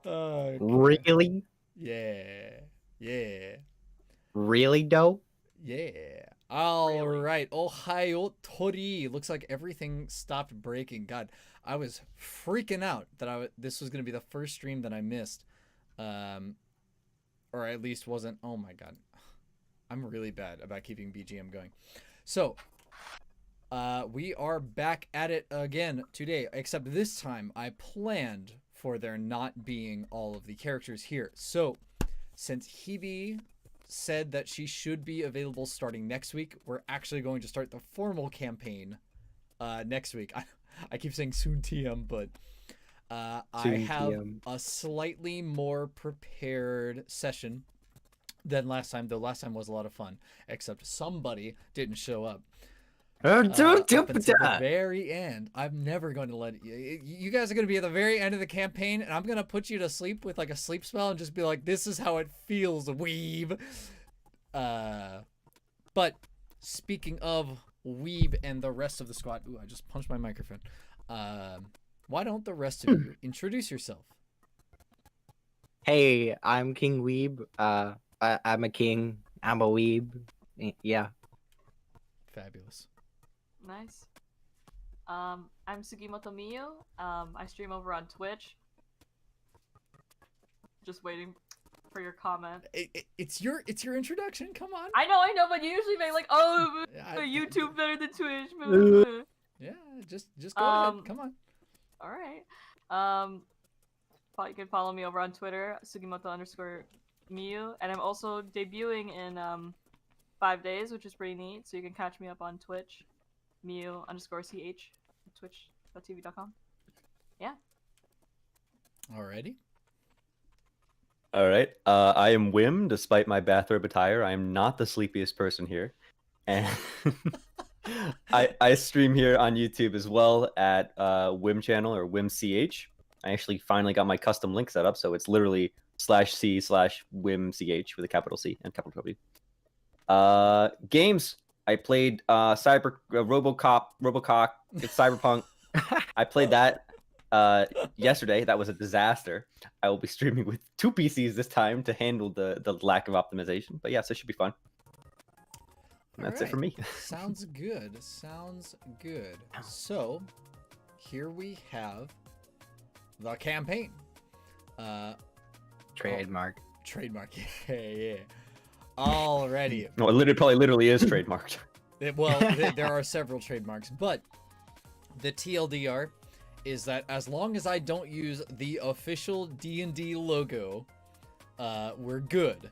Okay. Really? Yeah. Yeah. Really, though? Yeah. All Really? right. Ootori. Looks like everything stopped breaking. God, I was freaking out that this was going to be the first stream that I missed. Um, or at least wasn't. Oh my God. I'm really bad about keeping BGM going. So, we are back at it again today, except this time I planned for there not being all of the characters here. So, since Hebe said that she should be available starting next week, we're actually going to start the formal campaign next week. I keep saying soon TM, but I Soon have TM. a slightly more prepared session than last time, though last time was a lot of fun, except somebody didn't show up. Up until the very end. I'm never going to let you guys are going to be at the very end of the campaign, and I'm going to put you to sleep with like a sleep spell and just be like, this is how it feels, weeb. But speaking of weeb and the rest of the squad, ooh, I just punched my microphone. Why don't the rest of you introduce yourself? Hey, I'm King Weeb. I'm a king. I'm a weeb. Yeah. Fabulous. Nice. I'm Sugimoto Miyu. I stream over on Twitch. Just waiting for your comment. It's your introduction. Come on. I know, but you usually make like, oh, YouTube better than Twitch. Yeah, just go ahead. Come on. All right. You can follow me over on Twitter, Sugimoto_Miyu, and I'm also debuting in 5 days, which is pretty neat. So you can catch me up on Twitch, Miyu_CH, twitch.tv.com. Yeah. Alrighty. All right. I am Wim. Despite my bathrobe attire, I am not the sleepiest person here, and I stream here on YouTube as well at Wim channel or WimCH. I actually finally got my custom link set up, so it's literally /c/WimCH with a capital C and capital W. Games. I played Robocock. It's Cyberpunk. I played that yesterday. That was a disaster. I will be streaming with 2 PCs this time to handle the lack of optimization. But yes, it should be fun. That's it for me. Sounds good. Sounds good. So, here we have the campaign. Trademark. Trademark. Yeah. Alrighty. No, it probably is trademarked. There are several trademarks, but the TLDR is that as long as I don't use the official D&D logo, we're good.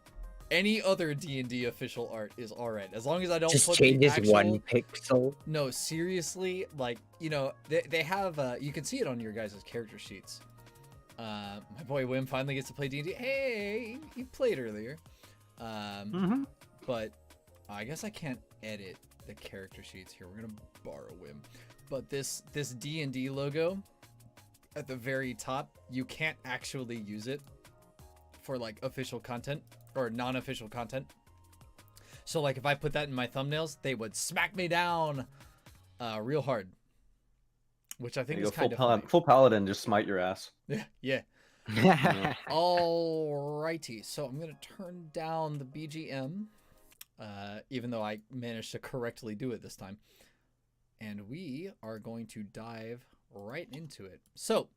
Any other D&D official art is alright. As long as I don't just put changes the actual... 1 pixel. No, seriously, like, you know, they have, you can see it on your guys' character sheets. My boy Wim finally gets to play D&D. Hey, he played earlier. But I guess I can't edit the character sheets here. We're gonna borrow Wim. But this D&D logo at the very top, you can't actually use it for like official content or non-official content. So like if I put that in my thumbnails, they would smack me down real hard. Which I think is kind of funny. Full paladin, just smite your ass. Yeah. Alrighty, so I'm gonna turn down the BGM, even though I managed to correctly do it this time. And we are going to dive right into it. So,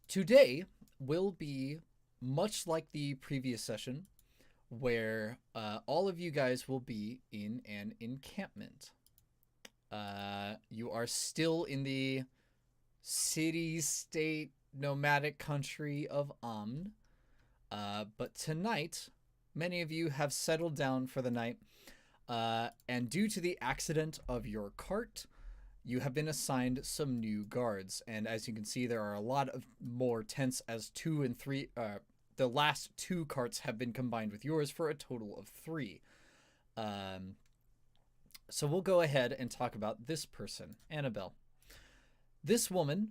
today will be much like the previous session, where all of you guys will be in an encampment. You are still in the city-state nomadic country of Amn. But tonight, many of you have settled down for the night. And due to the accident of your cart, you have been assigned some new guards. And as you can see, there are a lot of more tents as 2 and 3. The last 2 carts have been combined with yours for a total of 3. So we'll go ahead and talk about this person, Annabelle. This woman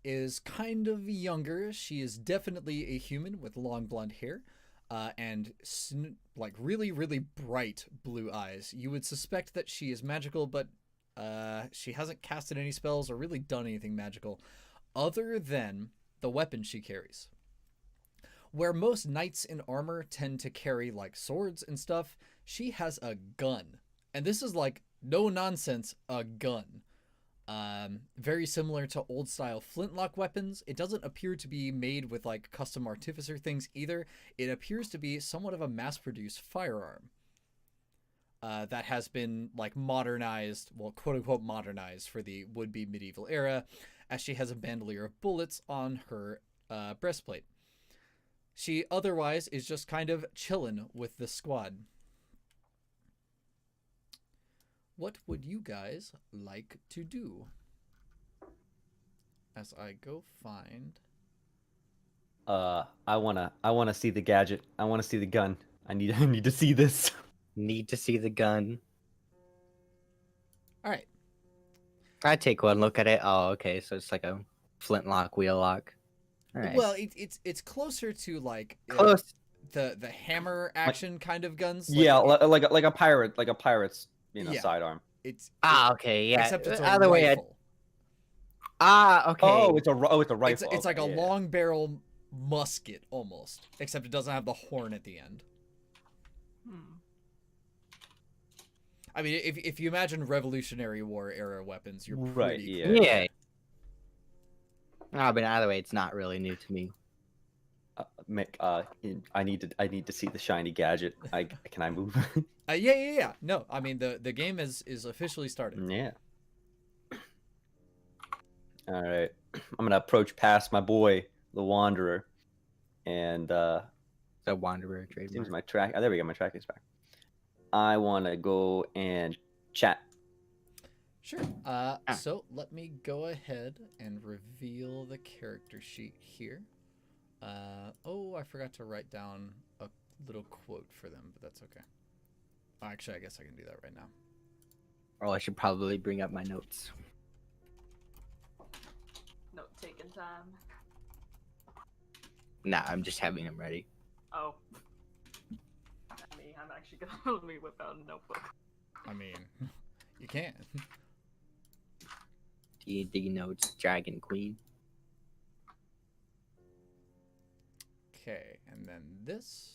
is kind of younger. She is definitely a human with long blonde hair and like really, really bright blue eyes. You would suspect that she is magical, but She hasn't casted any spells or really done anything magical other than the weapon she carries. Where most knights in armor tend to carry like swords and stuff, she has a gun. And this is like no nonsense, a gun. Very similar to old style flintlock weapons. It doesn't appear to be made with like custom artificer things either. It appears to be somewhat of a mass produced firearm. That has been like modernized, well, quote unquote modernized for the would be medieval era, as she has a bandolier of bullets on her breastplate. She otherwise is just kind of chilling with the squad. What would you guys like to do? As I go find... I wanna see the gadget. I wanna see the gun. I need to see this. Need to see the gun. All right. I take one look at it. Oh, okay. So it's like a flintlock wheel lock. All right. Well, it's closer to like Close. the hammer action kind of guns. Yeah, Like, like a pirate, like a pirate's Yeah. sidearm. it's Okay. Yeah. except it's a Either way. rifle. Okay. Oh, it's a rifle. It's like a Okay, yeah. long barrel musket almost, except it doesn't have the horn at the end. I mean, if you imagine Revolutionary War era weapons, you're Right, pretty yeah. close. Yeah. But either way, it's not really new to me. I need to see the shiny gadget. Can I move? Yeah. No, I mean the game is officially started. Yeah. All right. I'm gonna approach past my boy, the Wanderer, and The Wanderer seems trademark. my track. Oh, there we go. My track is back. I want to go and chat. Sure. So let me go ahead and reveal the character sheet here. Oh, I forgot to write down a little quote for them, but that's okay. Actually, I guess I can do that right now. Oh, I should probably bring up my notes. Note taking time. Nah, I'm just having them ready. Oh. I mean, I'm actually gonna let me whip out a notebook. I mean, you can. D&D notes, Dragon Queen. Okay, and then this.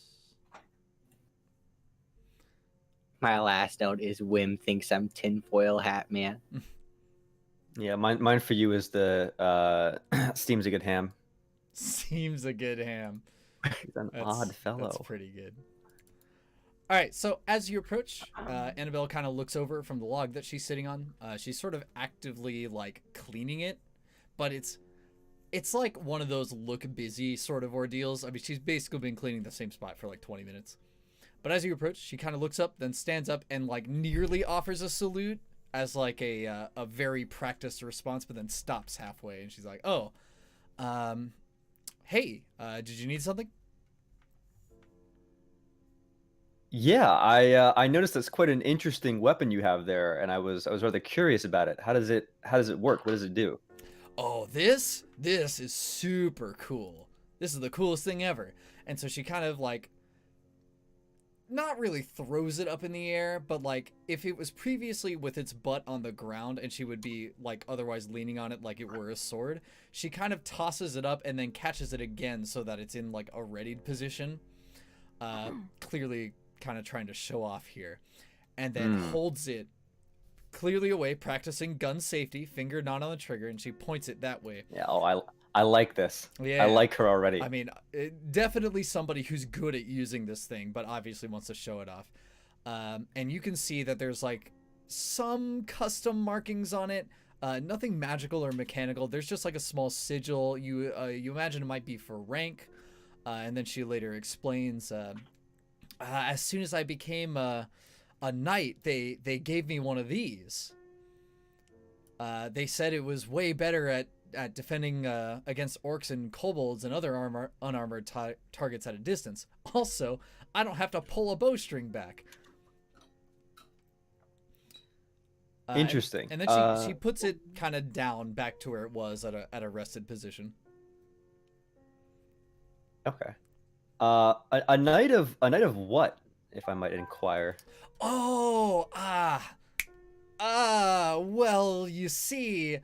My last note is Wim thinks I'm tinfoil hat man. Yeah, mine for you is the steam's a good ham. Seems a good ham. He's an odd fellow. That's pretty good. All right, so as you approach, Annabelle kind of looks over from the log that she's sitting on. She's sort of actively like cleaning it, but it's like one of those look busy sort of ordeals. I mean, she's basically been cleaning the same spot for like 20 minutes. But as you approach, she kind of looks up, then stands up and like nearly offers a salute as like a very practiced response, but then stops halfway and she's like, "Oh, hey, did you need something?" Yeah, I noticed that's quite an interesting weapon you have there, and I was rather curious about it. How does it work? What does it do? Oh, this is super cool. This is the coolest thing ever. And so she kind of like not really throws it up in the air, but like if it was previously with its butt on the ground and she would be like otherwise leaning on it like it were a sword, she kind of tosses it up and then catches it again so that it's in like a readied position. Clearly kind of trying to show off here. And then holds it clearly away, practicing gun safety, finger not on the trigger, and she points it that way. Yeah, I like this. Yeah. I like her already. I mean, definitely somebody who's good at using this thing, but obviously wants to show it off. And you can see that there's like some custom markings on it. Nothing magical or mechanical. There's just like a small sigil. You imagine it might be for rank. And then she later explains, as soon as I became a knight, they gave me one of these. They said it was way better at defending against orcs and kobolds and other unarmored targets at a distance. Also, I don't have to pull a bowstring back. Interesting. And then she puts it kind of down back to where it was at a rested position. Okay. A knight of what, if I might inquire? Oh, Well, you see,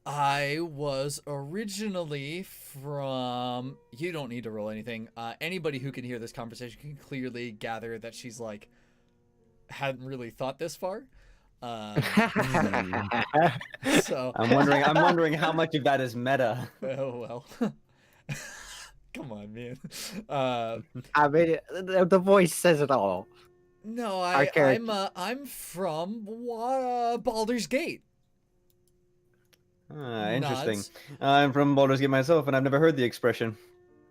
I was originally from. You don't need to roll anything. Anybody who can hear this conversation can clearly gather that she's like, hadn't really thought this far. So I'm wondering how much of that is meta. oh well. Come on, man. I mean, the voice says it all. No, Our character. I'm from Baldur's Gate. Interesting. Nods. I'm from Baldur's Gate myself, and I've never heard the expression.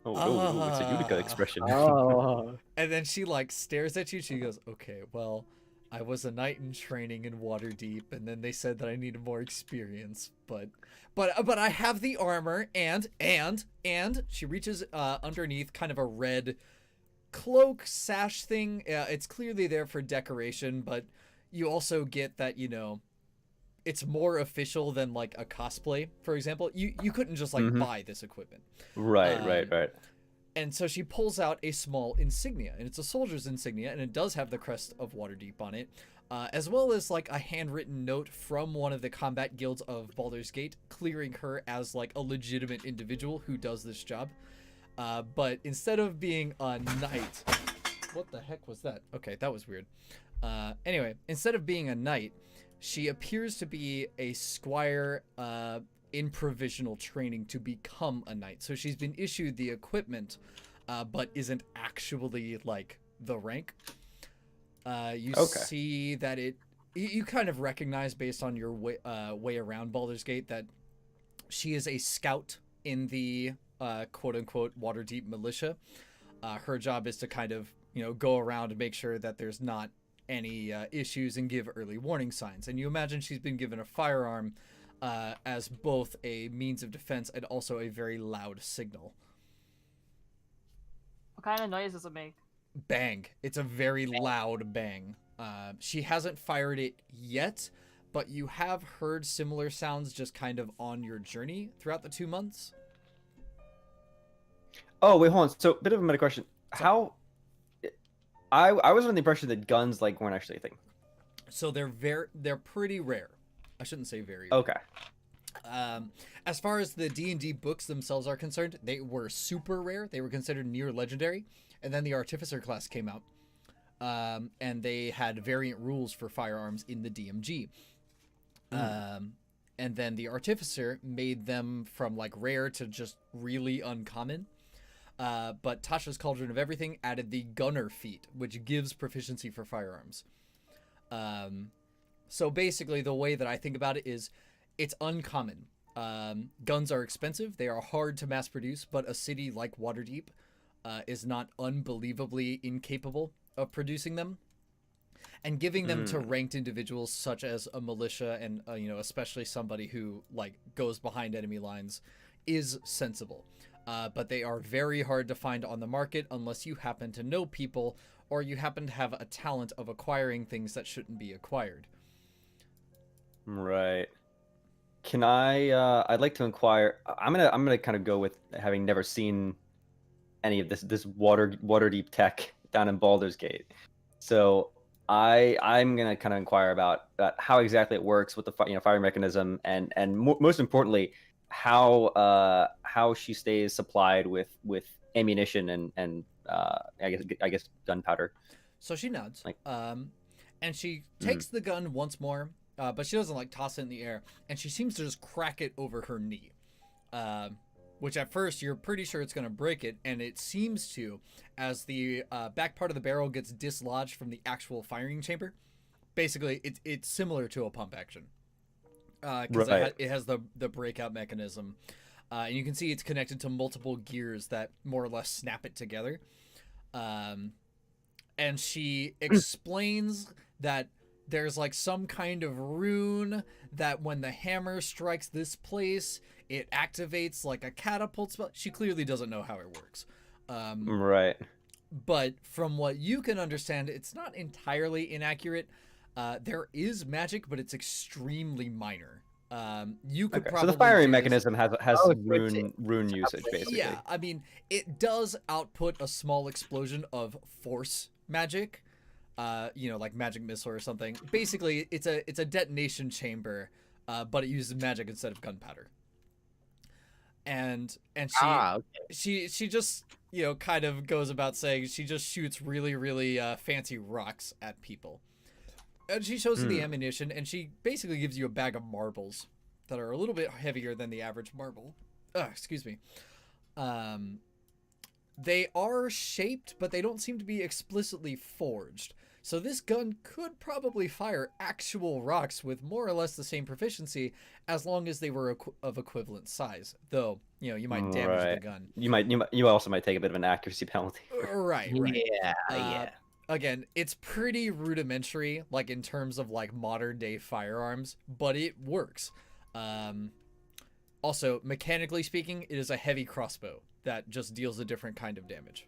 Oh, it's a Utica Ah. expression. Oh. And then she like stares at you. She goes, "Okay, well, I was a knight in training in Waterdeep, and then they said that I needed more experience, but I have the armor, and she reaches underneath kind of a red cloak sash thing. It's clearly there for decoration, but you also get that, you know, it's more official than like a cosplay, for example. You couldn't just like buy this equipment. Right. And so she pulls out a small insignia, and it's a soldier's insignia, and it does have the crest of Waterdeep on it, as well as like a handwritten note from one of the combat guilds of Baldur's Gate, clearing her as like a legitimate individual who does this job. But instead of being a knight, what the heck was that? Okay, that was weird. Anyway, instead of being a knight, she appears to be a squire in provisional training to become a knight. So she's been issued the equipment, but isn't actually like the rank. You see that you kind of recognize based on your way around Baldur's Gate that she is a scout in the quote unquote Waterdeep militia. Her job is to kind of, you know, go around and make sure that there's not any issues and give early warning signs. And you imagine she's been given a firearm as both a means of defense and also a very loud signal. What kind of noise does it make? Bang. It's a very loud bang. She hasn't fired it yet, but you have heard similar sounds just kind of on your journey throughout the 2 months. Oh, wait, hold on. So, bit of a meta question. How... I was under the impression that guns like weren't actually a thing. So they're pretty rare. I shouldn't say very rare. Okay. As far as the D&D books themselves are concerned, they were super rare. They were considered near legendary. And then the Artificer class came out. And they had variant rules for firearms in the DMG. And then the Artificer made them from like rare to just really uncommon. But Tasha's Cauldron of Everything added the Gunner feat, which gives proficiency for firearms. So basically, the way that I think about it is, it's uncommon. Guns are expensive. They are hard to mass produce, but a city like Waterdeep is not unbelievably incapable of producing them. And giving them to ranked individuals such as a militia and, you know, especially somebody who like goes behind enemy lines is sensible. But they are very hard to find on the market unless you happen to know people or you happen to have a talent of acquiring things that shouldn't be acquired. Right. Can I'd like to inquire. I'm gonna kind of go with having never seen any of this Waterdeep tech down in Baldur's Gate. So I'm gonna kind of inquire about how exactly it works with the firing mechanism and most importantly how she stays supplied with ammunition and I guess gunpowder. So she nods, and she takes the gun once more, but she doesn't like toss it in the air, and she seems to just crack it over her knee, which at first you're pretty sure it's going to break it, and it seems to, as the back part of the barrel gets dislodged from the actual firing chamber. Basically, it's similar to a pump action. Because it has the breakout mechanism. And you can see it's connected to multiple gears that more or less snap it together. And she explains that there's like some kind of rune that when the hammer strikes this place, it activates like a catapult spell. She clearly doesn't know how it works. Right. But from what you can understand, it's not entirely inaccurate. There is magic, but it's extremely minor. You could probably so the firing mechanism has rune usage basically. Yeah, I mean, it does output a small explosion of force magic, like magic missile or something. Basically, it's a detonation chamber, but it uses magic instead of gunpowder. And Okay. she just kind of goes about saying she just shoots really really fancy rocks at people. And she shows you the ammunition, and she basically gives you a bag of marbles that are a little bit heavier than the average marble. Excuse me. They are shaped, but they don't seem to be explicitly forged. So this gun could probably fire actual rocks with more or less the same proficiency, as long as they were of equivalent size. Though, you might damage the gun. You also might take a bit of an accuracy penalty. Right. Yeah. Again, it's pretty rudimentary, like in terms of like modern day firearms, but it works. Also, mechanically speaking, it is a heavy crossbow that just deals a different kind of damage.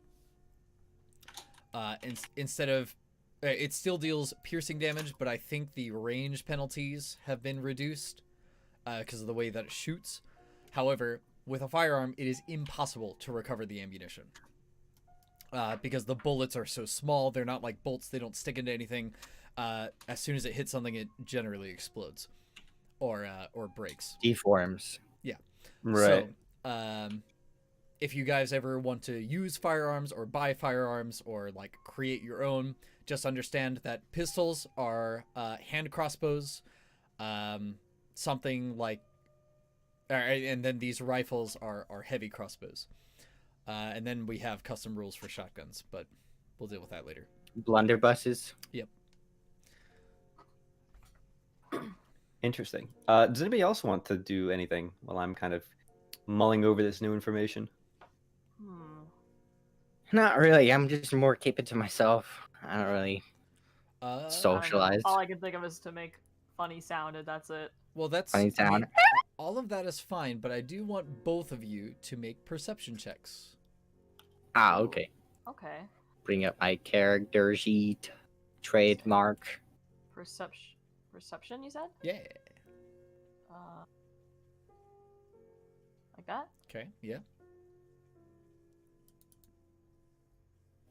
Instead of, it still deals piercing damage, but I think the range penalties have been reduced because of the way that it shoots. However, with a firearm, it is impossible to recover the ammunition. Because the bullets are so small, they're not like bolts, they don't stick into anything. As soon as it hits something, it generally explodes or breaks. Deforms. Yeah. Right. So, if you guys ever want to use firearms or buy firearms or like create your own, just understand that pistols are hand crossbows, something like, and then these rifles are heavy crossbows. And then we have custom rules for shotguns, but we'll deal with that later. Blunderbusses. Yep. Interesting. Does anybody else want to do anything while I'm kind of mulling over this new information? Not really. I'm just more keep it to myself. I don't really socialize. All I can think of is to make funny sound, and that's it. Well, that's Funny sound. all of that is fine, but I do want both of you to make perception checks. Okay. Okay. Bring up my character sheet. Trademark. Perception, you said? Yeah. Like that? Okay. Yeah.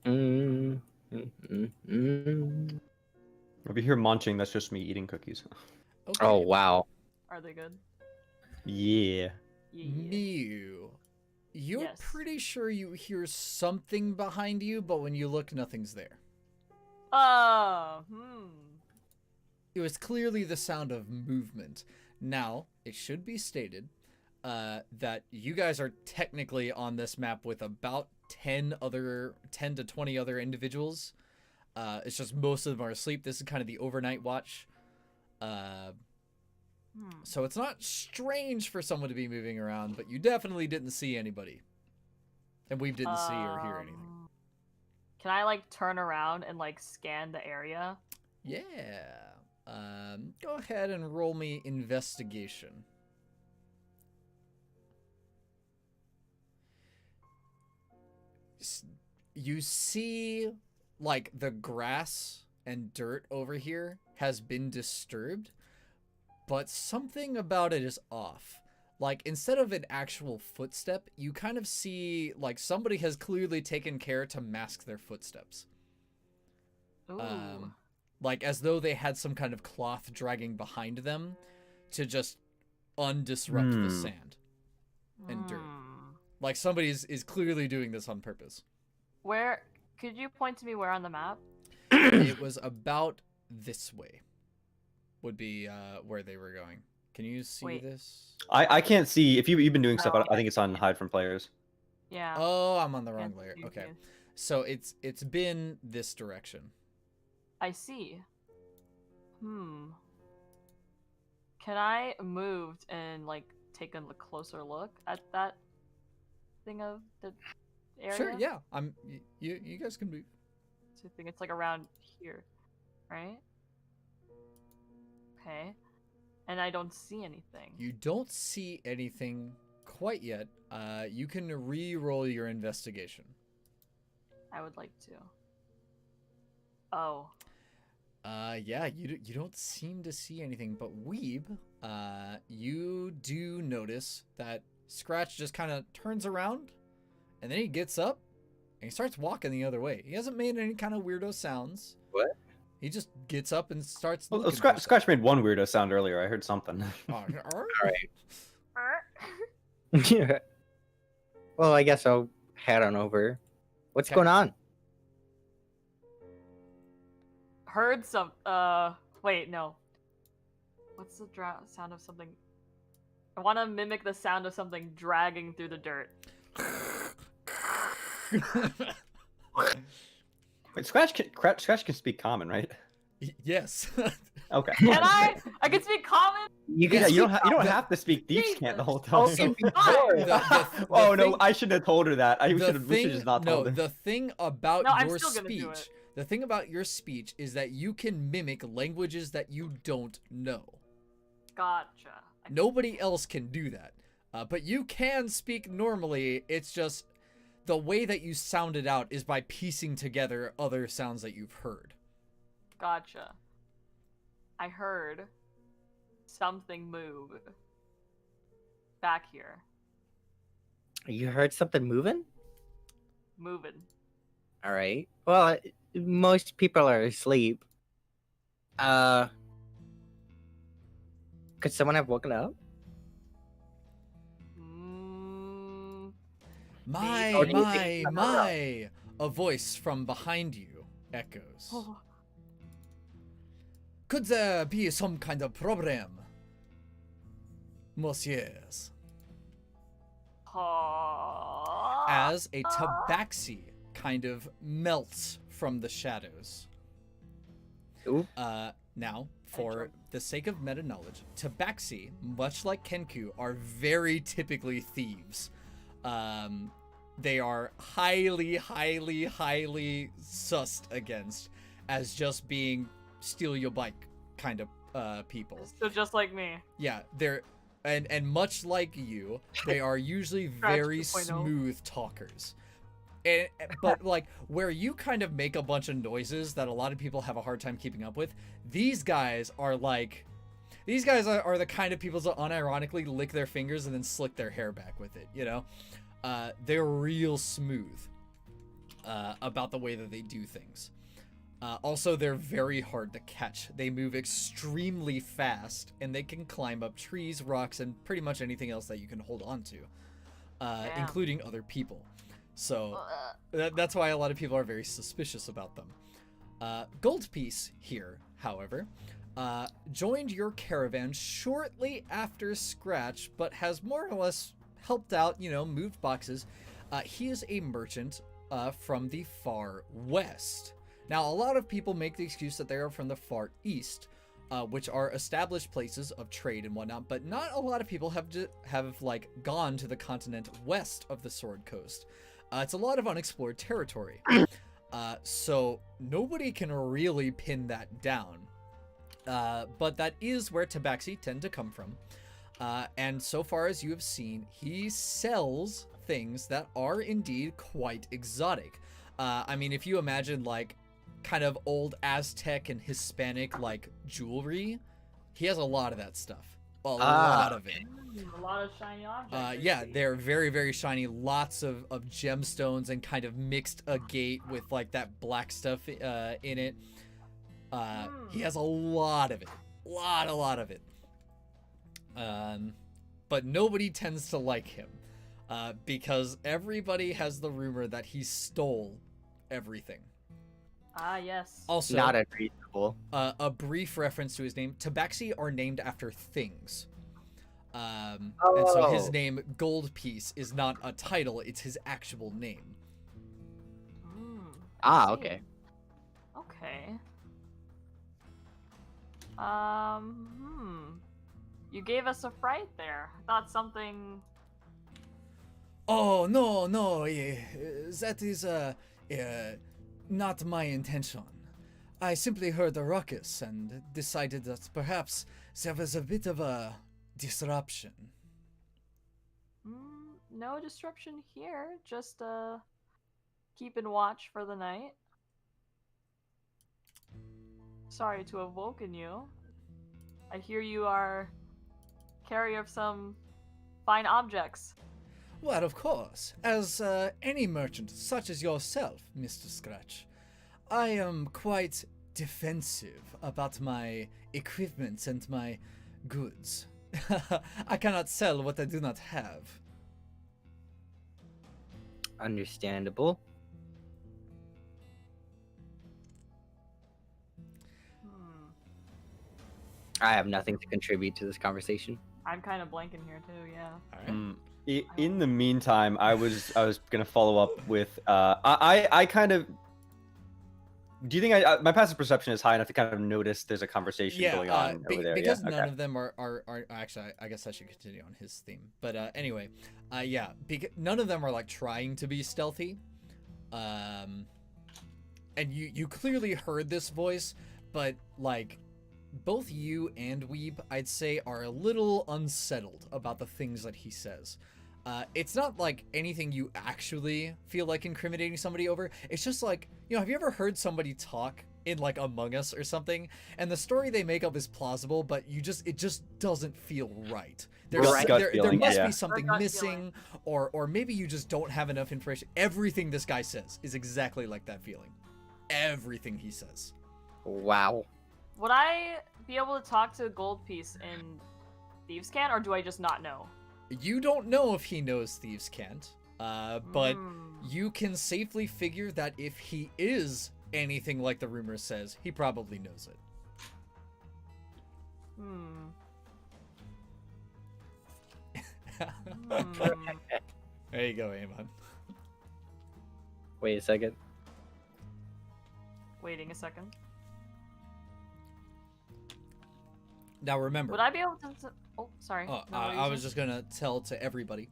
If you hear munching, that's just me eating cookies. Okay. Oh wow. Are they good? Yeah. Yeah. Mew. You're Yes. pretty sure you hear something behind you, but when you look, nothing's there. It was clearly the sound of movement. Now, it should be stated that you guys are technically on this map with about 10 to 20 other individuals. It's just most of them are asleep. This is kind of the overnight watch. So it's not strange for someone to be moving around, but you definitely didn't see anybody. And we didn't see or hear anything. Can I like turn around and like scan the area? Yeah. Go ahead and roll me investigation. You see, like, the grass and dirt over here has been disturbed, but something about it is off. Like, instead of an actual footstep, you kind of see, like, somebody has clearly taken care to mask their footsteps. Ooh. Like, as though they had some kind of cloth dragging behind them to just undisrupt the sand and dirt. Like, somebody is clearly doing this on purpose. Where? Could you point to me where on the map? It was about this way. Would be where they were going. Can you see this? I can't see. If you've been doing stuff, Oh, I think it's on hide from players. Yeah. Oh, I'm on the wrong Can't layer. see Okay. you. So it's been this direction. I see. Can I move and like take a closer look at that thing of the area? Sure, yeah. You guys can move. So I think it's like around here, right? Okay. And I don't see anything. You don't see anything quite yet. You can re-roll your investigation. I would like to. Oh. Yeah, you don't seem to see anything, but Weeb, you do notice that Scratch just kind of turns around, and then he gets up, and he starts walking the other way. He hasn't made any kind of weirdo sounds. What? He just gets up and starts. Well, looking for Scratch, stuff. Scratch made one weirdo sound earlier. I heard something. Oh, All right. Well, I guess I'll head on over. What's Okay. going on? Heard some. Wait, no. What's the sound of something? I want to mimic the sound of something dragging through the dirt. Wait, Scratch can speak common, right? Yes. Okay. Can I? I can speak common. You Yeah, can you speak don't the- have to speak deep scan the whole Oh, time. So- Fine. Oh no, thing- I shouldn't have told her that. We the should thing, just not no, told her. the thing about No, I'm your still gonna do speech, it. the thing about your speech is that you can mimic languages that you don't know. Gotcha. Nobody else can do that. But you can speak normally. It's just the way that you sound it out is by piecing together other sounds that you've heard. Gotcha. I heard something move back here. You heard something moving? Moving. All right. Well, most people are asleep. Could someone have woken up? My, Or do you my, think- my. A voice from behind you echoes. Oh, Could there be some kind of problem? Messieurs. As a tabaxi kind of melts from the shadows. Ooh. Now, for the sake of meta knowledge, tabaxi, much like Kenku, are very typically thieves. They are highly, highly, highly sussed against as just being steal your bike kind of people. So just like me. Yeah, they're and much like you, they are usually Scratch very 2.0. smooth talkers. But like where you kind of make a bunch of noises that a lot of people have a hard time keeping up with, these guys are like are the kind of people that unironically lick their fingers and then slick their hair back with it, you know? They're real smooth about the way that they do things. Also, they're very hard to catch. They move extremely fast, and they can climb up trees, rocks, and pretty much anything else that you can hold on to, Damn. including other people. So that's why a lot of people are very suspicious about them. Goldpiece here, however, joined your caravan shortly after Scratch, but has more or less helped out, moved boxes. He is a merchant from the far west. Now, a lot of people make the excuse that they are from the far east, which are established places of trade and whatnot, but not a lot of people have gone to the continent west of the Sword Coast. It's a lot of unexplored territory. So nobody can really pin that down. But that is where tabaxi tend to come from. And so far as you have seen, he sells things that are indeed quite exotic. I mean, if you imagine like kind of old Aztec and Hispanic like jewelry, he has a lot of that stuff. A lot of it. A lot of shiny objects. Yeah, they're very, very shiny. Lots of gemstones and kind of mixed agate with like that black stuff in it. He has a lot of it. A lot of it. But nobody tends to like him because everybody has the rumor that he stole everything. Ah, yes. Also, Not unreasonable. a brief reference to his name. Tabaxi are named after things. And so his Oh. name, Goldpiece, is not a title, it's his actual name. I see. Okay. Okay. You gave us a fright there. I thought something. Oh, no, that is not my intention. I simply heard a ruckus and decided that perhaps there was a bit of a disruption. No disruption here. Just keeping watch for the night. Sorry to have woken you. I hear you are carrier of some fine objects. Well, of course, as any merchant such as yourself, Mr. Scratch, I am quite defensive about my equipment and my goods. I cannot sell what I do not have. Understandable. Hmm. I have nothing to contribute to this conversation. I'm kind of blanking here too. Yeah. All right. In the meantime, I was gonna follow up with I kind of. Do you think my passive perception is high enough to kind of notice there's a conversation going on over there? Because Yeah. none Okay. of them are actually, I guess I should continue on his theme. But anyway, yeah, none of them are like trying to be stealthy. And you clearly heard this voice, but like both you and Weeb, I'd say, are a little unsettled about the things that he says. It's not like anything you actually feel like incriminating somebody over. It's just like, have you ever heard somebody talk in like Among Us or something, and the story they make up is plausible, but it just doesn't feel right. There feeling, must yeah. be something Gut missing, or maybe you just don't have enough information. Everything this guy says is exactly like that feeling. Everything he says. Wow. Would I be able to talk to Gold Piece in Thieves' Cant, or do I just not know? You don't know if he knows Thieves' Cant, but Hmm. you can safely figure that if he is anything like the rumor says, he probably knows it. Hmm. There you go, Amon. Wait a second. Waiting a second. Now remember, Would I be able to? Oh, sorry. Oh, No, what were you I was saying? just gonna tell to everybody,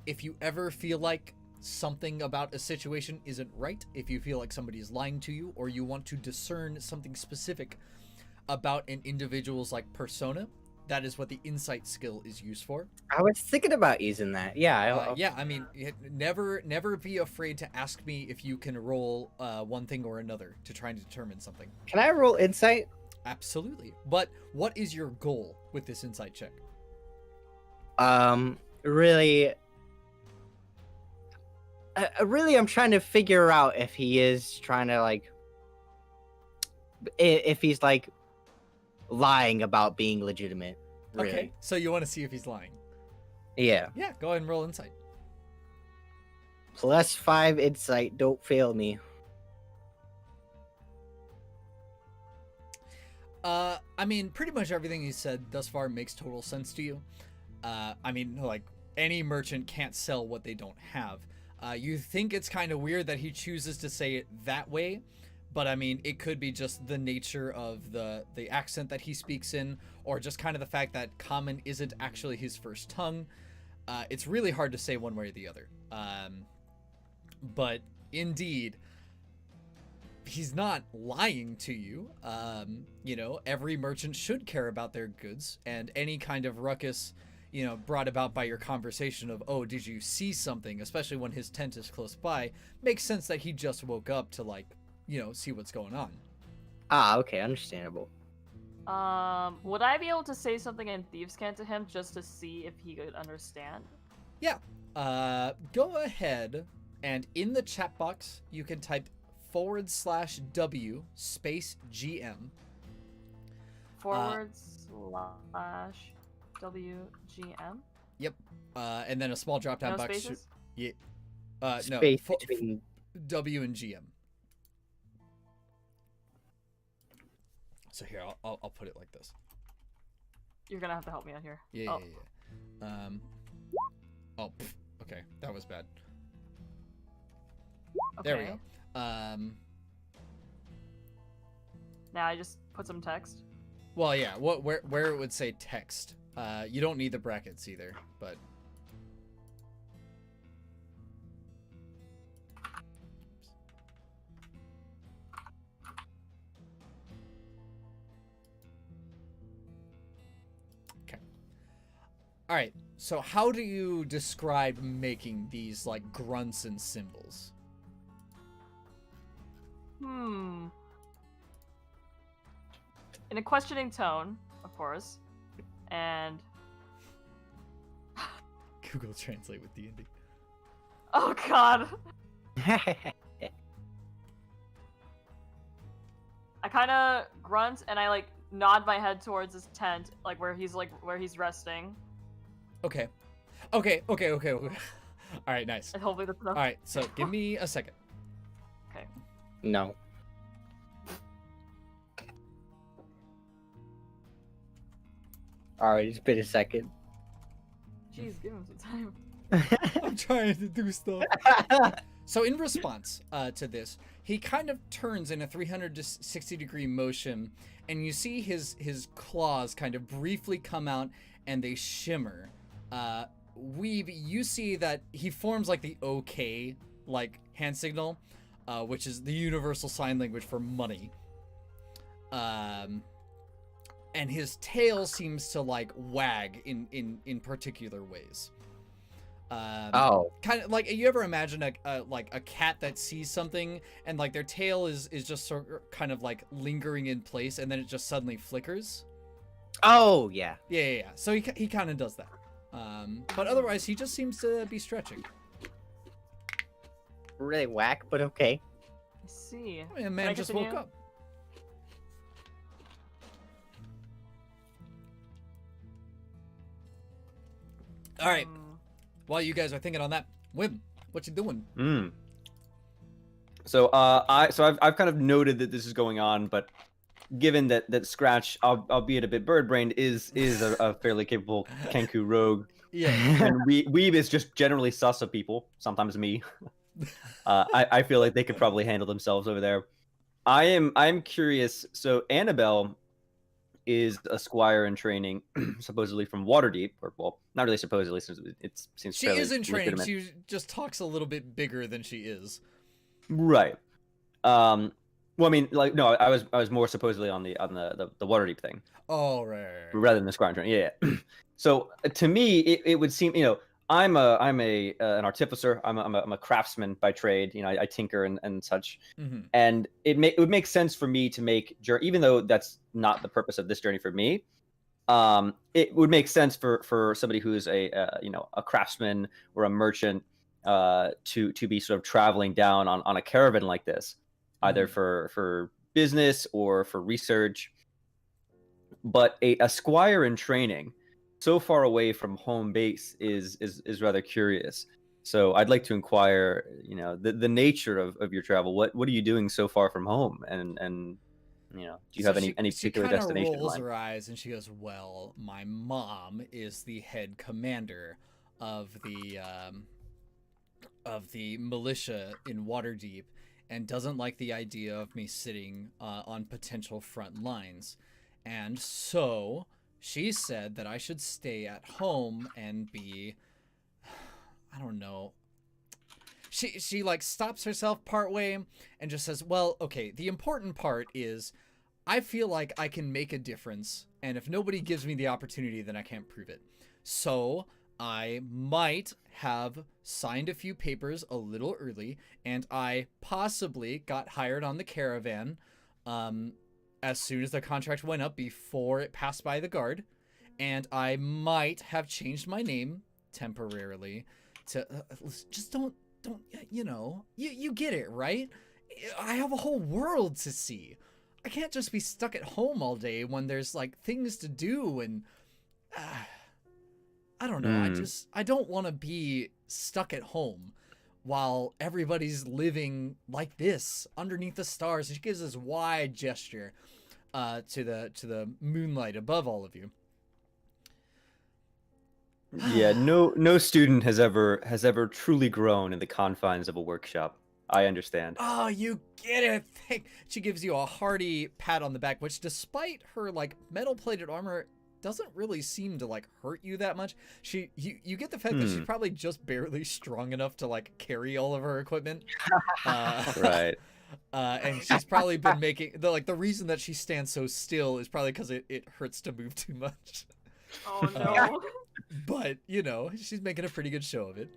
if you ever feel like something about a situation isn't right, if you feel like somebody is lying to you, or you want to discern something specific about an individual's like persona, that is what the insight skill is used for. I was thinking about using that. Yeah. Yeah, I mean, never be afraid to ask me if you can roll one thing or another to try and determine something. Can I roll insight? Absolutely. But what is your goal with this insight check? Really. Really, I'm trying to figure out if he is trying to like, if he's like lying about being legitimate. Really. Okay, so you want to see if he's lying. Yeah. Yeah, go ahead and roll insight. +5 insight. Don't fail me. I mean, pretty much everything he said thus far makes total sense to you. I mean, like, any merchant can't sell what they don't have. You think it's kind of weird that he chooses to say it that way, but I mean, it could be just the nature of the accent that he speaks in, or just kind of the fact that Common isn't actually his first tongue. It's really hard to say one way or the other. But indeed, he's not lying to you. Every merchant should care about their goods, and any kind of ruckus, brought about by your conversation of, oh, did you see something, especially when his tent is close by, makes sense that he just woke up to, like, see what's going on. Okay, understandable. Would I be able to say something in Thieves' Cant to him just to see if he could understand? Yeah. Go ahead, and in the chat box, you can type /W space GM. /WGM? Yep. And then a small drop down No box. spaces? Yeah. Space between. W and GM. So here, I'll put it like this. You're gonna have to help me out here. Yeah, Oh. yeah. Okay, that was bad. Okay. There we go. Now I just put some text. Well, yeah. Where it would say text. You don't need the brackets either, but. Okay. All right. So how do you describe making these like grunts and symbols? In a questioning tone, of course, and Google Translate with D&D. oh god, I kind of grunt and I like nod my head towards his tent, like where he's resting. Okay. Okay. All right, nice. And hopefully that's enough. All right, so give me a second. Okay. No. All right, it's been a second. Jeez, give him some time. I'm trying to do stuff. So in response to this, he kind of turns in a 360-degree motion, and you see his claws kind of briefly come out, and they shimmer. Weeb, you see that he forms like the OK like hand signal, which is the universal sign language for money. And his tail seems to like wag in particular ways. Oh. Kind of like, you ever imagine a cat that sees something and like their tail is just sort of kind of like lingering in place, and then it just suddenly flickers. Oh, yeah. Yeah. So he kind of does that. But otherwise, he just seems to be stretching. Really whack, but okay. I see. I mean, a man just woke continue? up. All right. While you guys are thinking on that, Wim, what you doing? So I've kind of noted that this is going on, but given that Scratch, albeit a bit bird-brained, is a fairly capable Kenku rogue, Yeah. and Weeb is just generally sus of people, sometimes me. I feel like they could probably handle themselves over there. I'm curious. So Annabelle is a squire in training, supposedly from Waterdeep, or well, not really supposedly, since it seems She fairly is in training. legitimate. She just talks a little bit bigger than she is. Right. Well, I mean, like, no, I was more supposedly on the Waterdeep thing. Oh, right. Rather than the squire in training. Yeah. So to me, it would seem, I'm an artificer. I'm a craftsman by trade. I tinker and such. Mm-hmm. And it would make sense for me to make even though that's not the purpose of this journey for me. It would make sense for somebody who's a craftsman or a merchant to be sort of traveling down on a caravan like this, either for business or for research. But a squire in training, so far away from home base, is rather curious. So I'd like to inquire, the nature of your travel. What are you doing so far from home? And do you have any particular destination? She kind of rolls her eyes and she goes, "Well, my mom is the head commander of the militia in Waterdeep, and doesn't like the idea of me sitting on potential front lines, and so she said that I should stay at home and be, I don't know." She like stops herself partway and just says, "Well, okay, the important part is I feel like I can make a difference, and if nobody gives me the opportunity, then I can't prove it. So I might have signed a few papers a little early, and I possibly got hired on the caravan as soon as the contract went up, before it passed by the guard, and I might have changed my name temporarily to just don't you get it, right? I have a whole world to see. I can't just be stuck at home all day when there's like things to do, and I don't know. I don't want to be stuck at home while everybody's living like this underneath the stars." And she gives this wide gesture to the moonlight above all of you. Yeah, no student has ever truly grown in the confines of a workshop. I understand. Oh, you get it. She gives you a hearty pat on the back, which, despite her like metal-plated armor, doesn't really seem to like hurt you that much. You get the fact that she's probably just barely strong enough to like carry all of her equipment. Right. And she's probably been making the reason that she stands so still is probably because it hurts to move too much. Oh no. But she's making a pretty good show of it.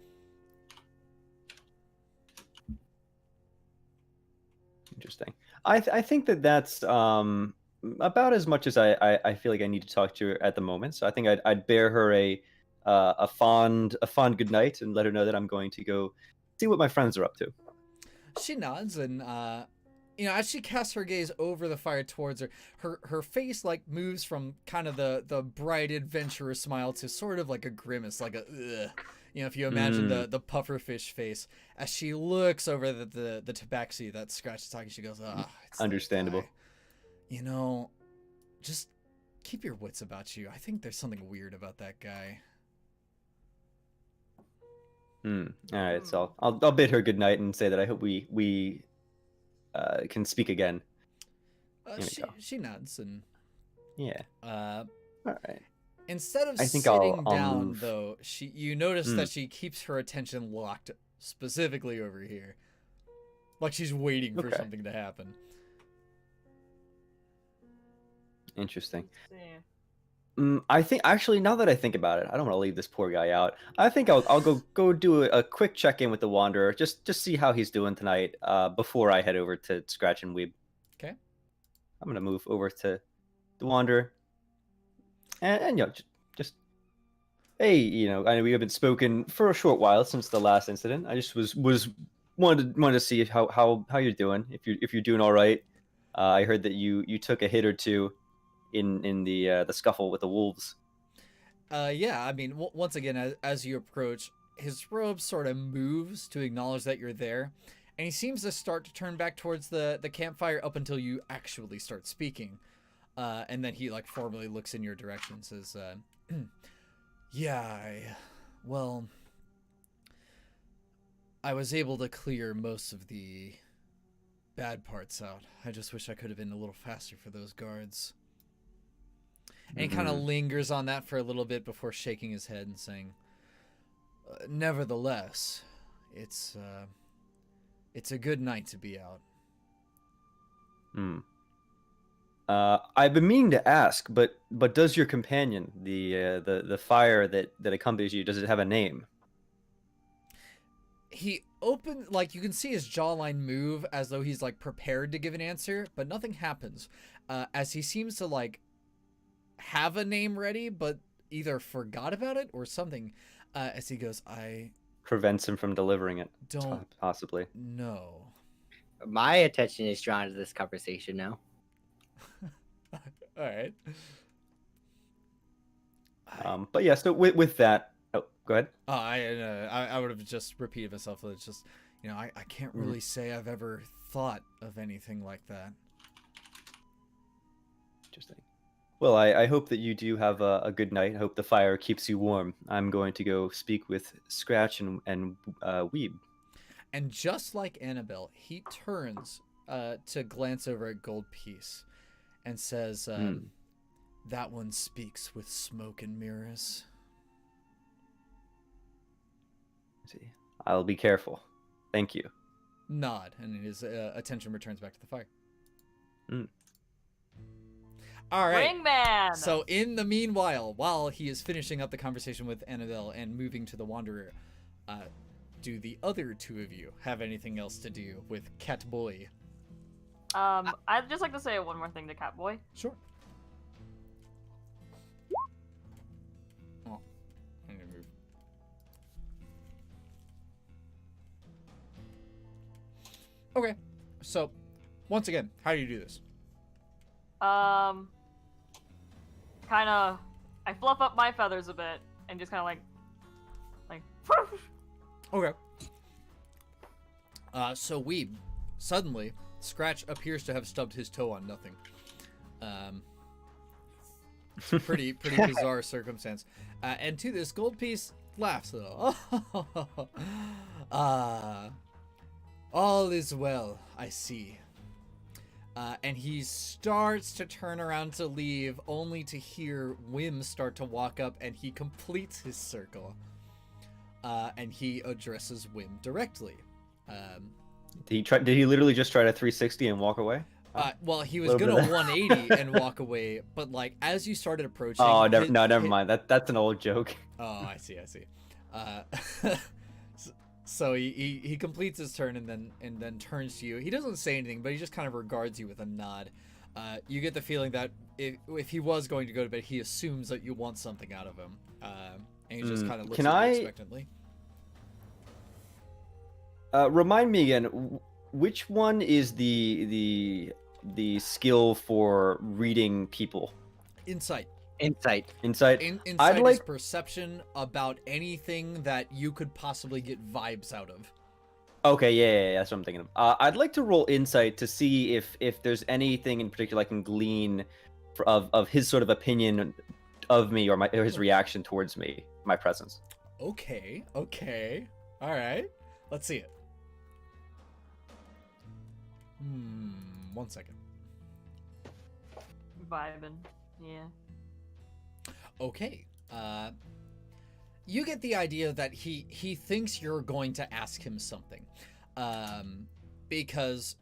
Interesting. I think that's about as much as I feel like I need to talk to her at the moment. So I think I'd bear her a fond good night and let her know that I'm going to go see what my friends are up to. She nods, and you know, as she casts her gaze over the fire towards her face like moves from kind of the bright adventurous smile to sort of like a grimace, like a ugh. You know, if you imagine the pufferfish face as she looks over the tabaxi that Scratch is talking, she goes, "Ah, it's that Understandable. guy. You know, just keep your wits about you. I think there's something weird about that guy." All right, so I'll bid her good night and say that I hope we can speak again. Here we go. She nods and Yeah. uh, All right. instead of I think sitting I'll down, move. though, you notice that she keeps her attention locked specifically over here, like she's waiting for Okay. something to happen. Interesting. Let's see. I think actually, now that I think about it, I don't want to leave this poor guy out. I think I'll go do a quick check in with the Wanderer, just see how he's doing tonight, before I head over to Scratch and Weeb. Okay. I'm gonna move over to the Wanderer, and you know, just hey, you know, I know we haven't spoken for a short while since the last incident. I just was wanted to see how you're doing, if you're doing all right. I heard that you took a hit or two in the scuffle with the wolves. Yeah, I mean, once again, as you approach, his robe sort of moves to acknowledge that you're there, and he seems to start to turn back towards the campfire up until you actually start speaking. And then he like formally looks in your direction and says, yeah, well, I was able to clear most of the bad parts out. I just wish I could have been a little faster for those guards. And he kind of lingers on that for a little bit before shaking his head and saying, nevertheless, it's a good night to be out. I've been meaning to ask, but does your companion, the fire that accompanies you, does it have a name? He like you can see his jawline move as though he's like prepared to give an answer, but nothing happens. As he seems to like have a name ready, but either forgot about it or something. As he goes, I Prevents him from delivering it. don't Possibly. know. My attention is drawn to this conversation now. All right. But yeah. So with that, oh, go ahead. I would have just repeated myself. It's just, you know, I can't really say I've ever thought of anything like that. Interesting. Well, I hope that you do have a good night. I hope the fire keeps you warm. I'm going to go speak with Scratch and Weeb. And just like Annabelle, he turns to glance over at Gold Piece and says, that one speaks with smoke and mirrors. See, I'll be careful. Thank you. Nod, and his attention returns back to the fire. Mm. All right. Ringman! So in the meanwhile, while he is finishing up the conversation with Annabelle and moving to the Wanderer, do the other two of you have anything else to do with Catboy? I'd just like to say one more thing to Catboy. Sure. Oh, I'm gonna move. Okay, so once again, how do you do this? Kind of, I fluff up my feathers a bit and just kind of like. Okay. So Weeb, suddenly, Scratch appears to have stubbed his toe on nothing. It's a pretty bizarre circumstance. And to this, Gold Piece laughs a little. All is well, I see. And he starts to turn around to leave, only to hear Whim start to walk up, and he completes his circle. And he addresses Whim directly. Did he literally just try to 360 and walk away? Well, he was gonna 180 and walk away, but like as you started approaching. Oh, never mind. That's an old joke. Oh, I see. So he completes his turn and then turns to you. He doesn't say anything, but he just kind of regards you with a nod. You get the feeling that if he was going to go to bed, he assumes that you want something out of him, and he just kind of looks at you expectantly. Remind me again, which one is the skill for reading people? Insight. Insight. Insight. Insight is like- perception about anything that you could possibly get vibes out of. Okay, yeah, that's what I'm thinking of. I'd like to roll insight to see if there's anything in particular I can glean of his sort of opinion of me or his reaction towards me, my presence. Okay. All right. Let's see it. 1 second. Vibing. Yeah. Okay. You get the idea that he thinks you're going to ask him something, because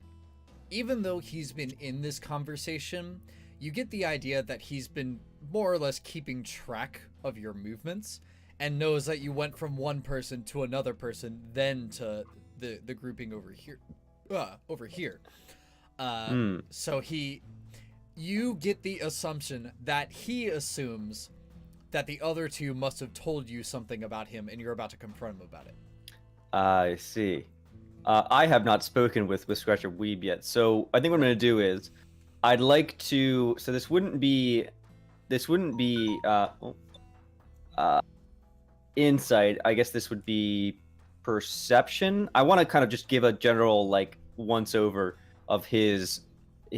even though he's been in this conversation, you get the idea that he's been more or less keeping track of your movements and knows that you went from one person to another person, then to the grouping over here. So you get the assumption that he assumes that the other two must have told you something about him and you're about to confront him about it. I see. I have not spoken with Scratcher Weeb yet, so I think what I'm going to do is I'd like to. So this wouldn't be insight. I guess this would be perception. I want to kind of just give a general like once over of his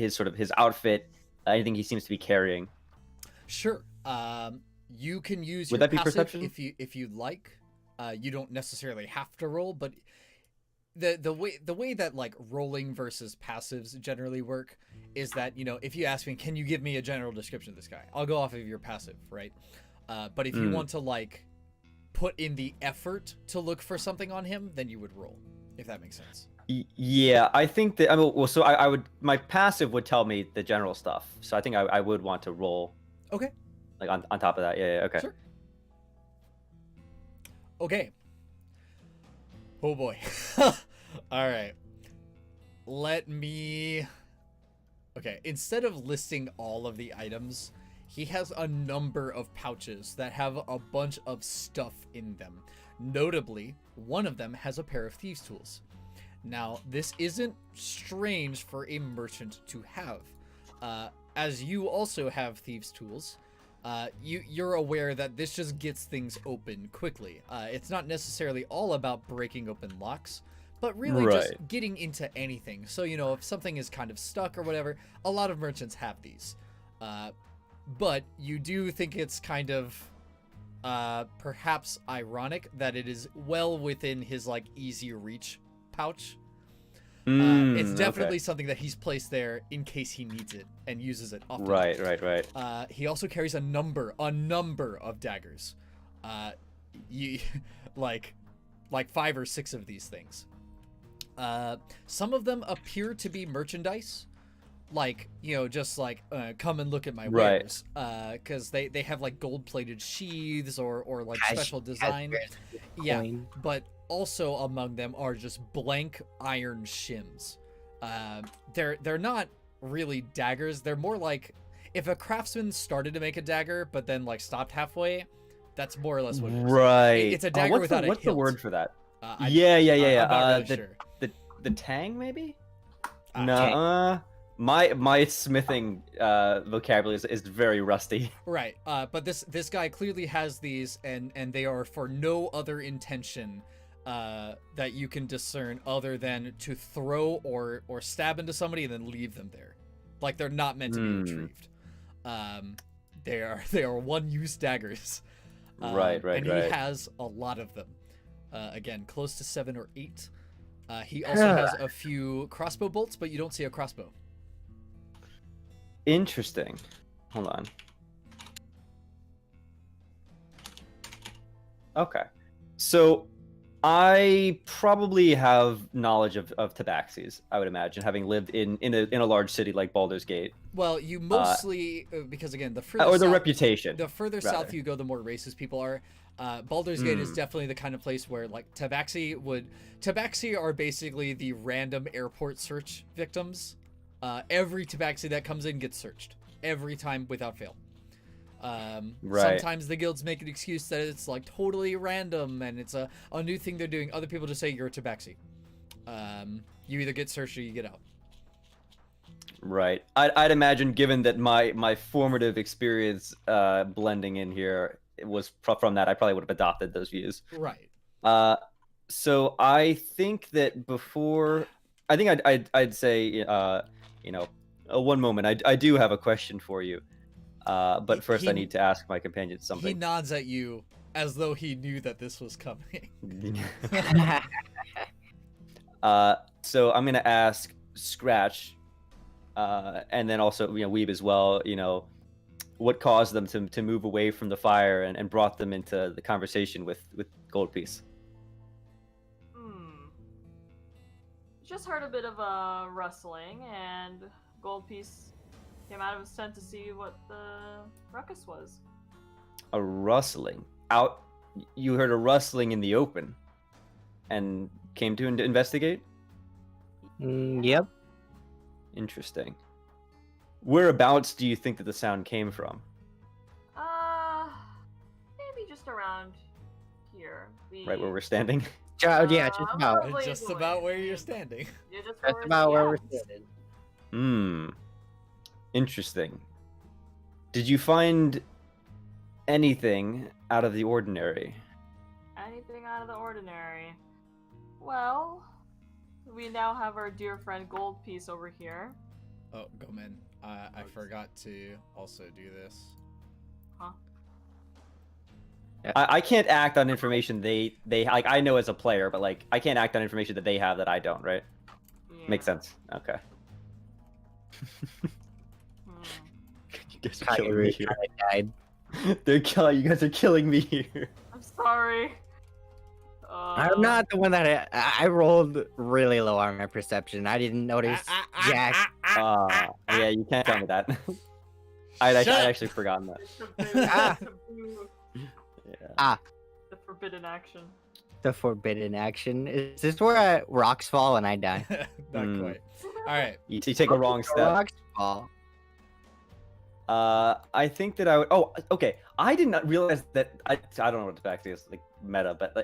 sort of his outfit, anything he seems to be carrying. Sure. You can use Would your that be passive perception? if you'd like. You don't necessarily have to roll, but the way that like rolling versus passives generally work is that, you know, if you ask me, can you give me a general description of this guy? I'll go off of your passive, right? But if you want to like put in the effort to look for something on him, then you would roll, if that makes sense. Yeah, I think that. I mean, well, so I would. My passive would tell me the general stuff. So I think I would want to roll. Okay. Like on top of that. Yeah. Okay. Sure. Okay. Oh boy. All right. Let me. Okay. Instead of listing all of the items, he has a number of pouches that have a bunch of stuff in them. Notably, one of them has a pair of thieves' tools. Now, this isn't strange for a merchant to have. As you also have thieves' tools, you're aware that this just gets things open quickly. It's not necessarily all about breaking open locks, but really just getting into anything. So, you know, if something is kind of stuck or whatever, a lot of merchants have these. But you do think it's kind of perhaps ironic that it is well within his like easy reach pouch. It's definitely something that he's placed there in case he needs it and uses it often. Right. He also carries a number of daggers. You like 5 or 6 of these things. Some of them appear to be merchandise, like, you know, just like come and look at my wares, because they have like gold-plated sheaths or like special design. Yeah, but also among them are just blank iron shims. They're not really daggers. They're more like if a craftsman started to make a dagger but then like stopped halfway. That's more or less what it is. Right. It's a dagger without a hilt. What's the word for that? Yeah. Yeah. I'm not really sure. The tang maybe? Tang. My smithing vocabulary is very rusty. Right. But this guy clearly has these, and they are for no other intention that you can discern other than to throw or stab into somebody and then leave them there. Like they're not meant to be retrieved. They are one-use daggers. Right. And he has a lot of them. Again, close to 7 or 8. He also has a few crossbow bolts, but you don't see a crossbow. Interesting. Hold on. Okay. So I probably have knowledge of tabaxis, I would imagine, having lived in a large city like Baldur's Gate. Well, you mostly because again, the further or the south, reputation. the further south you go, the more racist people are. Baldur's Gate is definitely the kind of place where like tabaxi are basically the random airport search victims. Every tabaxi that comes in gets searched every time without fail. Sometimes the guilds make an excuse that it's like totally random and it's a new thing they're doing. Other people just say you're a tabaxi. You either get searched or you get out. Right. I'd imagine, given that my formative experience blending in here was from that, I probably would have adopted those views. Right. So I think that I think I'd say, one moment. I do have a question for you. But first, I need to ask my companion He something. nods at you as though he knew that this was coming. So I'm gonna ask Scratch, and then also Weeb as well. What caused them to move away from the fire and brought them into the conversation with Goldpiece. Just heard a bit of a rustling, and Goldpiece came out of his tent to see what the ruckus was. A rustling out. You heard a rustling in the open, and came to investigate. Yep. Interesting. Whereabouts do you think that the sound came from? Maybe just around here. Right where we're standing. Yeah, just about. probably Just the about way. where you're standing. Yeah, just That's where about where we're yeah. sitting. Interesting. Did you find anything out of the ordinary? Anything out of the ordinary? Well, we now have our dear friend Goldpiece over here. Oh, Gomen, I forgot to also do this. Huh? I can't act on information they like. I know as a player, but like I can't act on information that they have that I don't. Right? Yeah. Makes sense. Okay. You guys are killing me Kagerou here. kinda died. You guys are killing me here. I'm sorry. I'm not the one that I rolled really low on my perception. I didn't notice Jack. Yeah, you can't tell me that. I'd Shut up. actually forgotten that. Ah. Yeah. The forbidden action. The forbidden action. Is this where rocks fall and I die? Not quite. All right. You take a wrong step. Rocks fall. I think that I would. Oh, okay. I did not realize that. I don't know what to back to this like meta, but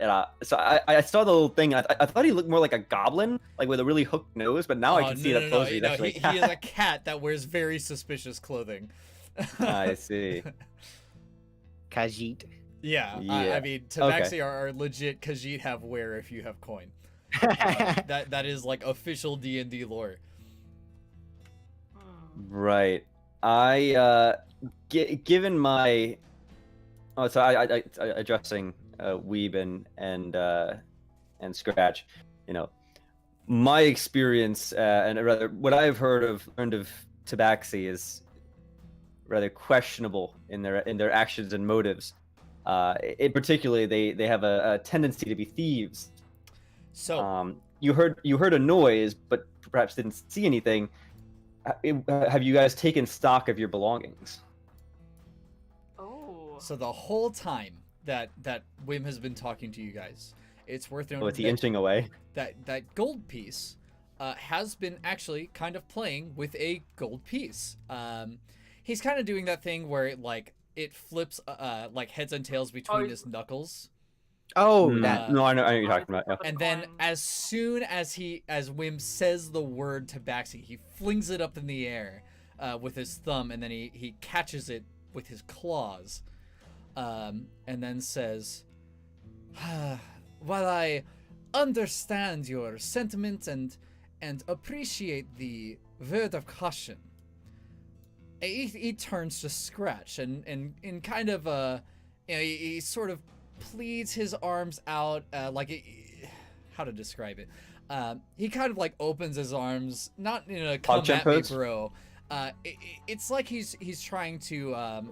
so I saw the little thing. I thought he looked more like a goblin, like with a really hooked nose. But now I can see that closely. No, he is a cat that wears very suspicious clothing. I see. Khajiit. Yeah, Yeah. I mean, Tabaxi are legit Khajiit have wear if you have coin. That is like official D&D lore. Right. Given my so I addressing Weeb and Scratch, my experience and rather what I've learned of Tabaxi is rather questionable in their actions and motives. Particularly, they have a tendency to be thieves. So you heard a noise, but perhaps didn't see anything. Have you guys taken stock of your belongings? Oh. So the whole time that Wim has been talking to you guys, it's worth noting Is he inching away? that gold piece has been actually kind of playing with a gold piece. He's kind of doing that thing where it flips like heads and tails between his knuckles. Oh, No, I know what you're talking about. Yeah. And then as soon as Wim says the word Tabaxi, he flings it up in the air with his thumb, and then he catches it with his claws, and then says, while I understand your sentiment and appreciate the word of caution, he turns to Scratch and in kind of a, he sort of pleads his arms out, how to describe it. He kind of like opens his arms, not in a come at me, bro. It's like he's trying to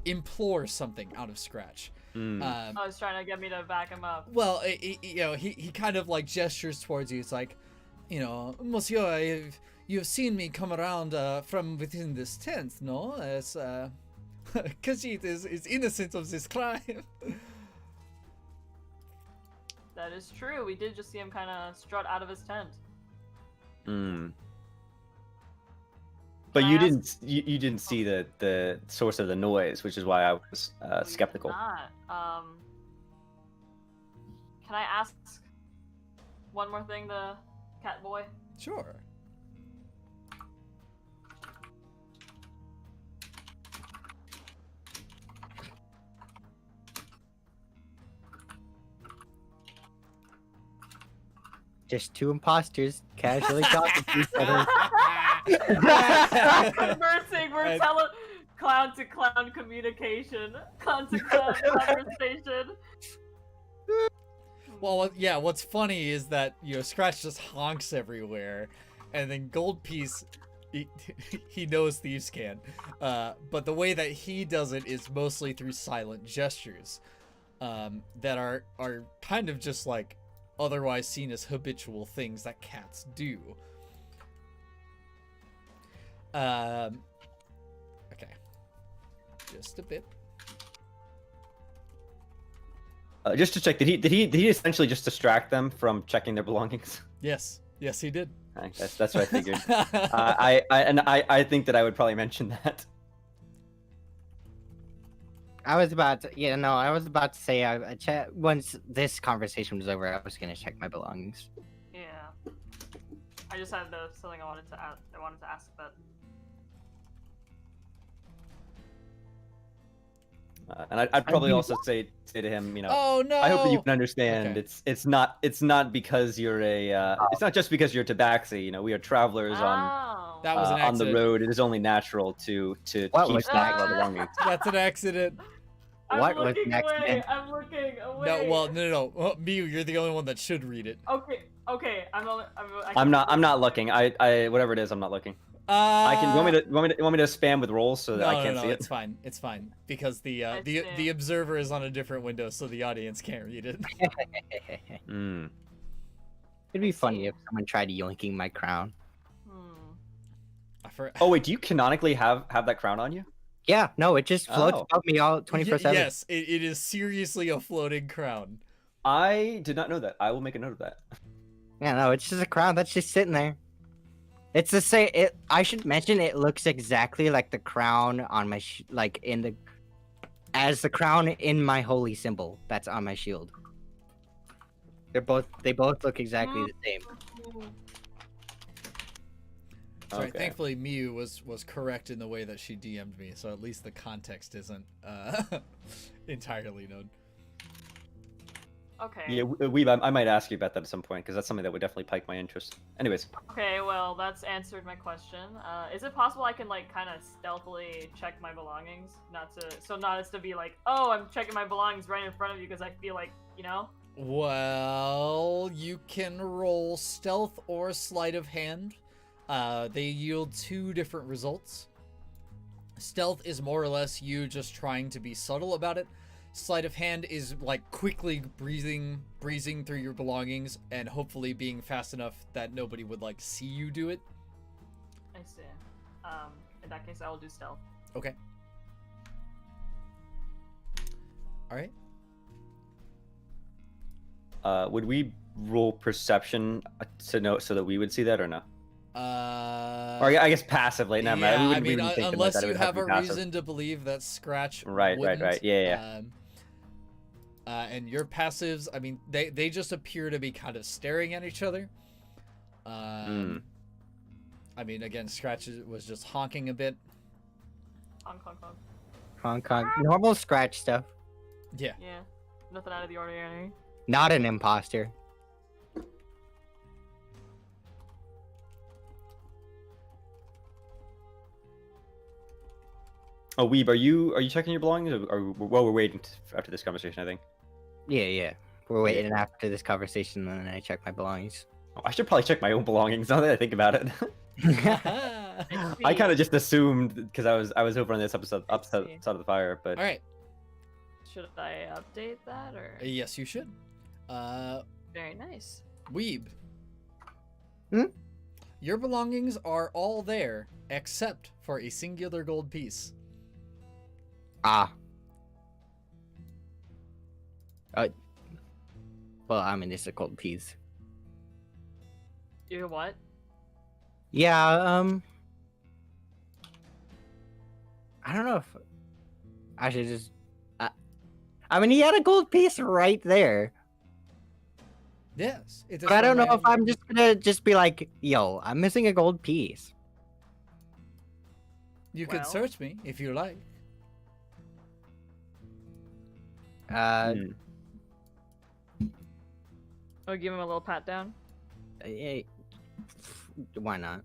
implore something out of Scratch. I was trying to get me to back him up. Well, he kind of like gestures towards you. It's like, Monsieur, you've seen me come around from within this tent, no? As Khajiit is innocent of this crime. That is true. We did just see him kind of strut out of his tent. But you didn't see the source of the noise, which is why I was skeptical. Not. Can I ask one more thing to cat boy. Sure. Just two imposters casually talking to each other. Conversing, we're And- clown to clown communication, clown to clown conversation. Well, yeah, what's funny is that, Scratch just honks everywhere, and then Gold Piece, he knows thieves can. But the way that he does it is mostly through silent gestures that are kind of just like otherwise seen as habitual things that cats do. Okay. Just a bit. Just to check, did he essentially just distract them from checking their belongings? Yes, he did. That's what I figured. I think that I would probably mention that. I was about to say once this conversation was over, I was gonna check my belongings. Yeah. I just had something I wanted to ask about. And I'd probably also say to him, Oh no! I hope that you can understand. Okay. It's not because you're it's not just because you're Tabaxi. We are travelers Oh. That was an on the accident. road. It is only natural to What keep was track that? of our belongings. That's an accident. What I'm was looking next away. then? I'm looking away. No, well, no. Well, Miu, you're the only one that should read it. Okay. I'm not looking. I whatever it is, I'm not looking. I can. You want me to spam with rolls so that I can't see it? It's fine. It's fine because the see. observer is on a different window, so the audience can't read it. Mm. It'd be I funny see. if someone tried yoinking my crown. Oh wait, do you canonically have that crown on you? Yeah, no, it just floats Oh. above me all 24/7. Yes, it is seriously a floating crown. I did not know that. I will make a note of that. Yeah, no, it's just a crown that's just sitting there. It's the same. I should mention it looks exactly like the crown on my as the crown in my holy symbol that's on my shield. They both look exactly the same. Sorry, Okay. thankfully Miu was correct in the way that she DM'd me, so at least the context isn't entirely known. Okay. Yeah, Weeb, I might ask you about that at some point because that's something that would definitely pique my interest. Anyways, Okay, well, that's answered my question. Is it possible I can, kind of stealthily check my belongings? Not as to be like, oh, I'm checking my belongings right in front of you because I feel like, Well, you can roll stealth or sleight of hand. They yield 2 different results. Stealth is more or less you just trying to be subtle about it. Sleight of hand is like quickly breezing through your belongings and hopefully being fast enough that nobody would see you do it. I see. In that case, I will do stealth. Okay. All right. would we roll perception to know so that we would see that or no? Or I guess passively. Never mind. Yeah, We I wouldn't mean, think about unless that. It you would have to a be passive. reason to believe that Scratch Right. wouldn't. Yeah. And your passives, I mean, they just appear to be kind of staring at each other. I mean, again, Scratch was just honking a bit. Honk, honk, honk. Hong Kong, normal Scratch stuff. Yeah. Yeah. Nothing out of the ordinary. Not an imposter. Oh, Weeb, are you checking your belongings? Or well, we're waiting after this conversation, I think. Yeah. We're waiting after this conversation, and then I check my belongings. Oh, I should probably check my own belongings now that I think about it. I kind of just assumed because I was over on this upside of the fire, but All right. Should I update that or? Yes, you should. Very nice. Weeb. Hmm? Your belongings are all there except for a singular gold piece. Ah. Well, I mean, it's a cold piece. You what? Yeah, I don't know if I should just. I mean, he had a gold piece right there. Yes, it is. But I from don't know my if I'm just gonna be like, yo, I'm missing a gold piece. You could Well. search me if you like. Hmm. Oh, give him a little pat down. Eh, why not?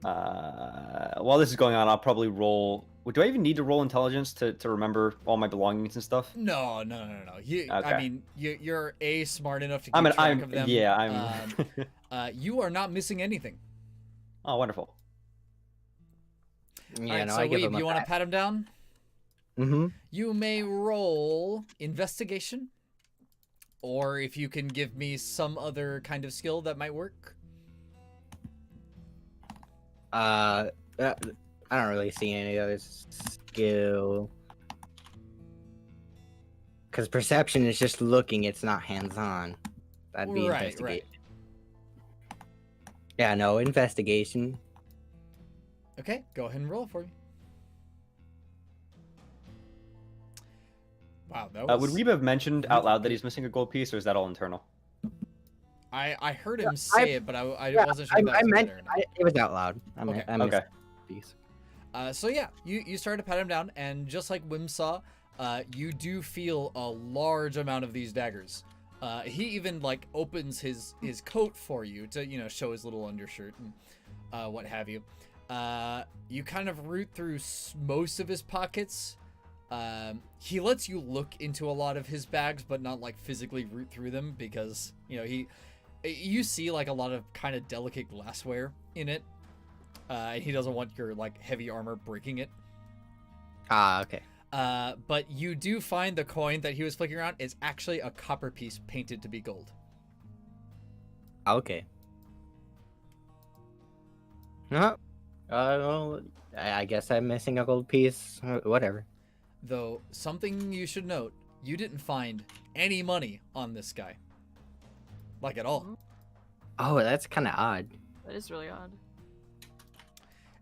While this is going on, I'll probably roll. Do I even need to roll intelligence to remember all my belongings and stuff? No. You, I Okay. mean, you're smart enough to keep I'm track of them. yeah, I'm. You are not missing anything. Oh, wonderful. Yeah, All right, no, so I give Weeb, him you want to pat him down? Mm-hmm. You may roll investigation, or if you can give me some other kind of skill that might work. I don't really see any other skill. Because perception is just looking, it's not hands-on. That'd be Right. investigation. Yeah, no, investigation. Okay, go ahead and roll for me. Wow, that was. Would Weeb have mentioned out loud that he's missing a gold piece, or is that all internal? I heard him say it, but I wasn't sure. I if that was meant better or not. it was out loud. Okay. I missed Okay. a piece. So yeah, you start to pat him down, and just like Wim saw, you do feel a large amount of these daggers. He even like opens his coat for you to show his little undershirt and what have you. You kind of root through most of his pockets. He lets you look into a lot of his bags, but not like physically root through them because you see like a lot of kind of delicate glassware in it. And he doesn't want your like heavy armor breaking it. Ah, okay. But you do find the coin that he was flicking around is actually a copper piece painted to be gold. Okay. No. Well, I guess I'm missing a gold piece. Whatever. Though, something you should note, you didn't find any money on this guy. Like at all. Oh, that's kind of odd. That is really odd.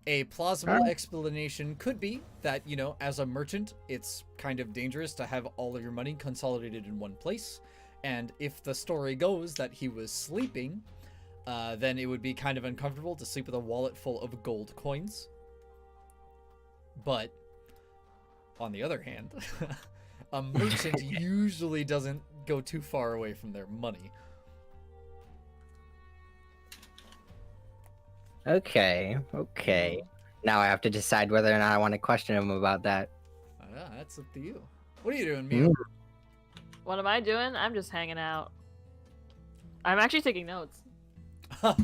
A plausible explanation could be that, as a merchant, it's kind of dangerous to have all of your money consolidated in one place. And if the story goes that he was sleeping, then it would be kind of uncomfortable to sleep with a wallet full of gold coins. But, on the other hand, a merchant usually doesn't go too far away from their money. Okay. Now I have to decide whether or not I want to question him about that. That's up to you. What are you doing, Mio? What am I doing? I'm just hanging out. I'm actually taking notes. I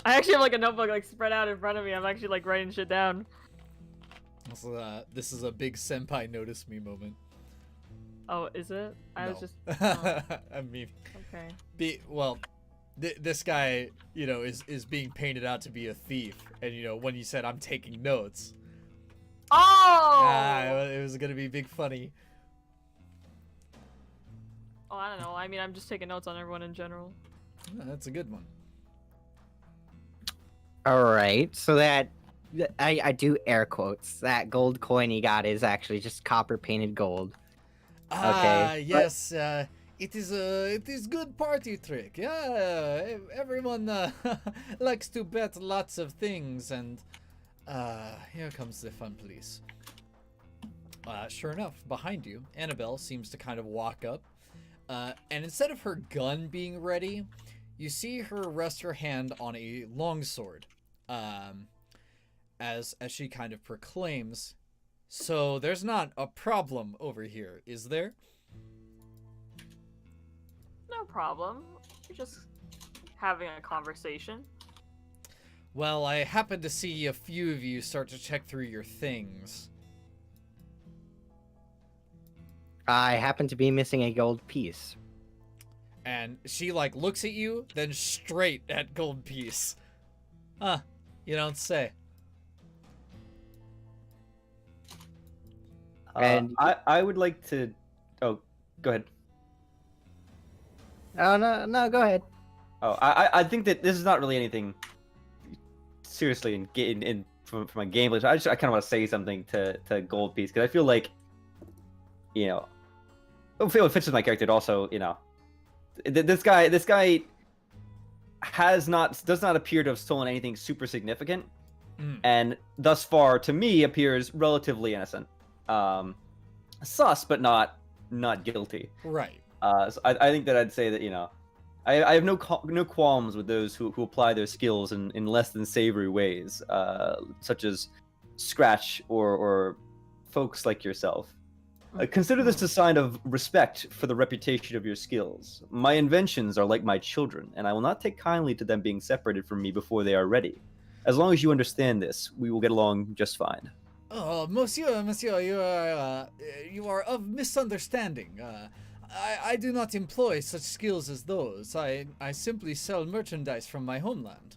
actually have like a notebook like spread out in front of me. I'm actually like writing shit down. This is a big senpai notice me moment. Oh, is it? I was No. just. Oh, I mean, okay. this guy, is being painted out to be a thief, and when you said I'm taking notes, Oh! it was gonna be big funny. Oh, I don't know. I mean, I'm just taking notes on everyone in general. That's a good one. All right. So that I do air quotes. That gold coin he got is actually just copper painted gold. Okay, Yes. It is good party trick. Yeah, everyone likes to bet lots of things, and here comes the fun police. Sure enough, behind you, Annabelle seems to kind of walk up, and instead of her gun being ready, you see her rest her hand on a longsword, as she kind of proclaims, "So there's not a problem over here, is there?" No problem. We're just having a conversation. Well, I happened to see a few of you start to check through your things. I happen to be missing a gold piece. And she like looks at you, then straight at gold piece. Huh, you don't say. And I would like to. Oh, go ahead. Oh no, go ahead. Oh, I think that this is not really anything seriously from a gameplay. So I kind of want to say something to Gold Piece because I feel like, I feel it fits with my character. It also, This guy does not appear to have stolen anything super significant, and thus far to me appears relatively innocent. Sus, but not guilty. Right. So I think that I'd say that I have no qualms with those who apply their skills in less than savory ways, such as Scratch or folks like yourself. Consider this a sign of respect for the reputation of your skills. My inventions are like my children, and I will not take kindly to them being separated from me before they are ready. As long as you understand this, we will get along just fine. Oh, monsieur, you are of misunderstanding. I do not employ such skills as those. I simply sell merchandise from my homeland.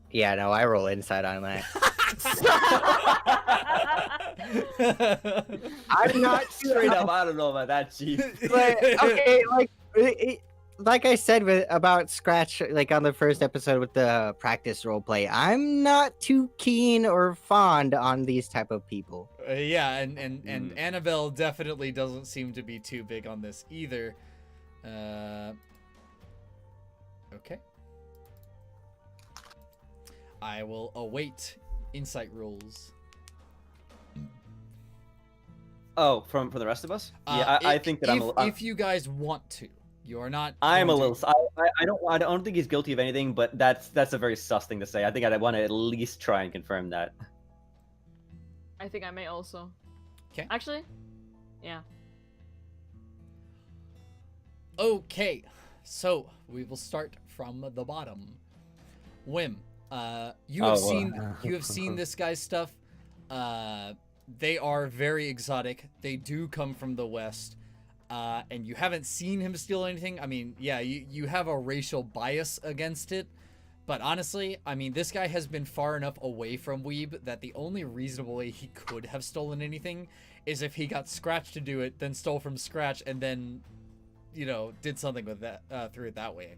Yeah, no, I roll insight on that. I'm not Straight up, I don't know about that, Chief. But, okay, like I said about Scratch, like on the first episode with the practice roleplay, I'm not too keen or fond on these type of people. Yeah, and Annabelle definitely doesn't seem to be too big on this either. Okay. I will await insight rolls. Oh, from the rest of us? Yeah, I think that if you guys want to, you are not. I'm a little. I don't think he's guilty of anything, but that's a very sus thing to say. I think I'd want to at least try and confirm that. I think I may also. Okay. Actually, yeah. Okay, so we will start from the bottom. Whim, you have seen this guy's stuff. They are very exotic. They do come from the West. And you haven't seen him steal anything. I mean, yeah, you have a racial bias against it. But honestly, I mean, this guy has been far enough away from Weeb that the only reasonable way he could have stolen anything is if he got Scratch to do it, then stole from Scratch, and then, did something with that through it that way.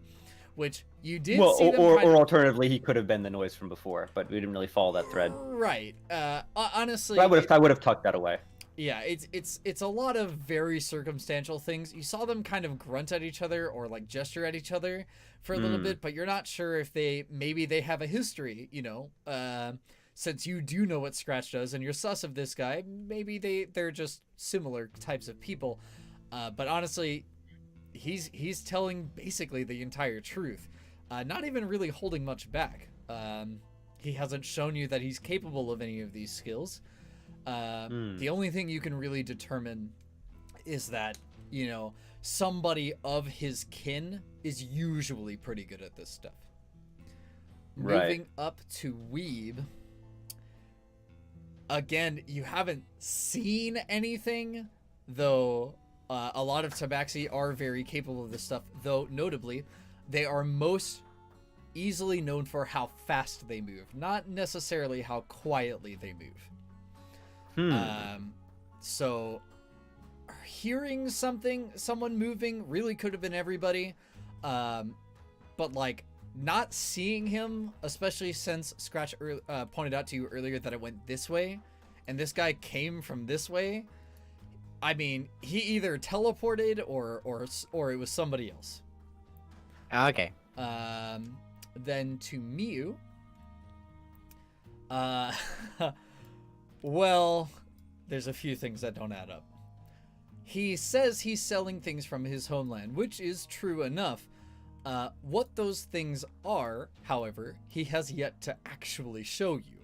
Which you did see them or alternatively, he could have been the noise from before, but we didn't really follow that thread. Right. Honestly, I would have tucked that away. Yeah, it's a lot of very circumstantial things. You saw them kind of grunt at each other or like gesture at each other for a little bit, but you're not sure if maybe they have a history, since you do know what Scratch does and you're sus of this guy, maybe they're just similar types of people. But honestly, he's telling basically the entire truth, not even really holding much back. He hasn't shown you that he's capable of any of these skills. The only thing you can really determine is that, somebody of his kin is usually pretty good at this stuff. Right. Moving up to Weeb. Again, you haven't seen anything, though a lot of Tabaxi are very capable of this stuff, though notably, they are most easily known for how fast they move, not necessarily how quietly they move. So hearing someone moving really could have been everybody. But like not seeing him, especially since Scratch pointed out to you earlier that it went this way and this guy came from this way. I mean, he either teleported or it was somebody else. Okay. Then to Miu. Well, there's a few things that don't add up. He says he's selling things from his homeland, which is true enough. What those things are, however, he has yet to actually show you,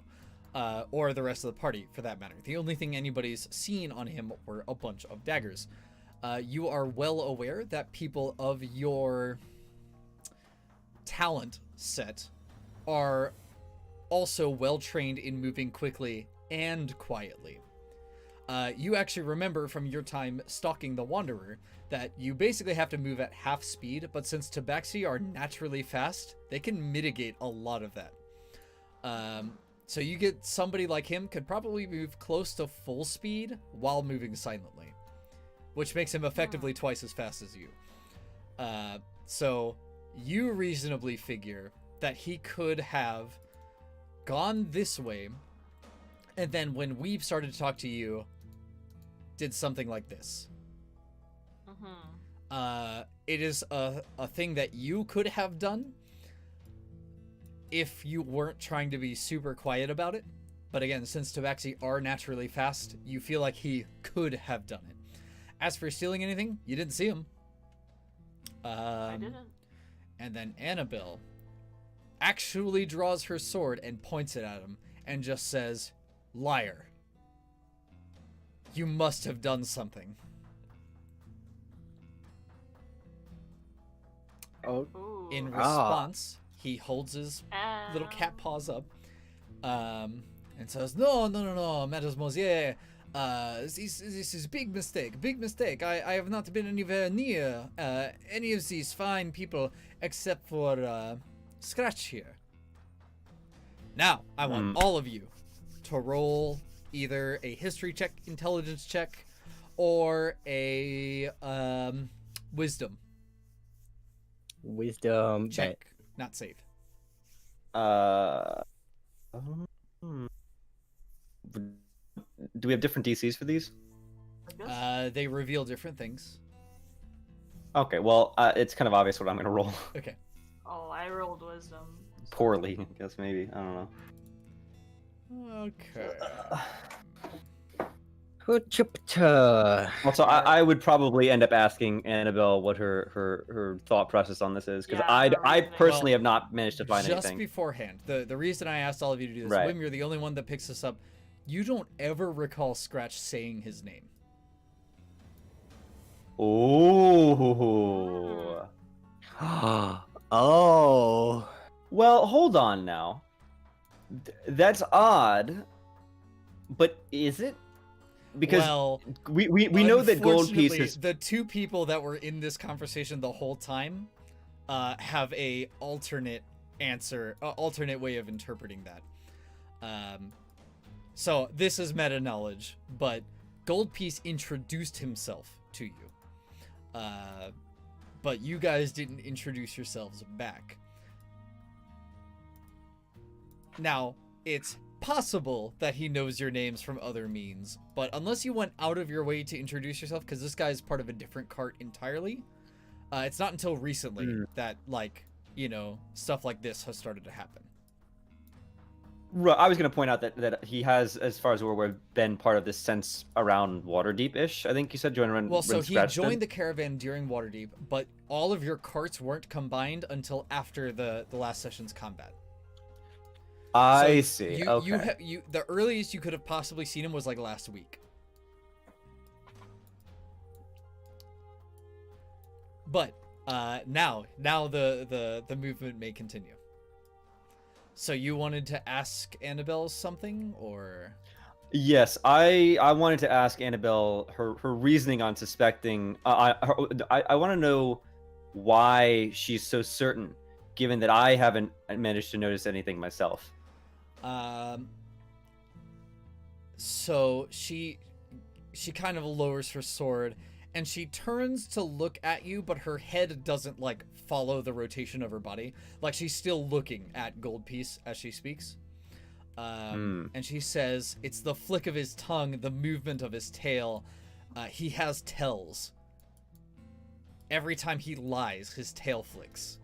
or the rest of the party for that matter. The only thing anybody's seen on him were a bunch of daggers. You are well aware that people of your talent set are also well trained in moving quickly and quietly. You actually remember from your time stalking the Wanderer that you basically have to move at half speed, but since Tabaxi are naturally fast, they can mitigate a lot of that. So you get somebody like him could probably move close to full speed while moving silently, which makes him effectively twice as fast as you. So you reasonably figure that he could have gone this way, and then when Weeb started to talk to you, did something like this. It is a thing that you could have done if you weren't trying to be super quiet about it. But again, since Tabaxi are naturally fast, you feel like he could have done it. As for stealing anything, you didn't see him. I didn't. And then Annabelle actually draws her sword and points it at him and just says, "Liar. You must have done something." Oh, Ooh. In response, he holds his little cat Ow. paws up and says, "No, no, no, no, Mademoiselle. This is big mistake, big mistake. I have not been anywhere near any of these fine people except for Scratch here. Now, I want all of you to roll either a history check, intelligence check, or a wisdom wisdom check, not save. Do we have different DCs for these? Yes. They reveal different things. Okay, well, it's kind of obvious what I'm gonna roll. Okay. Oh, I rolled wisdom. so- Poorly, I guess maybe. I don't know. Okay. Also, I would probably end up asking Annabelle what her thought process on this is, because Yeah, her I reasoning. personally Well, have not managed to find Just anything. beforehand, the reason I asked all of you to do this, Right. Wim, you're the only one that picks this up. You don't ever recall Scratch saying his name. Ooh. Oh. Well, hold on now. That's odd, but is it? Because well, we know that Gold Piece unfortunately, is the two people that were in this conversation the whole time have a alternate answer, alternate way of interpreting that. So this is meta knowledge, but Gold Piece introduced himself to you, but you guys didn't introduce yourselves back. Now, it's possible that he knows your names from other means, but unless you went out of your way to introduce yourself, because this guy is part of a different cart entirely, it's not until recently that, like, you know, stuff like this has started to happen. Right, I was going to point out that he has, as far as we're aware, been part of this sense around Waterdeep-ish. I think you said join. Well, so he joined the caravan during Waterdeep, but all of your carts weren't combined until after the last session's combat. I So see. You the earliest you could have possibly seen him was like last week. But now the movement may continue. So you wanted to ask Annabelle something, or? Yes, I wanted to ask Annabelle her reasoning on suspecting. I want to know why she's so certain, given that I haven't managed to notice anything myself. So she kind of lowers her sword and she turns to look at you, but her head doesn't like follow the rotation of her body. Like she's still looking at Gold Piece as she speaks. And she says, "It's the flick of his tongue, the movement of his tail. He has tells. Every time he lies, his tail flicks."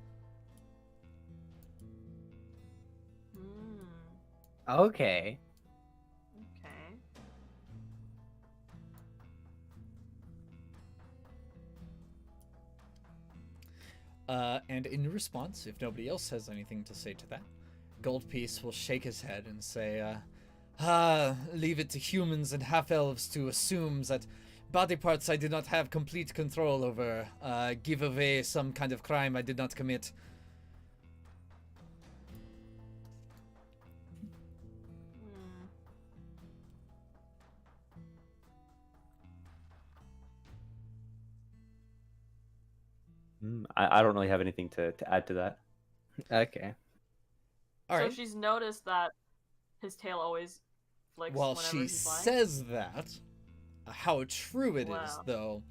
Okay. Okay. And in response, if nobody else has anything to say to that, Gold Piece will shake his head and say, leave it to humans and half-elves to assume that body parts I did not have complete control over, give away some kind of crime I did not commit. I don't really have anything to add to that. Okay. All right. So she's noticed that his tail always flicks Well, whenever she he's lying? says that. How true it is, Wow. though.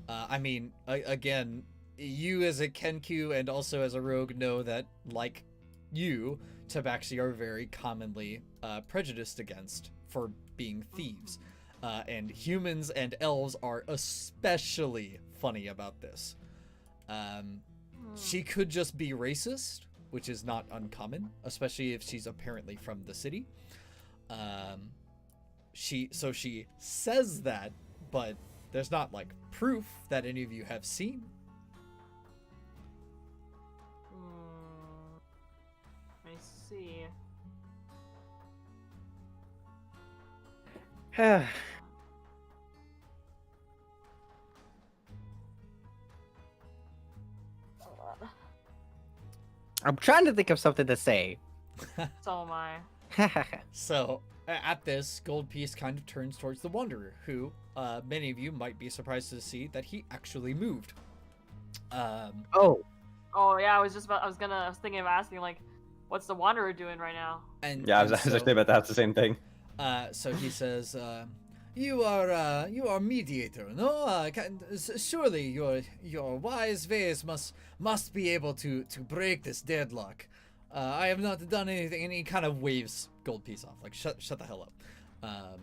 I mean, again, you as a Kenku and also as a rogue know that, like you, Tabaxi are very commonly prejudiced against for being thieves. And humans and elves are especially funny about this. She could just be racist, which is not uncommon, especially if she's apparently from the city. She says that, but there's not like proof that any of you have seen. I see. I'm trying to think of something to say. So am I. So at this, Gold Piece kind of turns towards the Wanderer, who many of you might be surprised to see that he actually moved. Oh, Oh yeah, I was thinking of asking like, what's the Wanderer doing right now? And Yeah, I and was so, actually about to ask the same thing. So he says, you are mediator, no? Surely your wise ways must be able to break this deadlock. I have not done anything. And he kind of waves Gold Piece off, like shut the hell up.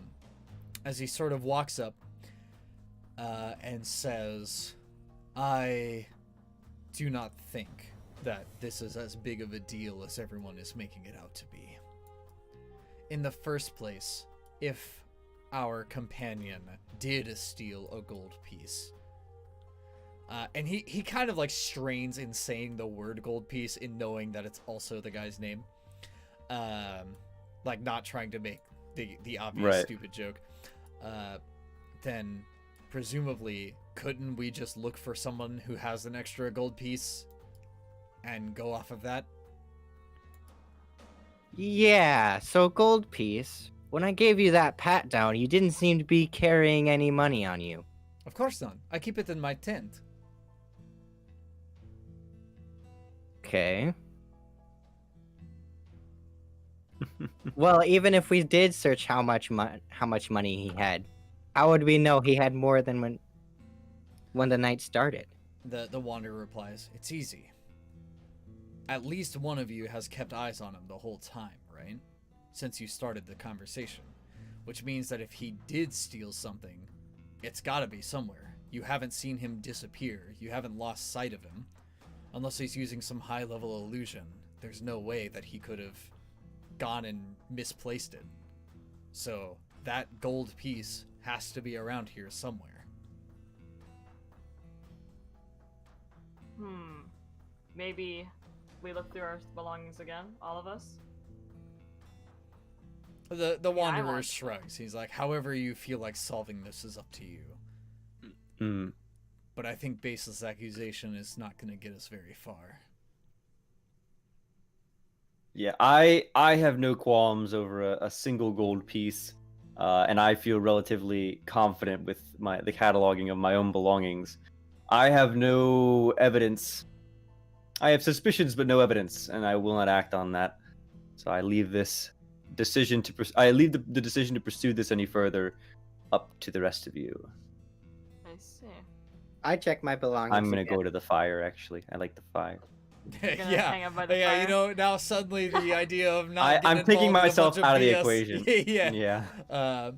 As he sort of walks up and says, I do not think that this is as big of a deal as everyone is making it out to be. In the first place, if our companion did steal a gold piece, and he kind of like strains in saying the word gold piece in knowing that it's also the guy's name, like not trying to make the obvious stupid joke, then presumably couldn't we just look for someone who has an extra gold piece and go off of that? yeah. So gold piece. When I gave you that pat down, you didn't seem to be carrying any money on you. Of course not. I keep it in my tent. Okay. Well, even if we did search how much money he had, how would we know he had more than when the night started? The Wanderer replies, it's easy. At least one of you has kept eyes on him the whole time, right? Since you started the conversation. Which means that if he did steal something, it's gotta be somewhere. You haven't seen him disappear. You haven't lost sight of him. Unless he's using some high-level illusion, there's no way that he could have gone and misplaced it. So that gold piece has to be around here somewhere. Maybe we look through our belongings again, all of us? The Wanderer shrugs. He's like, however you feel like solving this is up to you. But I think baseless accusation is not going to get us very far. Yeah, I have no qualms over a single gold piece, and I feel relatively confident with the cataloging of my own belongings. I have no evidence. I have suspicions, but no evidence, and I will not act on that. So I leave this decision to the decision to pursue this any further up to the rest of you. I see. I check my belongings. I'm gonna again. go to the fire. Actually, I like the fire. Hang out by the Yeah. fire? You know, now suddenly the idea of not. I'm taking myself out of the equation. Yeah. Yeah.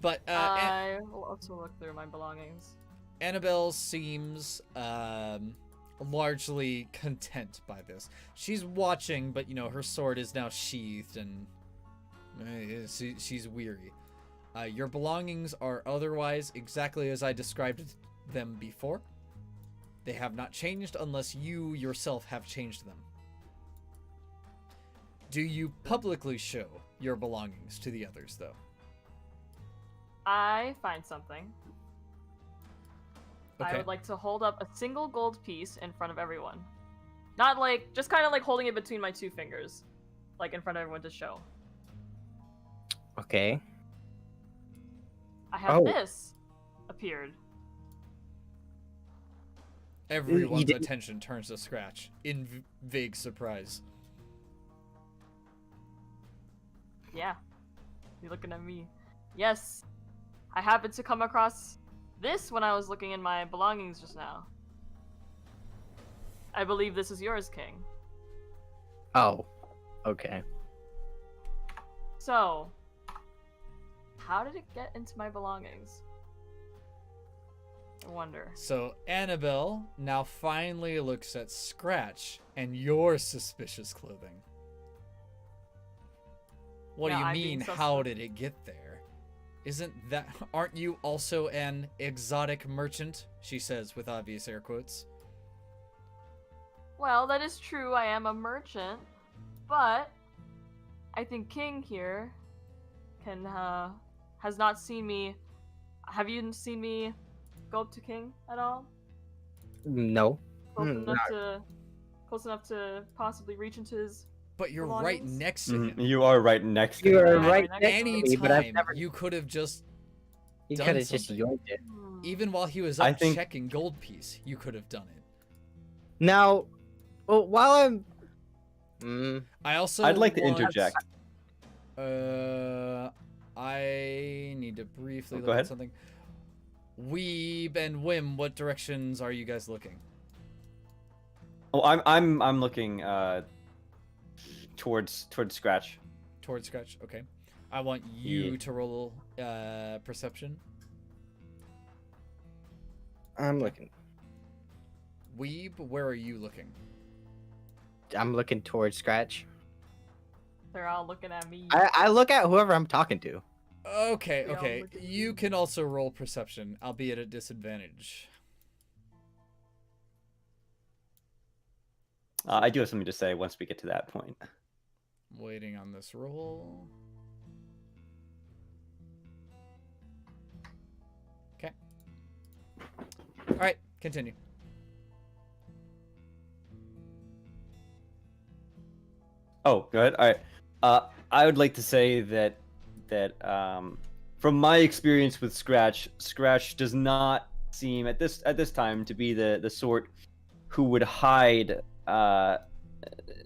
But I will also look through my belongings. Annabelle seems largely content by this. She's watching, but you know her sword is now sheathed and she's weary. Your belongings are otherwise exactly as I described them before. They have not changed unless you yourself have changed them. Do you publicly show your belongings to the others, though? I find something. Okay. I would like to hold up a single gold piece in front of everyone. Not like, just kind of like holding it between my two fingers. Like in front of everyone to show. Okay. I have this appeared. Everyone's didn't- attention turns to Scratch in vague surprise. Yeah. You're looking at me. Yes. I happened to come across this when I was looking in my belongings just now. I believe this is yours, King. Oh. Okay. So, how did it get into my belongings? I wonder. So Annabelle now finally looks at Scratch and your suspicious clothing. What do Yeah, you I'm being mean, suspect. how did it get there? Aren't you also an exotic merchant? She says with obvious air quotes. Well, that is true. I am a merchant, but I think King here has not seen me. Have you seen me go up to King at all? No. Close enough to possibly reach into his. But you're right Belongings? next to him. You are right next to You him. are Yeah, right right next next to to me, but I've Anytime never. you could have just You done could have just something. yoinked it. Even while he was I up think- checking gold piece, you could have done it. Now, well, while I'm. Mm, I also I'd like to want- interject. I need to briefly Go look at ahead. something. Weeb and Wim, what directions are you guys looking? Oh, I'm looking towards Scratch. Towards Scratch. Okay. I want you Yeah. to roll perception. I'm looking. Weeb, where are you looking? I'm looking towards Scratch. They're all looking at me. I look at whoever I'm talking to. Okay, We all okay. look at You can also roll perception, albeit at disadvantage. I do have something to say once we get to that point. Waiting on this roll. Okay. All right, continue. Oh, go ahead. All right. I would like to say that from my experience with Scratch does not seem at this time to be the sort who would hide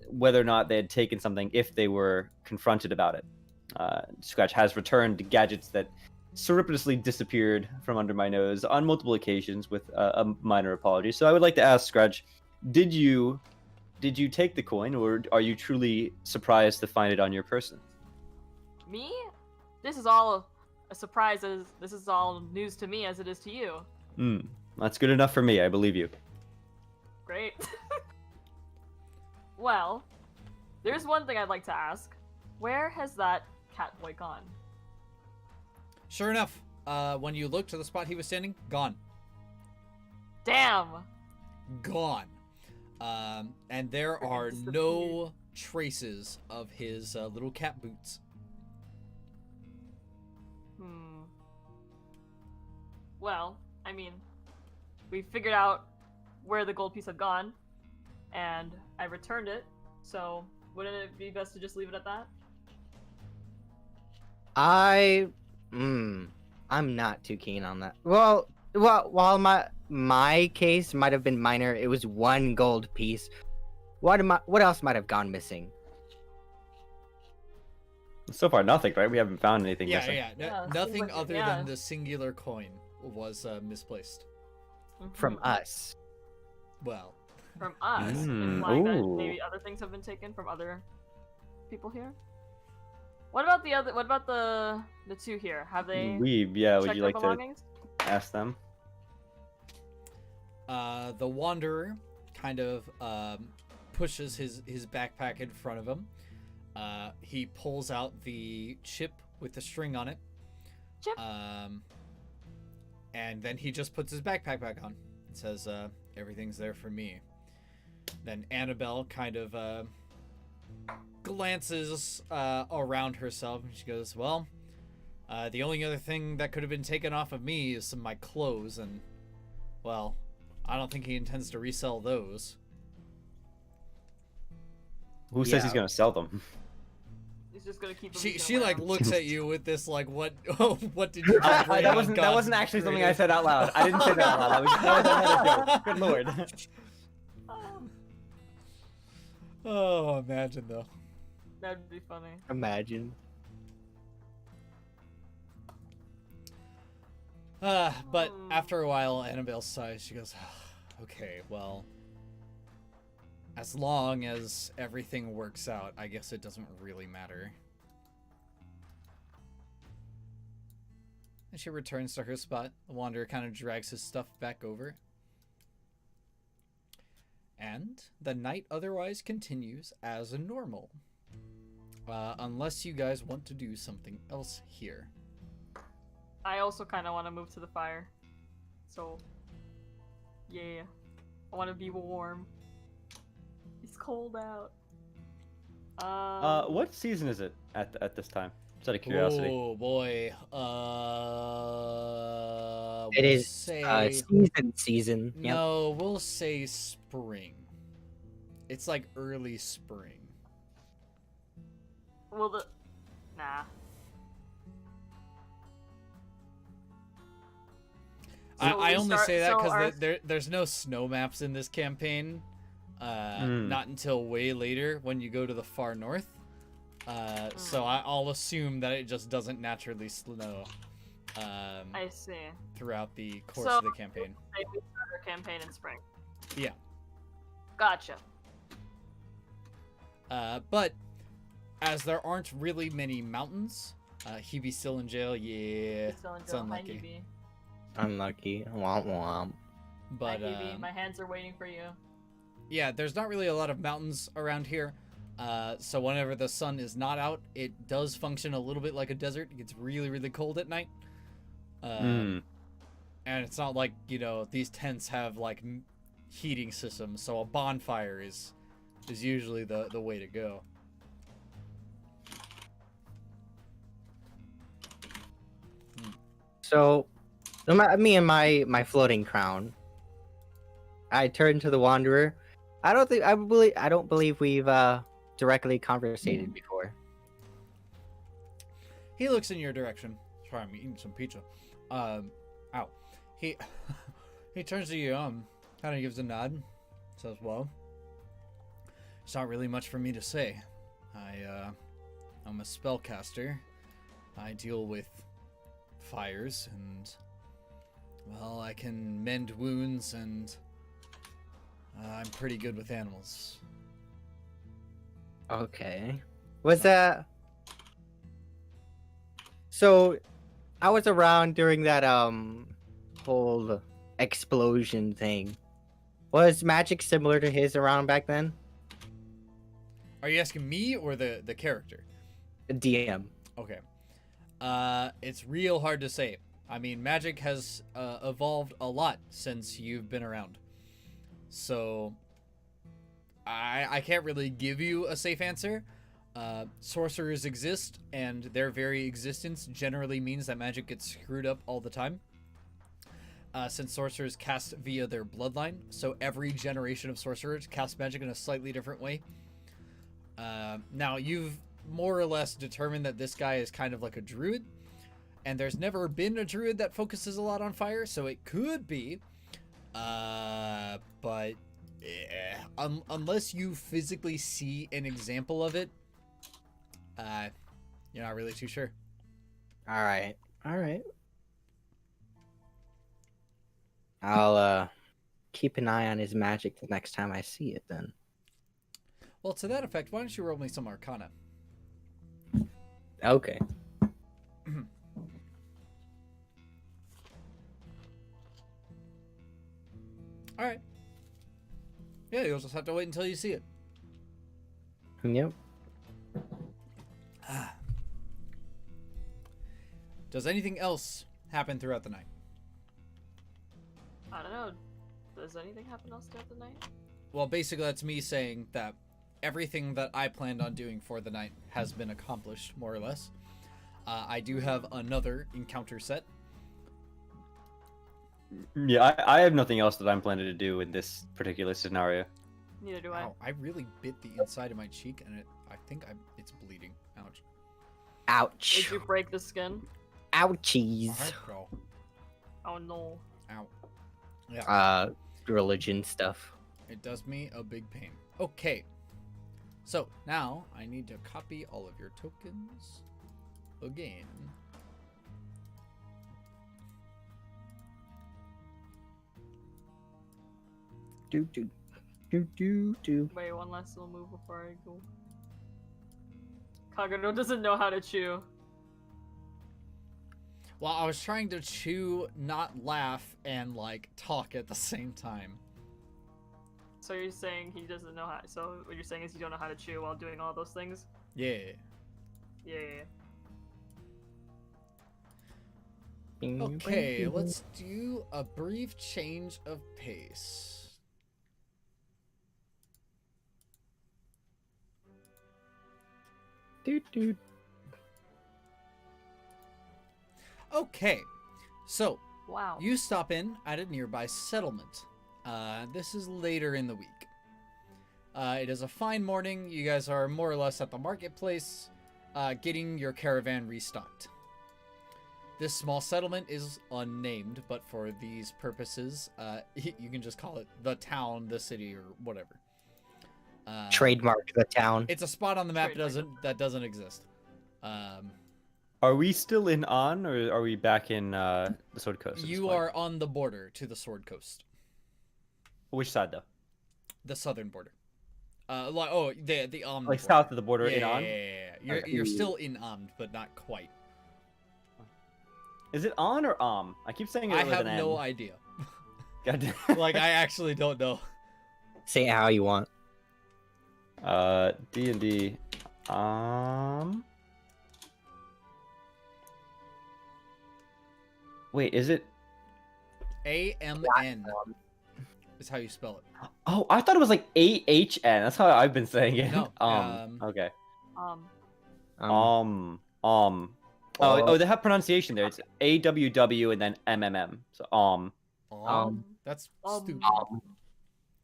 whether or not they had taken something if they were confronted about it. Scratch has returned gadgets that surreptitiously disappeared from under my nose on multiple occasions with a minor apology. So I would like to ask Scratch, did you take the coin, or are you truly surprised to find it on your person? Me? This is all a surprise. This is all news to me as it is to you. That's good enough for me. I believe you. Great. Well, there's one thing I'd like to ask. Where has that cat boy gone? Sure enough, when you look to the spot he was standing, gone. Damn! Gone. And there Freaking are disappeared. no traces of his little cat boots. Well, I mean, we figured out where the gold piece had gone, and I returned it, so wouldn't it be best to just leave it at that? I'm not too keen on that. Well, while my case might have been minor, it was one gold piece. What else might have gone missing? So far, nothing, right? We haven't found anything Yeah, missing. yeah. Yeah, Nothing seems like it, other yeah. than the singular coin was misplaced. From Mhm. us. Well, From us, Mm, implying that ooh. maybe other things have been taken from other people here. What about the other? What about the two here? Have they Yeah, would checked you their like to belongings? ask them? the wanderer kind of pushes his backpack in front of him. He pulls out the chip with the string on it. Chip. And then he just puts his backpack back on. It says, everything's there for me. Then Annabelle kind of glances around herself and she goes, well, the only other thing that could have been taken off of me is some of my clothes, and, well, I don't think he intends to resell those. Who says he's Yeah. gonna sell them? He's just gonna keep. them She like around. looks at you with this like, what what did you just bring that on wasn't God's actually something I greatest- said out loud. I didn't say that out loud. That was another joke. Good lord. Oh, imagine though. That'd be funny. Imagine. But after a while, Annabelle sighs. She goes, okay, well, as long as everything works out, I guess it doesn't really matter. And she returns to her spot. The Wanderer kind of drags his stuff back over. And the night otherwise continues as normal. Unless you guys want to do something else here. I also kind of want to move to the fire. So, yeah. I want to be warm. It's cold out. What season is it at this time? Just out of curiosity. Oh boy. It We'll is say... season. Yep. No, we'll say spring. It's like early spring. Well, nah. I we only start- say that so because our- there's no snow maps in this campaign. Not until way later when you go to the far north. So I'll assume that it just doesn't naturally snow I see. throughout the course So- of the campaign. Say we start our campaign in spring. Yeah. Gotcha. But as there aren't really many mountains, he be still in jail. Yeah, Still in it's jail. Hi, unlucky. Hebe. Unlucky. Womp womp. But Hi, Hebe. My hands are waiting for you. yeah, there's not really a lot of mountains around here. So whenever the sun is not out, it does function a little bit like a desert. It gets really, really cold at night. And it's not like, you know, these tents have like heating systems, so a bonfire is usually the way to go. So, me and my floating crown. I turn to the Wanderer. I don't believe we've directly conversated before. He looks in your direction. Sorry, I'm eating some pizza. Ow. He he turns to you, kind of gives a nod, says, "Well, it's not really much for me to say. I'm a spellcaster. I deal with fires, and well, I can mend wounds, and I'm pretty good with animals." Okay. Was that... So, I was around during that whole explosion thing. Was magic similar to his around back then? Are you asking me or the character? DM. Okay. It's real hard to say. I mean, magic has evolved a lot since you've been around. So, I can't really give you a safe answer. Sorcerers exist, and their very existence generally means that magic gets screwed up all the time. Since sorcerers cast via their bloodline, so every generation of sorcerers cast magic in a slightly different way. Now, you've more or less determined that this guy is kind of like a druid, and there's never been a druid that focuses a lot on fire, so it could be. But unless you physically see an example of it, you're not really too sure. All right. I'll keep an eye on his magic the next time I see it then. Well, to that effect, why don't you roll me some Arcana? Okay. All right. Yeah, you'll just have to wait until you see it. Yep. Does anything else happen throughout the night? I don't know. Does anything happen else throughout the night? Well, basically, that's me saying that everything that I planned on doing for the night has been accomplished, more or less. I do have another encounter set. Yeah, I have nothing else that I'm planning to do in this particular scenario. Neither do I. Ow, I really bit the inside of my cheek, and I think it's bleeding. Ouch. Ouch. Did you break the skin? Ouchies. Alright, bro. Oh no. Ow. Yeah. Religion stuff. It does me a big pain. Okay. So, now I need to copy all of your tokens again. Do. Wait, one last little move before I go. Kagerou doesn't know how to chew. Well, I was trying to chew, not laugh, and like talk at the same time. So you're saying he doesn't know how? So what you're saying is you don't know how to chew while doing all those things? Yeah. Yeah. Okay, let's do a brief change of pace. Doot. Okay, so Wow. you stop in at a nearby settlement. This is later in the week. It is a fine morning. You guys are more or less at the marketplace, getting your caravan restocked. This small settlement is unnamed, but for these purposes, you can just call it the town, the city, or whatever. Trademark the town. It's a spot on the map Trademark. that doesn't exist. Are we still in On, or are we back in the Sword Coast? at this You point? are on the border to the Sword Coast, Which side though? the southern border. The Amd Like border. south of the border in Yeah, On? You're Okay. you're still in Amd, but not quite. Is it On or I keep saying it I with have an no N. idea. God Like I actually don't know. Say it how you want. D&D. Wait, is it? AMN is how you spell it. Oh, I thought it was like AHN. That's how I've been saying it. No, Okay. Um. Oh, they have pronunciation there. It's AWW and then MMM. So That's Um, stupid.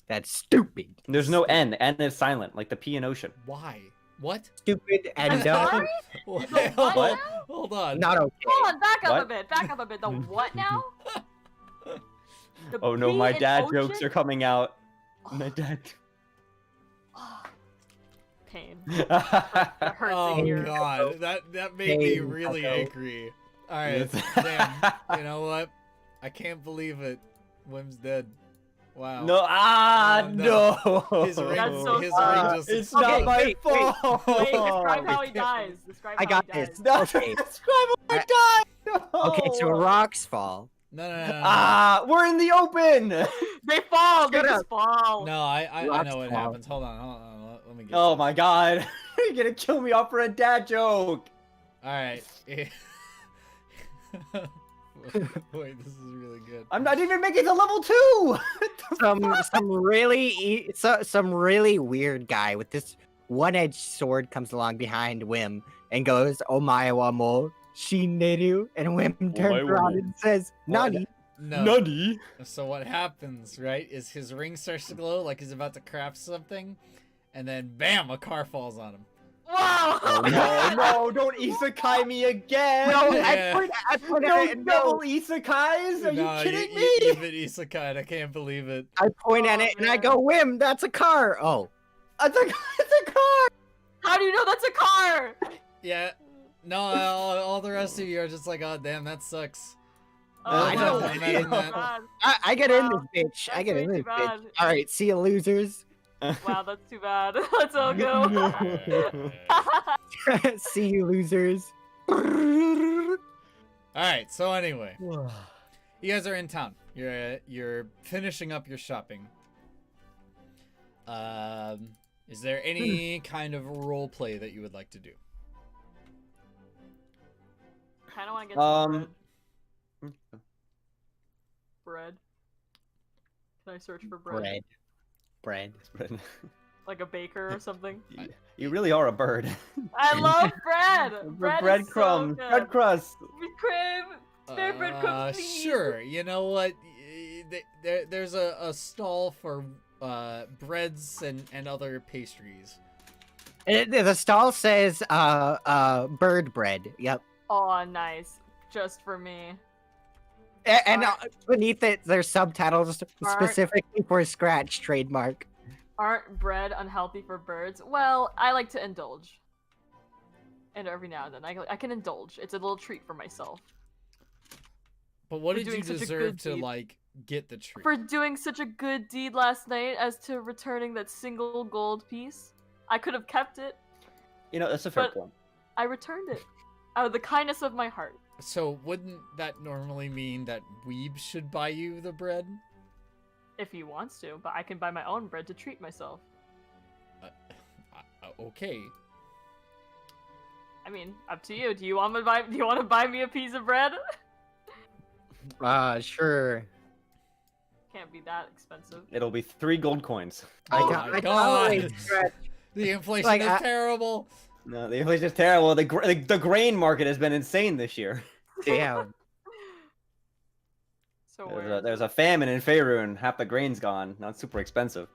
That's stupid. There's no N. The N is silent, like the P in ocean. Why? What? Stupid I'm and sorry? Wait, The what What? now? Hold on. not okay. Hold on, back up What? a bit. Back up a bit. The what now? The Oh no, P my in dad ocean? jokes are coming out. My dad. Pain. It hurts Oh in here. god, that made me Hey, really Coco. angry. All right, Yes. damn. You know what? I can't believe it. Wim's dead. Wow. No, no. His ring, That's so his sad. ring just It's Okay, not my wait, wait. fault. Wait, describe how he can't dies. Describe I how got he dies. this. No, Okay. describe how I died. No. Okay, so rocks fall. No. We're in the open. They fall. They Shut just fall. No, I Rocks know what fall. happens. Hold on. Let me get Oh this. my god, you're gonna kill me off for a dad joke. All right. Wait, this is really good. I didn't even make it to level 2. Some really weird guy with this one-edged sword comes along behind Wim and goes, "Omae wa mo shineru," and Wim turns Omae wa around mo. and says, "Nani?" No. Nutty. So what happens, right, is his ring starts to glow like he's about to craft something, and then bam, a car falls on him. Wow. Oh, no, don't isekai me again. No, Yeah. I point at No it and double go, isekais? Are No, you kidding me? You've been isekai. I can't believe it. I point at Oh, it and I man. go, "Wim, that's a car." Oh, It's a car. How do you know that's a car? Yeah. No, all the rest of you are just like, oh damn, that sucks. Oh, I wow, know. that's I know. bad. I get in Wow, this bitch. I that's get way in too this bitch. bad. All right, see you losers. Wow, that's too bad. Let's all go. See you losers. All right. So anyway, you guys are in town. You're finishing up your shopping. Is there any kind of role play that you would like to do? Kind of want to get some Um, bread. Can I search for bread? Bread. Like a baker or something? You really are a bird. I love bread! Breadcrumbs, bread crust. With cream! Spare breadcrumbs, please! Sure. You know what? There's a stall for breads and other pastries. The stall says bird bread. Yep. Oh, nice. Just for me. And beneath it, there's subtitles specifically for Scratch trademark. Aren't bread unhealthy for birds? Well, I like to indulge. And every now and then, I can indulge. It's a little treat for myself. But what For did you doing such a deserve good to deed. like get the treat? For doing such a good deed last night as to returning that single gold piece. I could have kept it. You know, that's a fair But- point. I returned it. Out of the kindness of my heart. So wouldn't that normally mean that Weeb should buy you the bread? If he wants to, but I can buy my own bread to treat myself. Okay. I mean, up to you. Do you want to buy me a piece of bread? Sure. Can't be that expensive. It'll be 3 gold coins. Oh got- my I God. always scratch. The inflation Like, is terrible. No, the inflation's terrible. The grain market has been insane this year. Damn. So where? There's a famine in Faerun. Half the grain's gone. Not super expensive.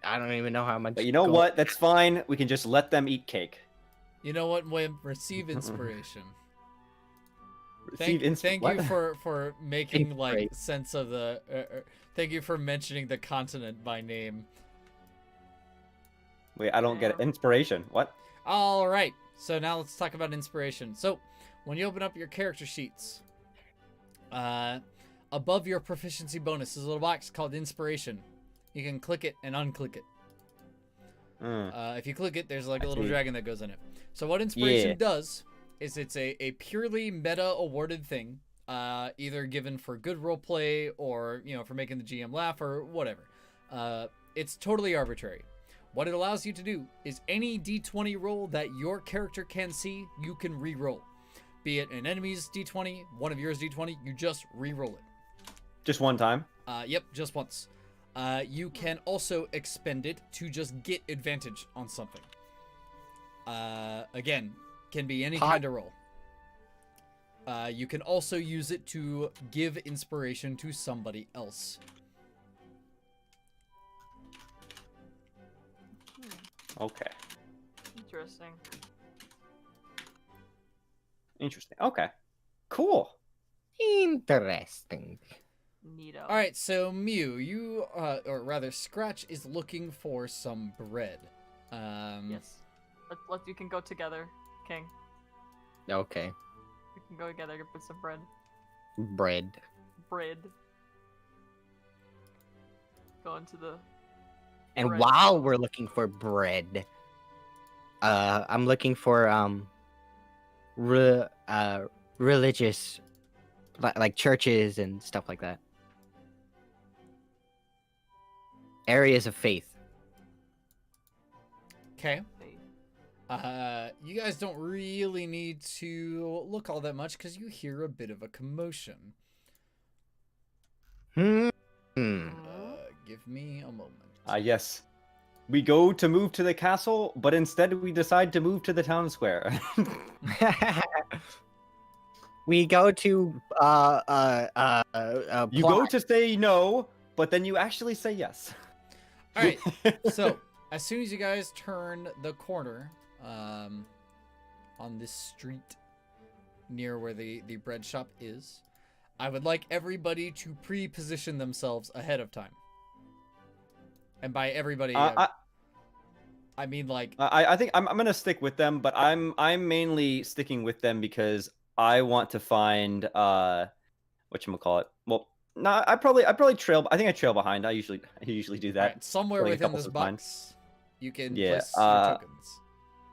I don't even know how much. But you know gold- what? That's fine. We can just let them eat cake. You know what, Wimp? Receive inspiration. Receive Thank you for making like Inspiration. sense of the. Thank you for mentioning the continent by name. Wait, I don't get it. Inspiration. What? All right. So now let's talk about inspiration. So when you open up your character sheets, above your proficiency bonus is a little box called inspiration. You can click it and unclick it. If you click it, there's like a little dragon that goes in it. So what inspiration does is it's a purely meta awarded thing, either given for good roleplay or for making the GM laugh or whatever. It's totally arbitrary. What it allows you to do is any d20 roll that your character can see, you can re-roll. Be it an enemy's d20, one of yours d20, you just re-roll it. Just one time? Yep, just once. You can also expend it to just get advantage on something. Again, can be any kind of roll. You can also use it to give inspiration to somebody else. Okay. Interesting. Interesting. Okay. Cool. Interesting. Neato. All right, so Mew, you, or rather, Scratch is looking for some bread. Yes. You can go together, King. Okay. We can go together with some bread. Bread. Bread. Go into the. And bread. while we're looking for bread, I'm looking for religious, like churches and stuff like that. Areas of faith. Okay. You guys don't really need to look all that much because you hear a bit of a commotion. Give me a moment. Yes. We go to move to the castle, but instead we decide to move to the town square. We go to You go to say no, but then you actually say yes. All right. So as soon as you guys turn the corner, on this street near where the bread shop is, I would like everybody to pre-position themselves ahead of time. And by everybody, I mean like I think I'm gonna stick with them, but I'm mainly sticking with them because I want to find whatchamacallit. Well, no, I probably trail. I think I trail behind. I usually do that. right, somewhere Like a within couple this is fine. box, you can Yeah, place your tokens.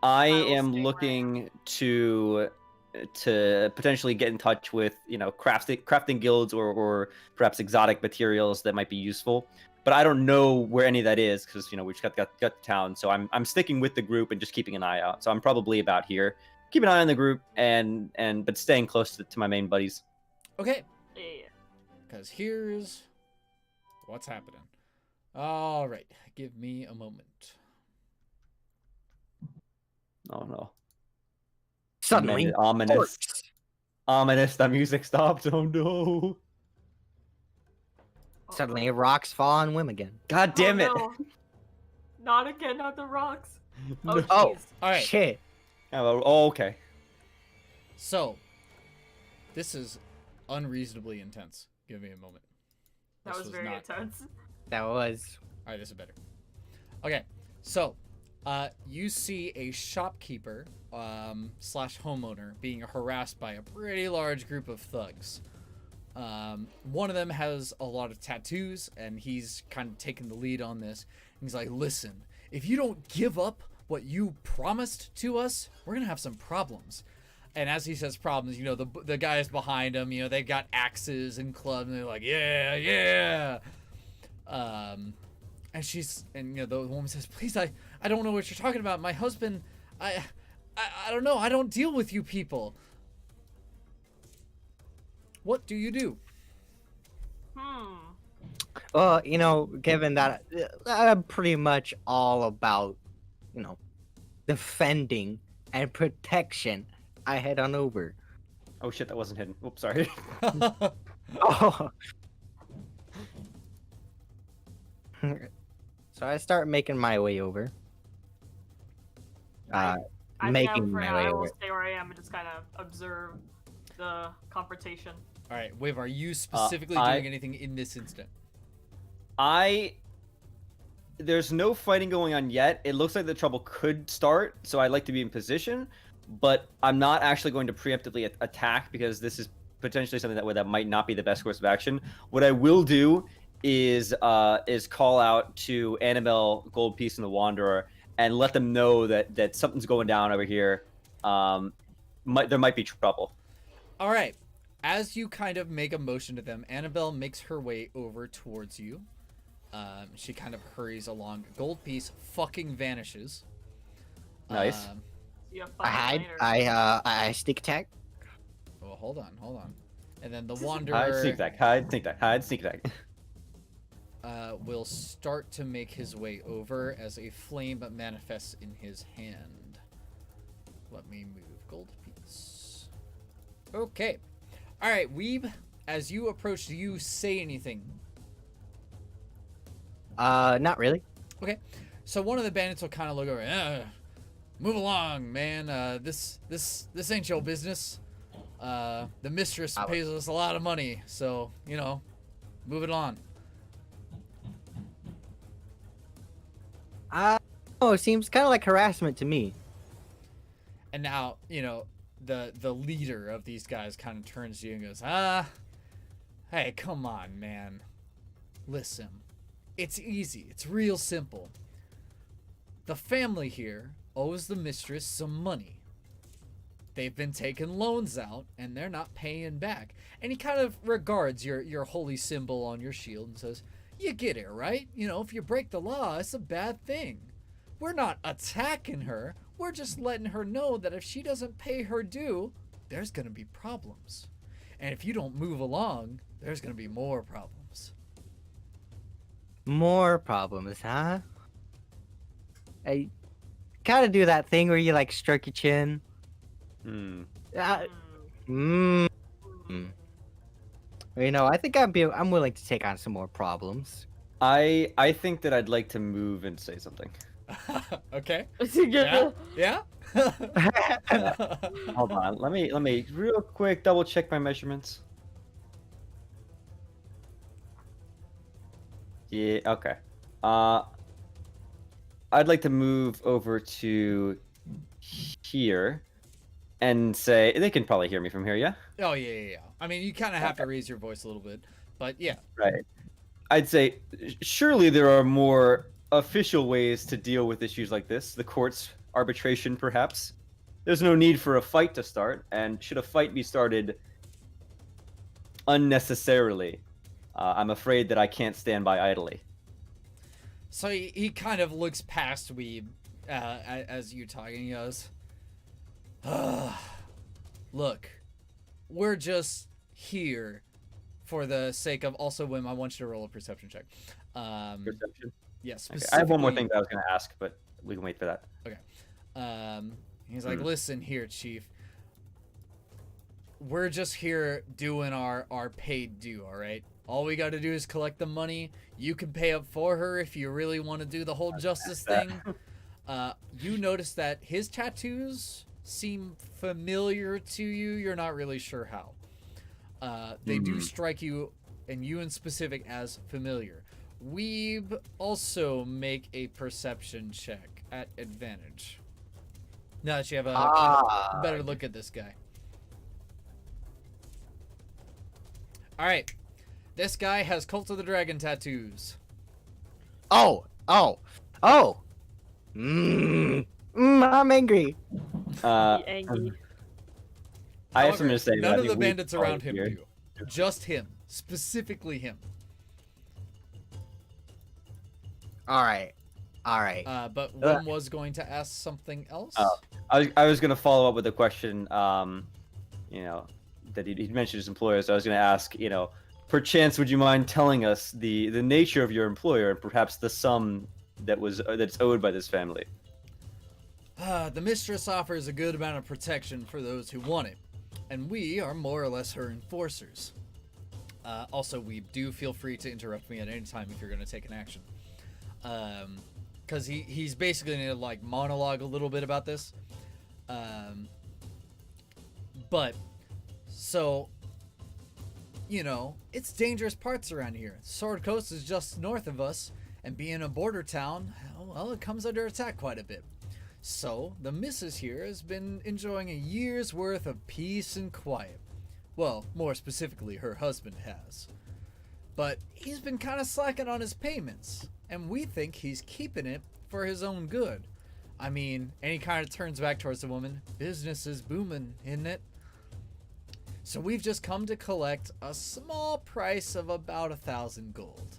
I will am stay looking to potentially get in touch with crafting guilds or perhaps exotic materials that might be useful. But I don't know where any of that is because we just got to town. So I'm sticking with the group and just keeping an eye out. So I'm probably about here. Keep an eye on the group but staying close to my main buddies. Okay. Yeah. Because here's what's happening. All right, give me a moment. Oh no! suddenly Ominous. orcs. Ominous. The music stopped. Oh no! Suddenly rocks fall on Wim again. God damn it! No. Not again, not the rocks. Oh, No. jeez. Oh. All right. Shit. Oh, okay. So, this is unreasonably intense. Give me a moment. That This was very not... intense. That was. All right, this is better. Okay, so, you see a shopkeeper slash homeowner being harassed by a pretty large group of thugs. One of them has a lot of tattoos, and he's kind of taking the lead on this. He's like, listen, if you don't give up what you promised to us, we're gonna have some problems. And as he says problems, you know, the guys behind him, you know, they've got axes and clubs, and they're like, yeah, yeah. And you know, the woman says, please, I don't know what you're talking about. My husband, I don't know. I don't deal with you people. What do you do? Well, you know, given that I'm pretty much all about, you know, defending and protection, I head on over. Oh shit, that wasn't hidden. Oops, sorry. Oh. So I start making my way over. I think Making for my now way I will over. stay where I am and just kind of observe the confrontation. All right, Wave, are you specifically I- doing anything in this instant? There's no fighting going on yet. It looks like the trouble could start, so I'd like to be in position, but I'm not actually going to preemptively attack because this is potentially something that might not be the best course of action. What I will do is call out to Annabelle, Gold Piece, and the Wanderer and let them know that something's going down over here. There might be trouble. All right. As you kind of make a motion to them, Annabelle makes her way over towards you. She kind of hurries along. Gold Piece fucking vanishes. Nice. You have I hide. later. I sneak attack. Oh, hold on. And then the Hide, Wanderer sneak attack, hide, sneak attack, hide, sneak attack. will start to make his way over as a flame manifests in his hand. Let me move Gold Piece. Okay. All right, Weeb, as you approach, do you say anything? Not really. Okay. So one of the bandits will kind of look over. Move along, man. This ain't your business. The mistress pays us a lot of money, so you know, move it on. Oh, it seems kind of like harassment to me. And now, you know, the leader of these guys kind of turns to you and goes, hey, come on, man. Listen, it's easy. It's real simple. The family here owes the mistress some money. They've been taking loans out, and they're not paying back. And he kind of regards your holy symbol on your shield and says, you get it, right? You know, if you break the law, it's a bad thing. We're not attacking her. We're just letting her know that if she doesn't pay her due, there's going to be problems. And if you don't move along, there's going to be more problems. More problems, huh? I kind of do that thing where you like stroke your chin. Hmm. You know, I think I'm willing to take on some more problems. I think that I'd like to move and say something. Okay. Yeah? Yeah? Hold on. Let me real quick double check my measurements. Yeah, okay. I'd like to move over to here and say they can probably hear me from here, yeah? Oh, yeah. I mean, you kind of have to raise your voice a little bit, but yeah. Right. I'd say surely there are more official ways to deal with issues like this. The courts, arbitration, perhaps. There's no need for a fight to start, and should a fight be started unnecessarily, I'm afraid that I can't stand by idly. So he kind of looks past Weeb as you talking. He goes, look, we're just here for the sake of also Wim. I want you to roll a perception check. Perception? Yes. Okay. I have one more thing that I was going to ask, but we can wait for that. Okay. He's like, listen here, Chief. We're just here doing our paid due, all right? All we got to do is collect the money. You can pay up for her if you really want to do the whole justice thing. You notice that his tattoos seem familiar to you. You're not really sure how. They do strike you, and you in specific, as familiar. Weeb, also make a perception check at advantage. Now that you have a better look at this guy. All right. This guy has Cult of the Dragon tattoos. I'm angry. Uh, Angry. I have However, something to say. but I none of think the we bandits around him here. do. Just him. Specifically him. All right. But Wim was going to ask something else. Oh. I was gonna follow up with a question. You know, that he mentioned his employer. So I was gonna ask, you know, perchance would you mind telling us the nature of your employer and perhaps the sum that's owed by this family? The mistress offers a good amount of protection for those who want it, and we are more or less her enforcers. Also, we do feel free to interrupt me at any time if you're going to take an action. Because he's basically going to like monologue a little bit about this. But, so, you know, it's dangerous parts around here. Sword Coast is just north of us, and being a border town, well, it comes under attack quite a bit. So, the missus here has been enjoying a year's worth of peace and quiet. Well, more specifically, her husband has. But he's been kind of slacking on his payments, and we think he's keeping it for his own good. I mean, and he kind of turns back towards the woman. Business is booming, isn't it? So we've just come to collect a small price of about 1,000 gold.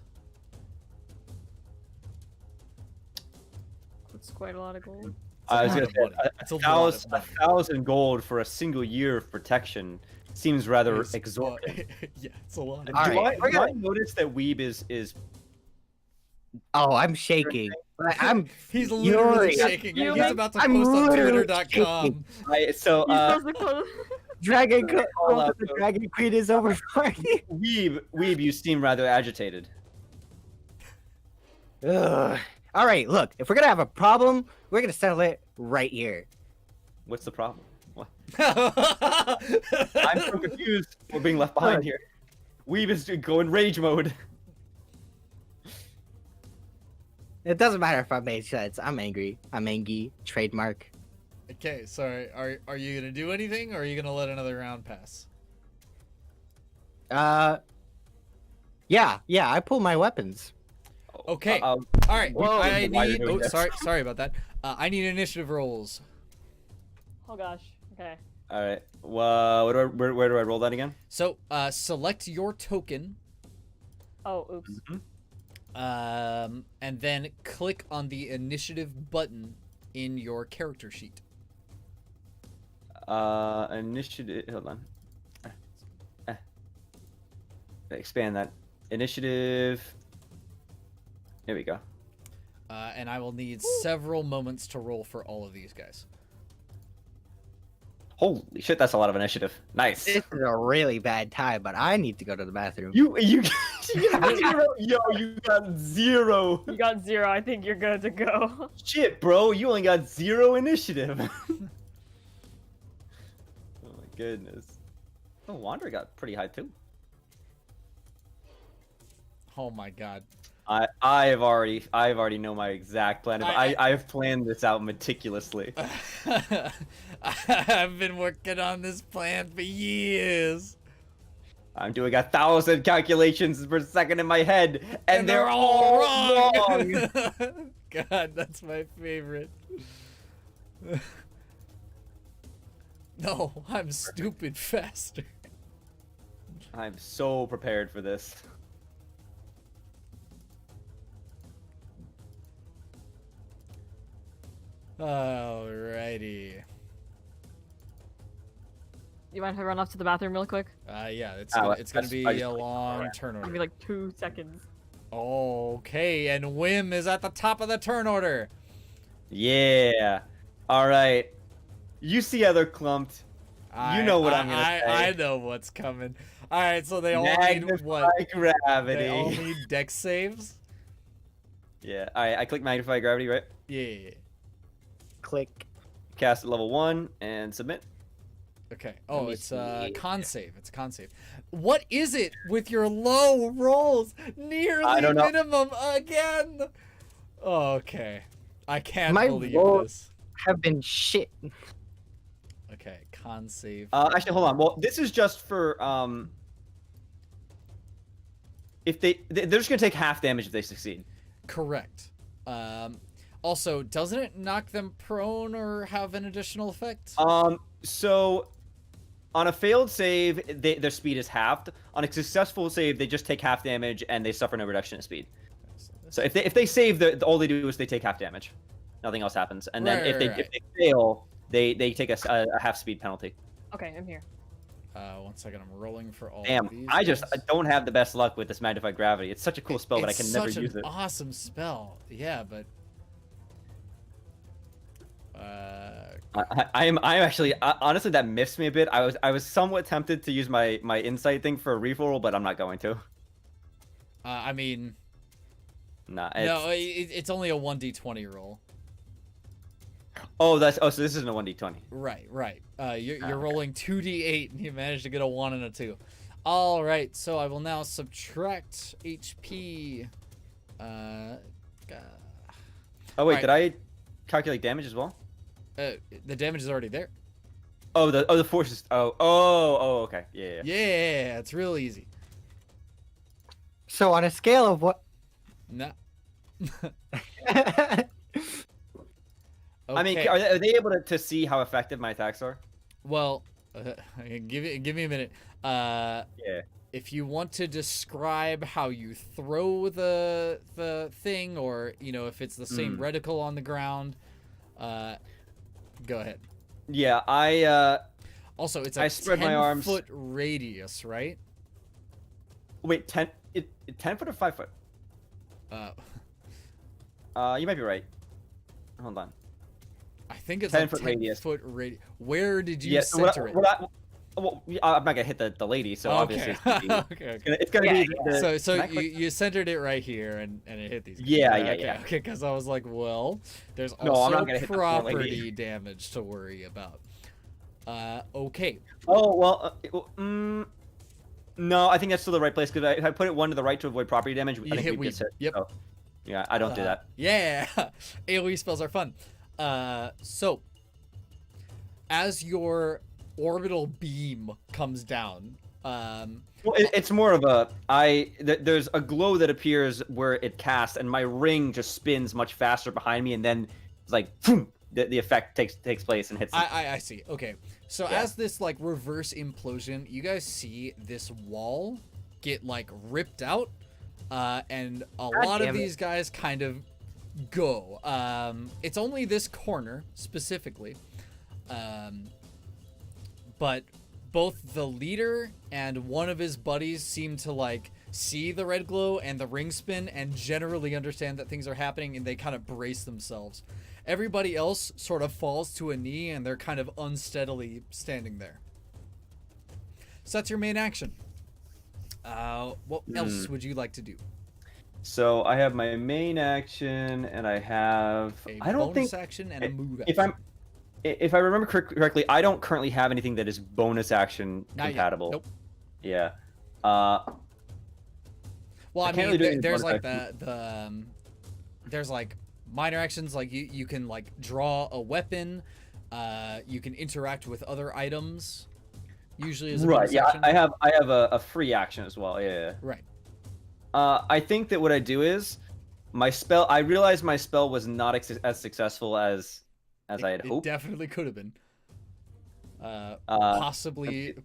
That's quite a lot of gold. I was lot gonna of say money. It's a lot of money. 1,000 gold for a single year of protection seems rather It's- exorbitant. Yeah, it's a lot. All right, we're Do I gonna- notice that Weeb is Oh, I'm shaking. I'm He's literally furious. shaking. You He's make- about to I'm post on literally Twitter.com. so You're supposed to close. Dragon Queen. All out, The though. Dragon Queen is over for me. Weeb, you seem rather agitated. Ugh. All right, look. If we're gonna have a problem, we're gonna settle it right here. What's the problem? What? I'm I'm so confused. We're being left behind here. Weeb is going rage mode. It doesn't matter if I made sense. I'm angry. I'm angry. Trademark. Okay, sorry. Are you gonna do anything, or are you gonna let another round pass? Yeah. I pull my weapons. Okay. Uh, All right. Whoa. I Why are you need. doing Oh, this? sorry about that. I need initiative rolls. Oh gosh. Okay. all right. Where do I roll that again? So, select your token, Oh, oops. and then click on the initiative button in your character sheet. Initiative. Hold on. Expand that. Initiative. There we go. And I will need several moments to roll for all of these guys. Holy shit, that's a lot of initiative. Nice. This is a really bad time, but I need to go to the bathroom. You got zero. Yo, you got zero. You got 0. I think you're good to go. Shit, bro, you only got 0 initiative. Oh my goodness. Oh, Wander got pretty high too. Oh my god. I've already know my exact plan. I- I've planned this out meticulously. I've been working on this plan for years. I'm doing 1,000 calculations per second in my head, and they're all wrong. wrong. God, that's my favorite. No, I'm stupid faster. I'm so prepared for this. Alrighty. You mind if I run off to the bathroom real quick? Yeah, it's Oh, gonna that's- be I a just- long alright. turn It'll order. be like 2 seconds. Okay, and Wim is at the top of the turn order. Yeah. All right. You see how they're clumped. know what I'm gonna say. I know what's coming. All right, so they all need what? Magnify gravity. They all need dex saves. Yeah. All right. I click magnify gravity, right? Yeah. Click. Cast at level 1 and submit. Okay. Oh, me it's a see. con save. It's a con save. What is it with your low rolls? Nearly I don't know. minimum again. Okay. I can't My believe roll- this. Have been shit. Okay, con save. Actually, hold on. Well, this is just for if they're just gonna take half damage if they succeed. Correct. Also, doesn't it knock them prone or have an additional effect? So on a failed save, their speed is halved. On a successful save, they just take half damage and they suffer no reduction in speed. So if they save, all they do is they take half damage. Nothing else happens. And then if they fail, they take a half speed penalty. Okay, I'm here. 1 second, I'm rolling for all Damn, of these. I guys. don't have the best luck with this magnified gravity. It's such a cool spell, but I can never use it. It's such an awesome spell. Yeah, but I'm actually honestly that miffs me a bit. I was somewhat tempted to use my insight thing for a reroll, but I'm not going to. I mean, Nah. no, it's only a 1d20 roll. Oh, so this isn't a 1d20. Right. You're rolling 2d8 and you managed to get a 1 and a 2. All right, so I will now subtract HP. Oh wait, right. did I calculate damage as well? The damage is already there. Oh, the force is. Oh, okay. Yeah. Yeah, it's real easy. So on a scale of what? No. I mean, Okay. are they able to see how effective my attacks are? Well, give me a minute. Yeah. If you want to describe how you throw the thing, or if it's the same reticle on the ground, go ahead. Yeah, Also, it's I a spread my arms. 10-foot radius, right? Wait, 10 foot or 5 foot? You might be right. Hold on. I think it's 10 a foot 10 radius. foot radius. Where did you Yeah. center it? Well, I'm not gonna hit the lady, so obviously Okay. it's gonna be, Okay. it's gonna be the, So Can I click- you centered it right here, and it hit these. Yeah, guys. yeah. Okay, because I was like, well, there's No, I'm also not gonna hit the poor lady. property damage to worry about. Okay. Oh well, no, I think that's still the right place because if I put it one to the right to avoid property damage, You I think hit we'd get weeb. hit. Yep. So, yeah, I don't do that. Yeah, AoE spells are fun. So as your orbital beam comes down, Well, it's more of there's a glow that appears where it casts, and my ring just spins much faster behind me, and then it's like boom, the effect takes place and hits. I see. Okay, so Yeah. as this like reverse implosion, you guys see this wall get like ripped out, and a lot of damn it. these guys kind of go. It's only this corner specifically, but both the leader and one of his buddies seem to like see the red glow and the ring spin and generally understand that things are happening, and they kind of brace themselves. Everybody else sort of falls to a knee and they're kind of unsteadily standing there. So that's your main action. What else would you like to do? So I have my main action, and I have A bonus action and a move action. If I remember correctly, I don't currently have anything that is bonus action Not yet. compatible. Nope. Yeah. Well, I can't mean, really do any there's bonus like there's like minor actions, like you can like draw a weapon, you can interact with other items. Usually as a Right. bonus Yeah. action. I have a free action as well. Yeah. Right. I think that what I do is my spell. I realized my spell was not as successful as I had It hoped. definitely could have been.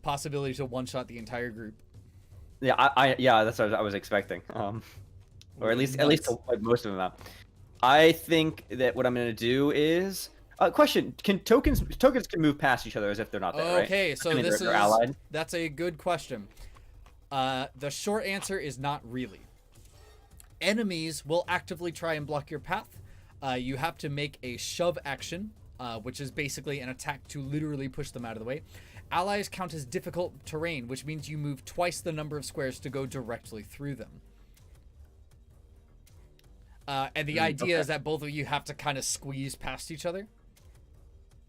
Possibility to one shot the entire group. Yeah, yeah, that's what I was expecting. Or at least Nuts. to wipe most of them out. I think that what I'm gonna do is question: Can tokens can move past each other as if they're not there, right? Okay, so I mean, this they're allied. that's a good question. The short answer is not really. Enemies will actively try and block your path. You have to make a shove action, which is basically an attack to literally push them out of the way. Allies count as difficult terrain, which means you move twice the number of squares to go directly through them. And the idea is that both of you have to kind of squeeze past each other.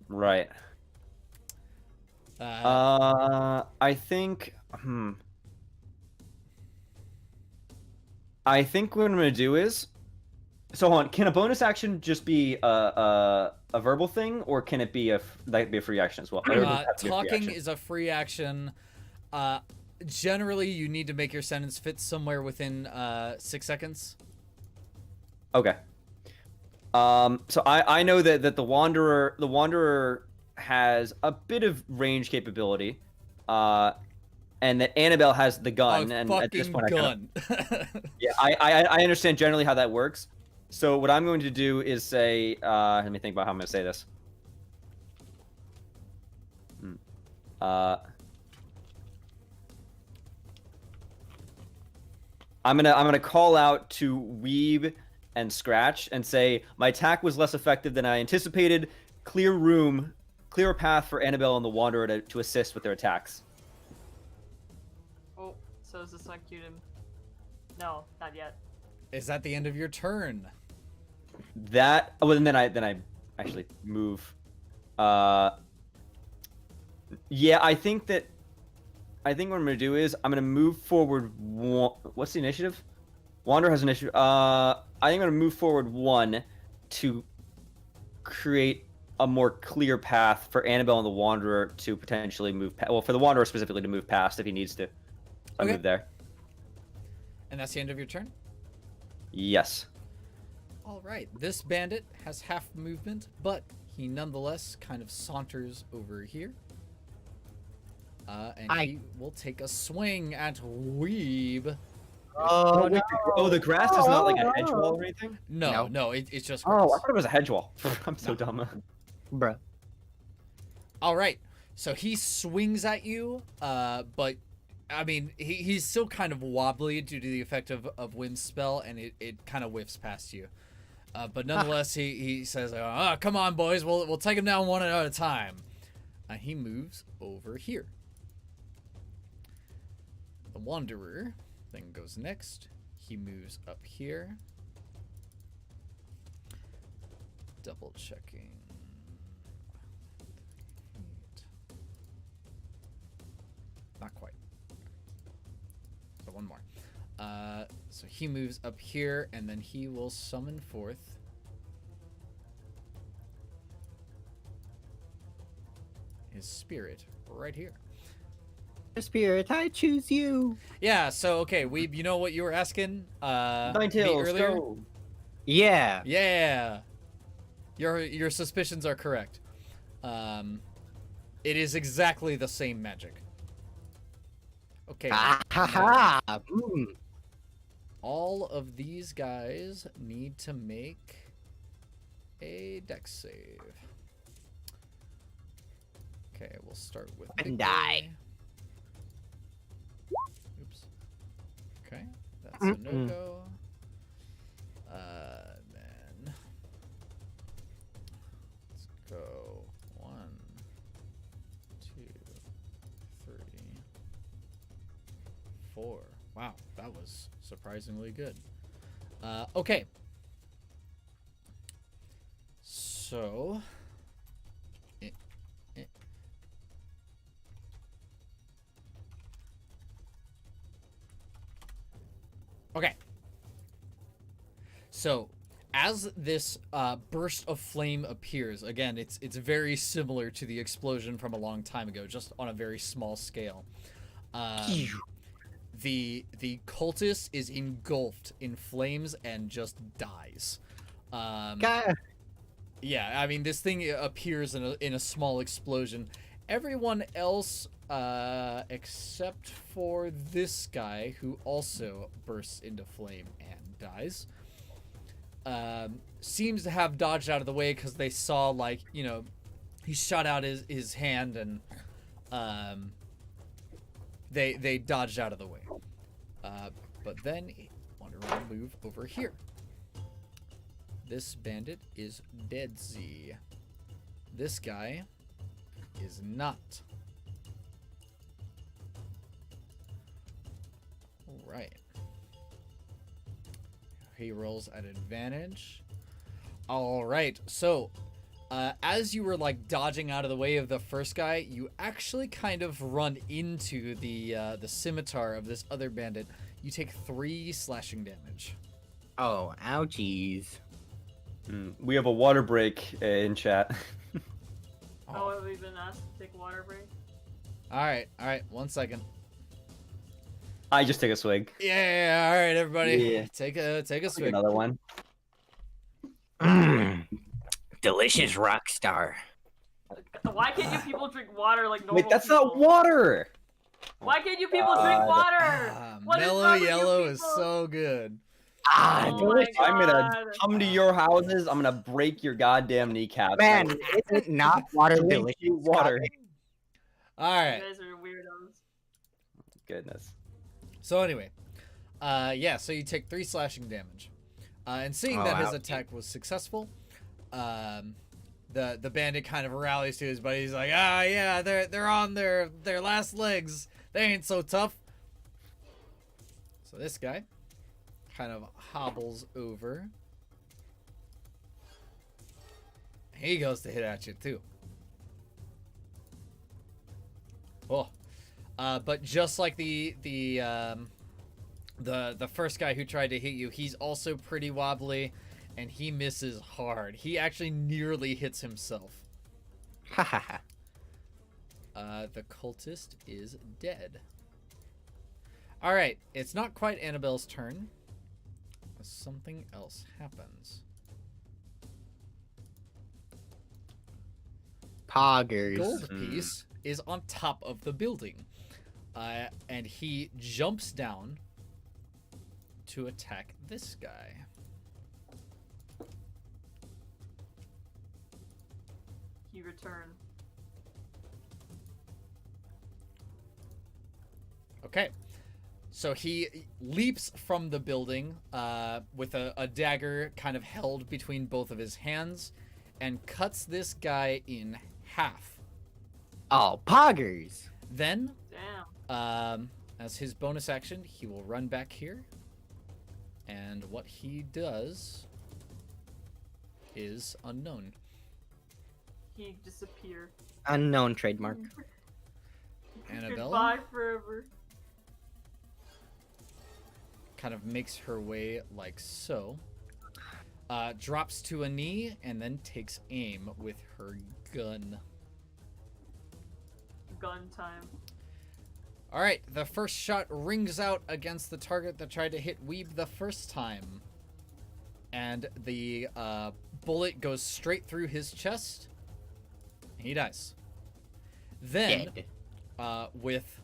Right. I think. I think what I'm gonna do is. So hold on, can a bonus action just be a verbal thing, or can it be a free action as well? Or does it have to be a free Talking action? is a free action. Generally, you need to make your sentence fit somewhere within 6 seconds. Okay. So I know that the Wanderer has a bit of range capability. and that Annabelle has the A gun. And at this fucking point, gun. I understand generally how that works. So what I'm going to do is say, let me think about how I'm going to say this. I'm gonna call out to Weeb and Scratch and say my attack was less effective than I anticipated. Clear a path for Annabelle and the Wanderer to assist with their attacks. Oh, so is this like cute him? No, not yet. Is that the end of your turn? And then I actually move. Yeah, I think what I'm gonna do is I'm gonna move forward one. What's the initiative? Wanderer has initiative. I think I'm gonna move forward one to create a more clear path for Annabelle and the Wanderer to potentially move. Well, for the Wanderer specifically to move past if he needs to. I Okay. move there. And that's the end of your turn? Yes. All right. This bandit has half movement, but he nonetheless kind of saunters over here. And he will take a swing at Weeb. Oh, wait, the grass is not like a hedge wall or anything? No, it's just Oh, I grass. thought it was a hedge wall. I'm so dumb. bruh. All right. So he swings at you, but I mean, he's still kind of wobbly due to the effect of Wind's spell, and it kind of whiffs past you. But nonetheless, he says, come on, boys. We'll take him down one at a time. He moves over here. The Wanderer then goes next. He moves up here. Double checking. Not quite. So one more. So he moves up here, and then he will summon forth his spirit right here. Spirit, I choose you. Yeah, so okay, Weeb, you know what you were asking Nine me tails, earlier? go. Yeah. Yeah. Your suspicions are correct. It is exactly the same magic. Okay. Ha ha ha. All of these guys need to make a dex save. Okay, we'll start with And Big die. Boy. Oops. Okay, that's a no-go. Then let's go 1, 2, 3, 4. Wow, that was surprisingly good. Okay. So okay. So, as this burst of flame appears, again, it's very similar to the explosion from a long time ago, just on a very small scale. The cultist is engulfed in flames and just dies. Yeah, I mean, this thing appears in a small explosion. Everyone else, except for this guy, who also bursts into flame and dies, seems to have dodged out of the way because they saw, like, you know, he shot out his hand and they dodged out of the way. But then Wanderer will move over here. This bandit is Deadsy. This guy is not. Alright. He rolls at advantage. Alright, so as you were like dodging out of the way of the first guy, you actually kind of run into the scimitar of this other bandit. You take 3 slashing damage. Oh, ouchies. We have a water break in chat. Oh, have we been asked to take a water break? Alright, 1 second. I just take a swig. Yeah, alright, everybody. Yeah. Take a Take swig. another one. Delicious rock star. Why can't you people drink water like normal Wait, that's people? not water. Why can't you people drink God. water? What is Mellow wrong with you yellow is people? so good. Ah, Oh delicious. my I'm gonna God. come to your houses. I'm gonna break your goddamn kneecaps. Man, isn't not water Drink delicious? you water. All You right. guys are weirdos. Goodness. So anyway, yeah. So you take 3 slashing damage, and seeing Oh, that his ouch. attack was successful, the bandit kind of rallies to his buddy. He's like, yeah, they're on their last legs. They ain't so tough. So this guy kind of hobbles over. He goes to hit at you too. Oh, but just like the first guy who tried to hit you, he's also pretty wobbly, and he misses hard. He actually nearly hits himself. Ha ha ha. The cultist is dead. All right, it's not quite Annabelle's turn. Something else happens. Poggers. Gold piece is on top of the building, and he jumps down to attack this guy. He returned. Okay, so he leaps from the building with a dagger kind of held between both of his hands, and cuts this guy in half. Oh, poggers. Then, Damn. as his bonus action, he will run back here, and what he does is unknown. He disappeared. Unknown trademark. Annabelle Goodbye forever. kind of makes her way like so, drops to a knee, and then takes aim with her gun. Gun time. All right, the first shot rings out against the target that tried to hit Weeb the first time, and the bullet goes straight through his chest. He dies. Then, Dead. with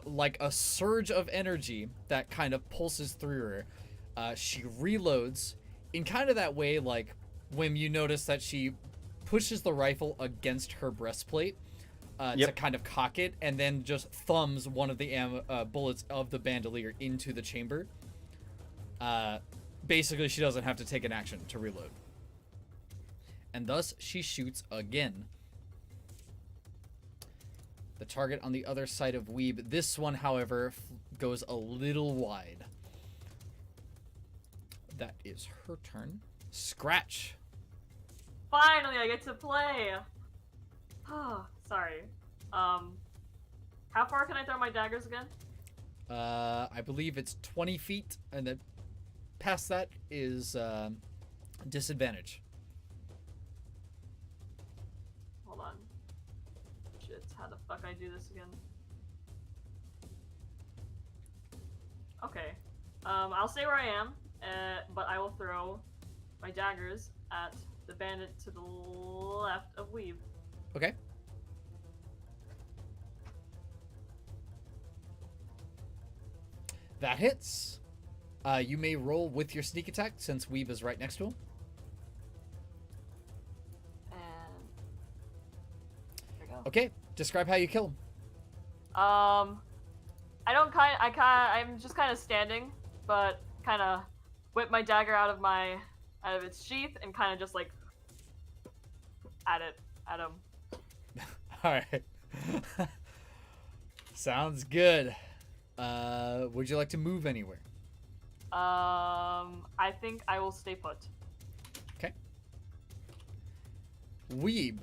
like a surge of energy that kind of pulses through her, she reloads in kind of that way, like when you notice that she pushes the rifle against her breastplate to kind of cock it, and then just thumbs one of the bullets of the bandolier into the chamber. Basically, she doesn't have to take an action to reload. And thus, she shoots again. The target on the other side of Weeb. This one, however, goes a little wide. That is her turn. Scratch. Finally, I get to play. Oh, sorry. How far can I throw my daggers again? I believe it's 20 feet, and then past that is disadvantage. Hold on. Shit, how the fuck I do this again? Okay. I'll stay where I am, but I will throw my daggers at the bandit to the left of Weeb. Okay. That hits. You may roll with your sneak attack since Weeb is right next to him. And there we go. Okay. Describe how you kill him. I'm just kind of standing, but kind of whip my dagger out of its sheath and kind of just like at him. All right. Sounds good. Would you like to move anywhere? I think I will stay put. Okay. Weeb,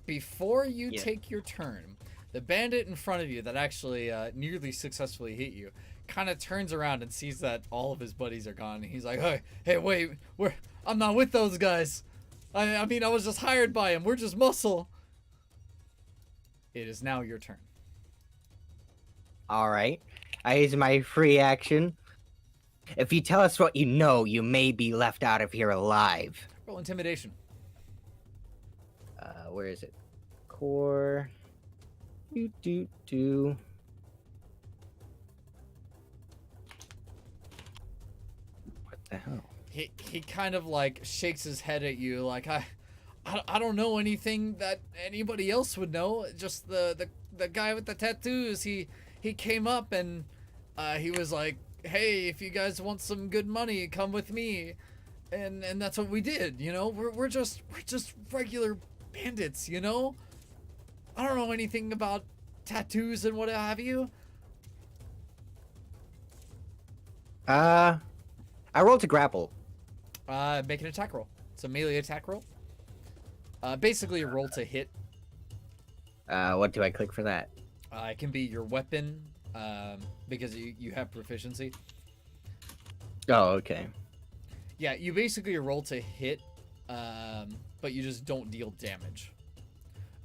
before you Yeah. take your turn, the bandit in front of you that actually nearly successfully hit you kind of turns around and sees that all of his buddies are gone. And he's like, hey, wait, I'm not with those guys. I mean, I was just hired by him. We're just muscle. It is now your turn. All right. I use my free action. If you tell us what you know, you may be left out of here alive. Roll intimidation. Where is it? Core. Do. the hell? He kind of like shakes his head at you like I don't know anything that anybody else would know. Just the guy with the tattoos. He came up and he was like, "Hey, if you guys want some good money, come with me." And that's what we did, you know? We're just regular bandits, you know? I don't know anything about tattoos and what have you. I rolled to grapple. Make an attack roll. It's a melee attack roll. Basically a roll to hit. What do I click for that? It can be your weapon, because you have proficiency. Oh, okay. Yeah, you basically roll to hit, but you just don't deal damage.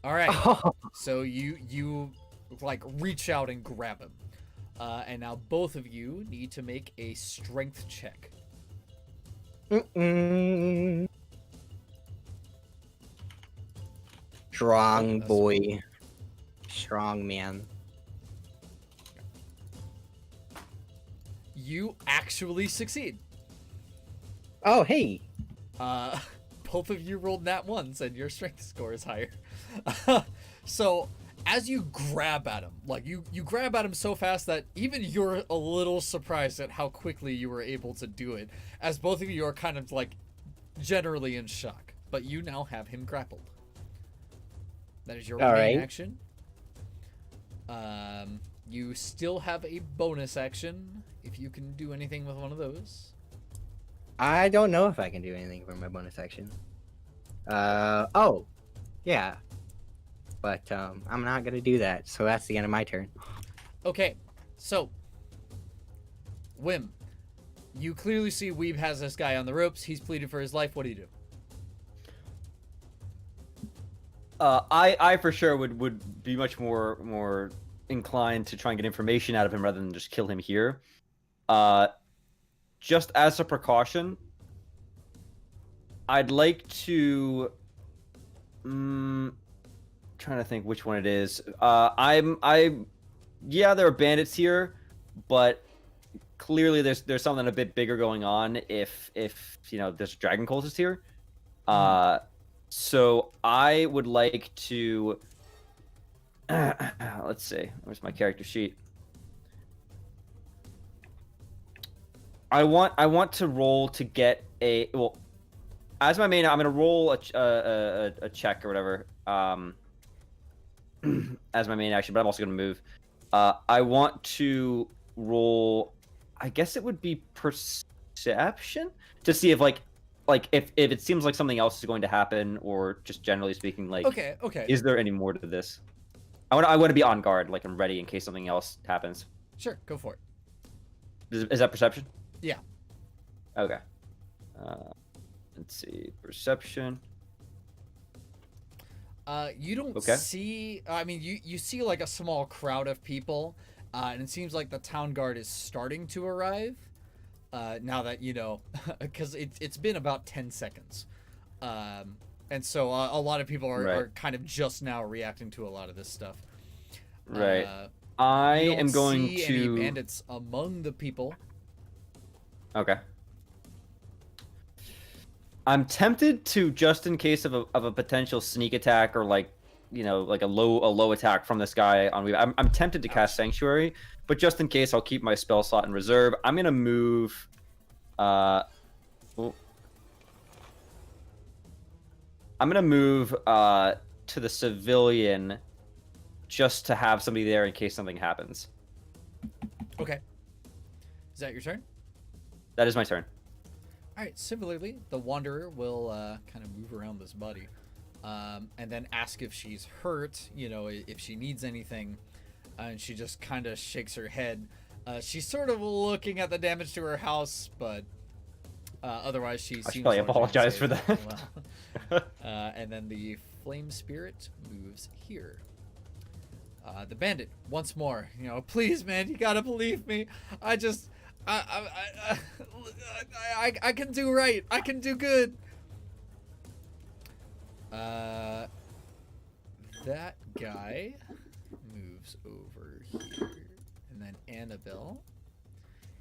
All right. So you like reach out and grab him, and now both of you need to make a strength check. Strong boy. Strong man. You actually succeed. Oh, hey. Both of you rolled nat ones, and your strength score is higher. So, as you grab at him, like you grab at him so fast that even you're a little surprised at how quickly you were able to do it, as both of you are kind of like generally in shock. But you now have him grappled. That is your main action. You still have a bonus action if you can do anything with one of those. I don't know if I can do anything for my bonus action. Oh, yeah. But I'm not gonna do that, so that's the end of my turn. Okay, so Wim, you clearly see Weeb has this guy on the ropes. He's pleaded for his life. What do you do? I for sure would be much more inclined to try and get information out of him rather than just kill him here. Just as a precaution, I'd like to. Trying to think which one it is. Yeah, there are bandits here, but clearly there's something a bit bigger going on. If you know there's dragon cultists here, so I would like to. Let's see. Where's my character sheet? I want to roll to get a as my main. I'm gonna roll a check or whatever. As my main action, but I'm also gonna move. I want to roll. I guess it would be perception to see if if it seems like something else is going to happen, or just generally speaking, like Okay. is there any more to this? I want to be on guard, like I'm ready in case something else happens. Sure, go for it. Is that perception? Yeah. Okay. Let's see, perception. You don't Okay. see. I mean, you see like a small crowd of people, and it seems like the town guard is starting to arrive. Now that you know, because it's been about 10 seconds, and so a lot of people are kind of just now reacting to a lot of this stuff. Right. I you don't am going see to. any bandits among the people. Okay. I'm tempted to, just in case of a potential sneak attack or like a low attack from this guy on Weave. I'm tempted to cast Sanctuary, but just in case, I'll keep my spell slot in reserve. I'm gonna move. I'm gonna move to the civilian, just to have somebody there in case something happens. Okay. Is that your turn? That is my turn. All right. Similarly, the Wanderer will kind of move around this body, and then ask if she's hurt. You know, if she needs anything, and she just kind of shakes her head. She's sort of looking at the damage to her house, but otherwise she seems. I should probably apologize for that. Well. And then the Flame Spirit moves here. The Bandit once more. You know, please, man, you gotta believe me. I can do right. I can do good. That guy moves over here, and then Annabelle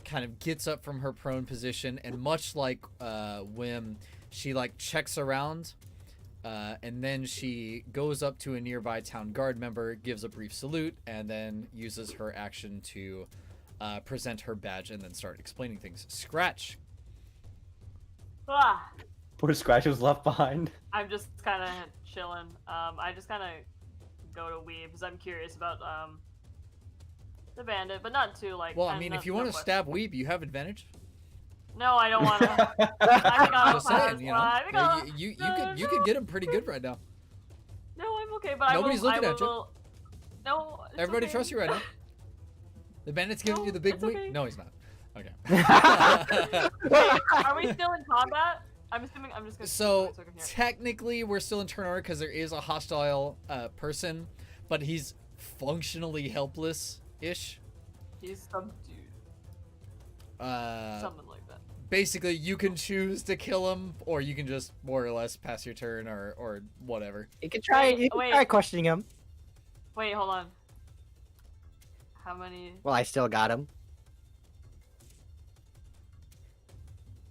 kind of gets up from her prone position, and much like Wim, she like checks around, and then she goes up to a nearby town guard member, gives a brief salute, and then uses her action to present her badge and then start explaining things. Scratch. Ah, Poor Scratch was left behind. I'm just kind of chilling. I just kind of go to Weeb because I'm curious about the bandit, but not too like. Well, I mean, if you want to stab Weeb, you have advantage. No, I don't want to. I think I'll Just saying, you know, I think I'll- you could get him pretty good right now. No, I'm okay, but Nobody's looking I at you. will, No, it's Everybody okay. trusts you right now. The bandit's giving No, you the big it's wink. okay. No, he's not. Okay. Wait, are we still in combat? I'm assuming I'm just gonna. So I can hear. technically, we're still in turn order because there is a hostile person, but he's functionally helpless-ish. He's some dude, something like that. Basically, you can choose to kill him, or you can just more or less pass your turn, or whatever. You can try. Wait, You can wait. try questioning him. Wait, hold on. How many? Well, I still got him.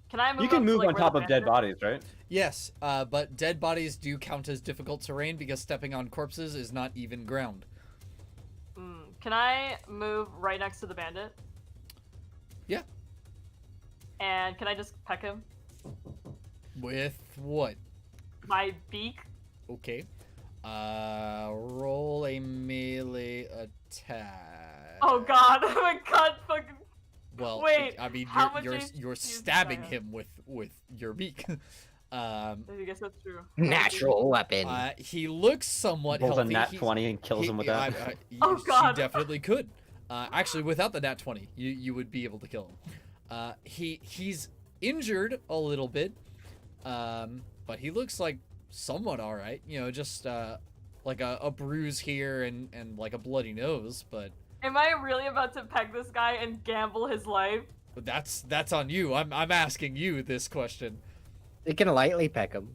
Can I move? You can up to, move like, on where top the of dead bandit- bodies, right? Yes, but dead bodies do count as difficult terrain because stepping on corpses is not even ground. Can I move right next to the bandit? Yeah. And can I just peck him? With what? My beak? Okay. Roll a melee attack. Oh god! Oh my god! Fucking. Well, Wait, I mean, how much you're HP you're does this stabbing guy have? him with your beak. I guess that's true. Natural weapon. He looks somewhat Rolls a healthy. nat He's- 20 and kills him with that. Oh, God. She definitely could. Actually, without the nat 20, you would be able to kill him. He's injured a little bit, but he looks like somewhat all right. You know, just like a bruise here and like a bloody nose. But Am I really about to peck this guy and gamble his life? that's on you. I'm asking you this question. You can lightly peck him.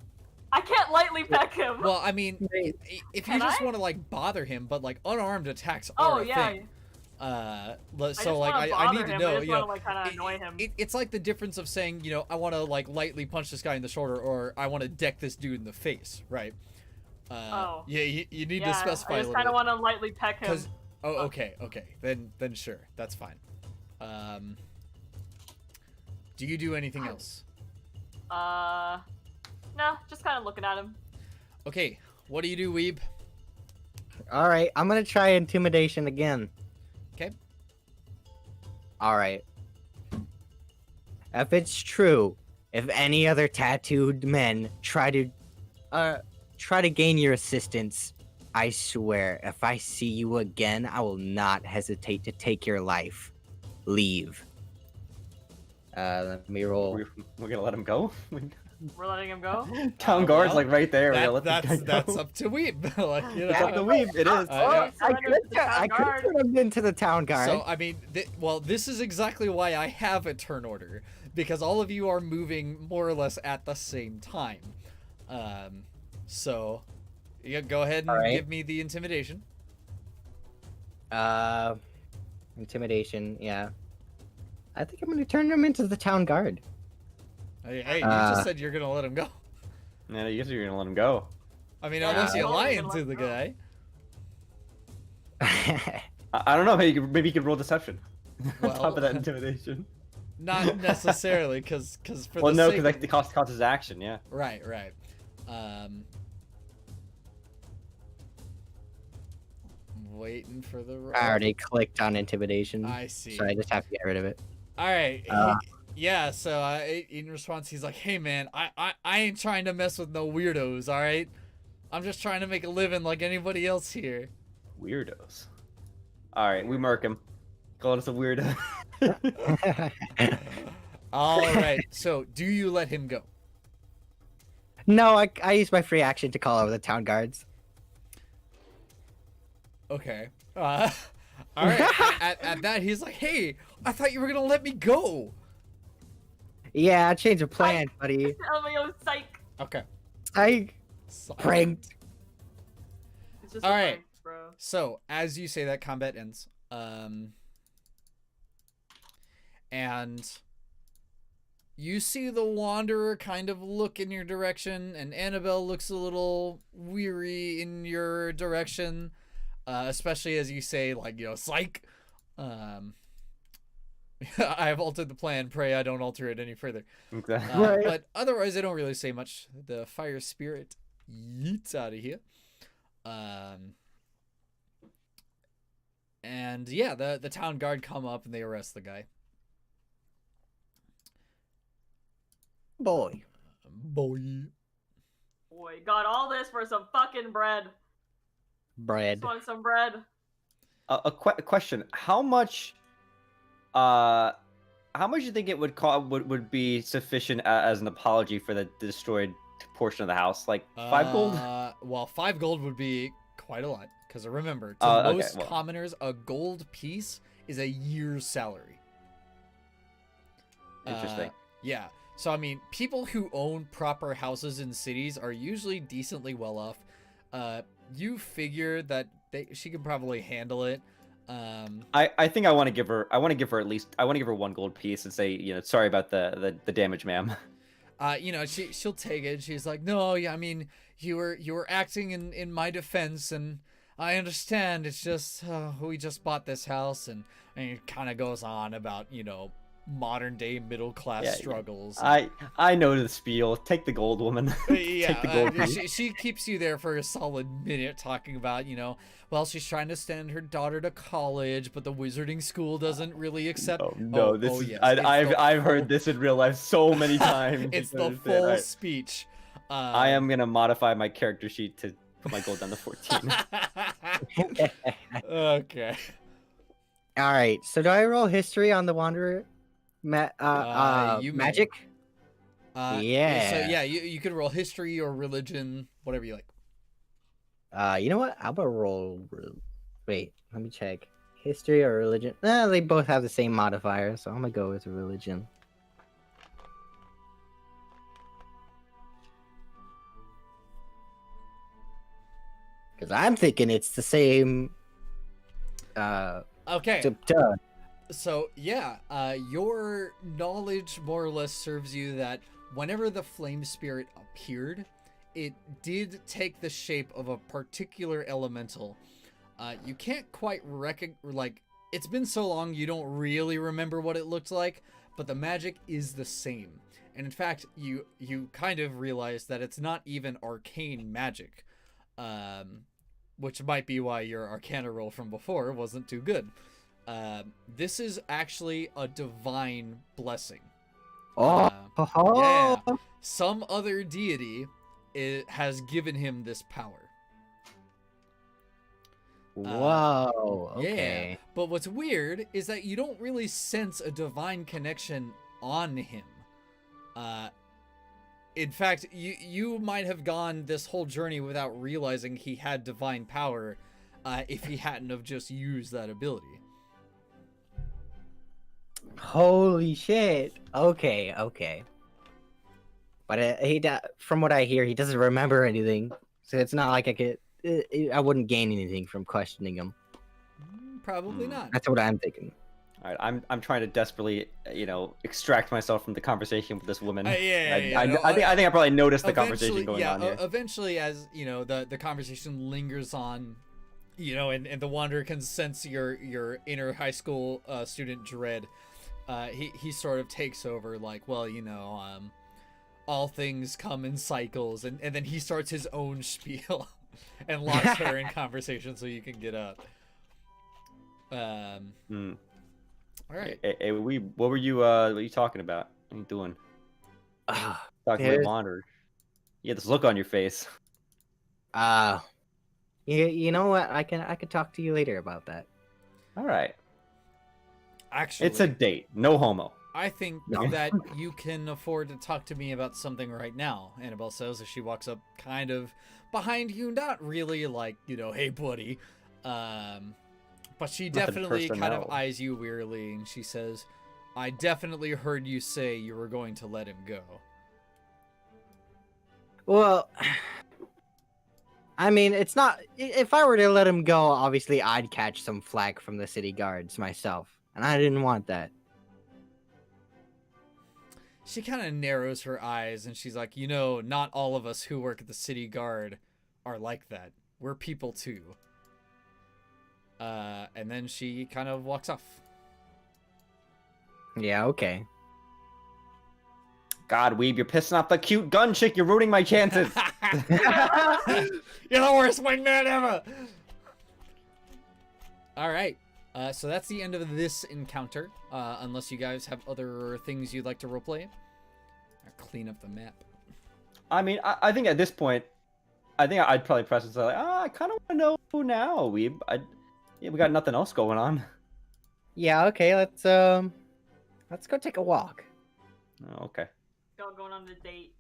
I can't lightly peck him. Well, I mean, Wait. if you Can just I? want to like bother him, but like unarmed attacks oh are a yeah. thing. I So just like wanna I bother need to him. know, I just you know, wanna, like, kind of annoy him. it's like the difference of saying, you know, I want to like lightly punch this guy in the shoulder, or I want to deck this dude in the face, right? Oh. Yeah, you need Yeah, to specify I a just little kind of bit. want to lightly peck him. Because okay, then sure, that's fine. Do you do anything else? No, just kind of looking at him. Okay, what do you do, Weeb? All right, I'm gonna try intimidation again. Okay. All right. If it's true, if any other tattooed men try to gain your assistance, I swear, if I see you again, I will not hesitate to take your life. Leave. Let me roll. We're gonna let him go? We're letting him go. Town guard's well, like right there. We're gonna let this guy that's go. up to Weeb. Like, you know, It's up to Weeb, it is. I I could turn him into the town guard. So I mean, this is exactly why I have a turn order, because all of you are moving more or less at the same time. So yeah, go ahead and All right. give me the intimidation. Intimidation. Yeah. I think I'm gonna turn him into the town guard. Hey, you just said you're gonna let him go. Yeah, you guess you're gonna let him go. I mean, Yeah, unless you're totally lying gonna to let the him go. guy. I don't know. Maybe you could roll deception. On Well- top of that intimidation. Not necessarily, because for Well, the no, sake because of- like, the cost his action. Yeah. Right. Waiting for the roll. I already clicked on intimidation, I see. so I just have to get rid of it. All right. Uh. Yeah. So in response, he's like, "Hey, man, I ain't trying to mess with no weirdos. All right. I'm just trying to make a living like anybody else here." Weirdos. All right, we murk him. Call us a weirdo. All right. So do you let him go? No, I used my free action to call over the town guards. Okay. All right. at that, he's like, "Hey, I thought you were gonna let me go." Yeah, I changed of plan, buddy. LMAO psych. Okay. I So- pranked. It's just All a right. prank, bro. So as you say that, combat ends. and you see the Wanderer kind of look in your direction, and Annabelle looks a little weary in your direction, especially as you say, like, psych. I have altered the plan. Pray I don't alter it any further. Exactly. Right. But otherwise, they don't really say much. The fire spirit yeets out of here. And yeah, the town guard come up and they arrest the guy. Boy. Boy. Boy, got all this for some fucking bread. Bread. Just want some bread. A question: How much do you think it would would be sufficient as an apology for the destroyed portion of the house? Like 5 gold? Well, 5 gold would be quite a lot. Because remember, to Okay, most well. commoners, a gold piece is a year's salary. Interesting. Yeah. So, I mean, people who own proper houses in cities are usually decently well off. You figure that she can probably handle it. I think I want to give her. I want to give her 1 gold piece and say, sorry about the damage, ma'am. She'll take it. She's like, no, yeah, I mean, you were acting in my defense, and I understand. It's just we just bought this house, and it kind of goes on about modern day middle class struggles. I know the spiel. Take the gold, woman. Yeah, Take the gold piece. she keeps you there for a solid minute talking about, well, she's trying to send her daughter to college, but the wizarding school doesn't really accept. Oh no, yes, I've heard this in real life so many times. It's You the understand, full right? speech. I am gonna modify my character sheet to put my gold down to 14. Okay. All right. So do I roll history on the Wanderer? You may. Magic. Yeah. So yeah, you could roll history or religion, whatever you like. You know what? I'm gonna roll. Wait, let me check. History or religion? They both have the same modifier, so I'm gonna go with religion. Because I'm thinking it's the same. Okay. Duh. So yeah, your knowledge more or less serves you that whenever the flame spirit appeared, it did take the shape of a particular elemental. You can't quite it's been so long you don't really remember what it looked like, but the magic is the same. And in fact, you kind of realize that it's not even arcane magic, which might be why your Arcana roll from before wasn't too good. This is actually a divine blessing. Yeah. Some other deity has given him this power. Whoa. Okay. Yeah. But what's weird is that you don't really sense a divine connection on him. In fact, you might have gone this whole journey without realizing he had divine power if he hadn't have just used that ability. Holy shit. Okay. But from what I hear, he doesn't remember anything. So it's not like I wouldn't gain anything from questioning him. Probably not. That's what I'm thinking. All right, I'm trying to desperately, extract myself from the conversation with this woman. I think I probably noticed the conversation going on here. Eventually, as the conversation lingers on, and the Wanderer can sense your inner high school student dread. He sort of takes over, like, well, all things come in cycles, and then he starts his own spiel and locks her in conversation so you can get up. All right. Hey, what were you talking about? What are you doing? Talking about Wanderer. You had this look on your face. You know what? I could talk to you later about that. All right. Actually, It's a date. No homo. I think that you can afford to talk to me about something right now, Annabelle says as she walks up kind of behind you, not really like, hey, buddy. But she definitely kind of eyes you wearily, and she says, I definitely heard you say you were going to let him go. Well, I mean, it's not... If I were to let him go, obviously I'd catch some flack from the city guards myself. And I didn't want that. she kind of narrows her eyes and she's like, not all of us who work at the city guard are like that. We're people too. And then she kind of walks off. Yeah, okay. God, Weeb, you're pissing off the cute gun chick. You're ruining my chances. You're the worst wingman ever. All right. So that's the end of this encounter. Unless you guys have other things you'd like to roleplay. Or clean up the map. I mean, I think at this point, I'd probably press and say, like, I kind of want to know now, Weeb. Yeah, we got nothing else going on. Yeah, okay, let's go take a walk. Oh, okay. Y'all going on a date.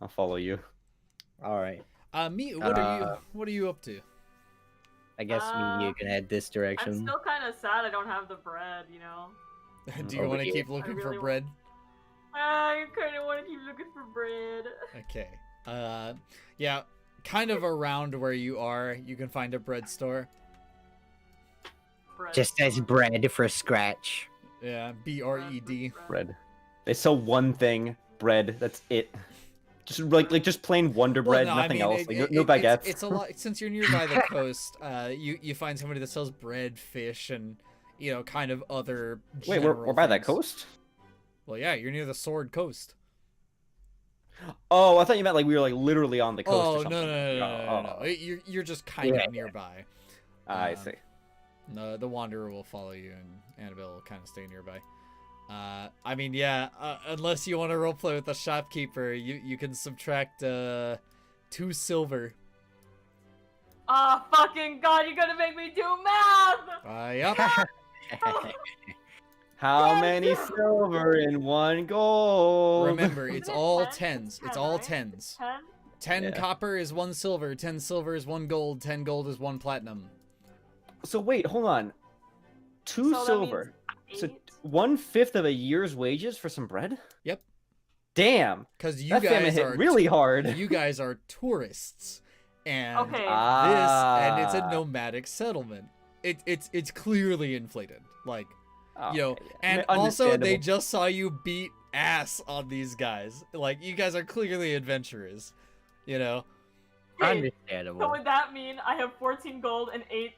I'll follow you. All right. Me, what are you up to? I guess you can head this I'm direction. still kind of sad I don't have the bread, Do you Over want to here. keep looking for really bread? I kind of want to keep looking for bread. Okay. Yeah, kind of around where you are, you can find a bread store. Bread. Just as bread for Scratch. Yeah, BRED. Bread. They sell one thing, bread. That's it. Just just plain Wonder Bread, nothing else. No baguettes. It's a lot since you're nearby the coast. You find somebody that sells bread, fish, and kind of other. Wait, we're by that things. coast? Well, yeah, you're near the Sword Coast. Oh, I thought you meant like we were like literally on the coast. Oh or something. no! You're just kind of nearby. I see. No, the Wanderer will follow you, and Annabelle will kind of stay nearby. I mean, yeah. Unless you want to roleplay with the shopkeeper, you can subtract 2 silver. Oh, fucking God, you're gonna make me do math! Yep. How Yes! many silver in one gold? Remember, it's all 10? tens. It's 10, all right? tens. 10? 10 Yeah. copper is 1 silver. 10 silver is 1 gold. 10 gold is 1 platinum. So wait, hold on. 2 So that silver. means So 8? 1/5 of a year's wages for some bread? Yep. Damn. Because you That famine guys hit are really hard. you guys are tourists, and Okay. and it's a nomadic settlement. It's clearly inflated, like Okay, yeah. and also they Understandable. just saw you beat ass on these guys. Like you guys are clearly adventurers, Hey, So Understandable. would that mean I have 14 gold and 8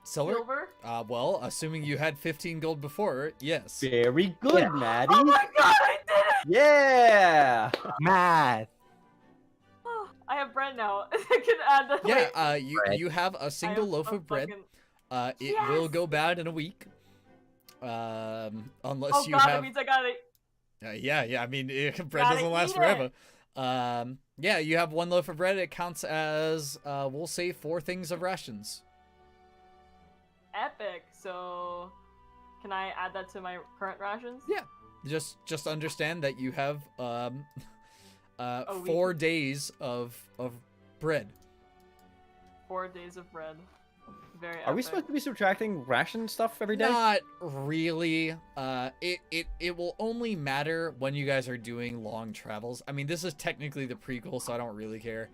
silver? Well, assuming you had 15 gold before, yes. Very good, Yeah. Maddie. Oh my God, I did it! Yeah. Math. I have bread now. I can add the. Yeah, wait, Bread. you have a single I have loaf a of bread. fucking- It will Yes! go bad in a week. Unless Oh you God, have that means I got it. yeah, I mean, bread Gotta doesn't last eat forever. Yeah, you have 1 loaf of bread. It counts as, we'll say 4 things of rations. Epic. So, can I add that to my current rations? Yeah. Just understand that you have, A 4 week. days of bread. 4 days of bread. Very. Are we epic. supposed to be subtracting ration stuff every day? Not really. It will only matter when you guys are doing long travels. I mean, this is technically the prequel, so I don't really care.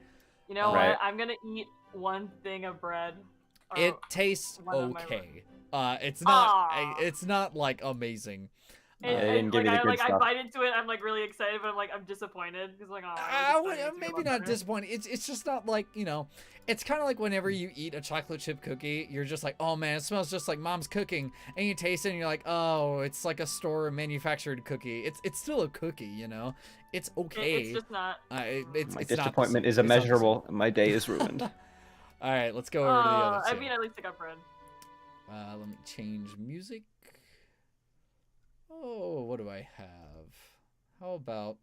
You know Right. what? I'm gonna eat 1 thing of bread. or It tastes one of my okay. It's not. Aw. It's not like amazing. And, they didn't give like, you the good I stuff. bite into it. I'm like really excited, but I'm disappointed because like Maybe not disappointed. It's just not like It's kind of like whenever you eat a chocolate chip cookie, you're just like, oh man, it smells just like mom's cooking, and you taste it, and you're like, oh, it's like a store manufactured cookie. It's still a cookie, It's okay. It's just not. It's My not the disappointment same. is It's not the same. immeasurable. My day is ruined. All right, let's go over to the other I two. mean, at least I got bread. Let me change music. Oh, what do I have? How about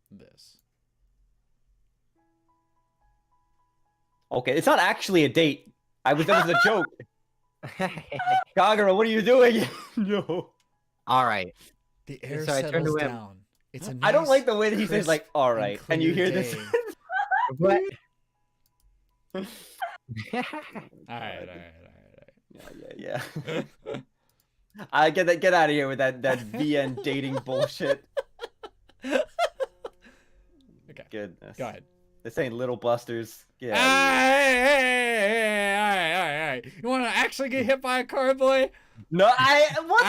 this? Okay, it's not actually a date. That was a joke. Kagerou, what are you doing? No. All right. The air So I turned settles to him. down. It's a I don't nice, like the way that he says like, all and right, and you clear hear this. day. What? All right. Yeah. I get out of here with that VN dating bullshit. Okay, Goodness. go ahead. This ain't Little Busters. Yeah. Hey, all right. You want to actually get hit by a car, boy? No, what the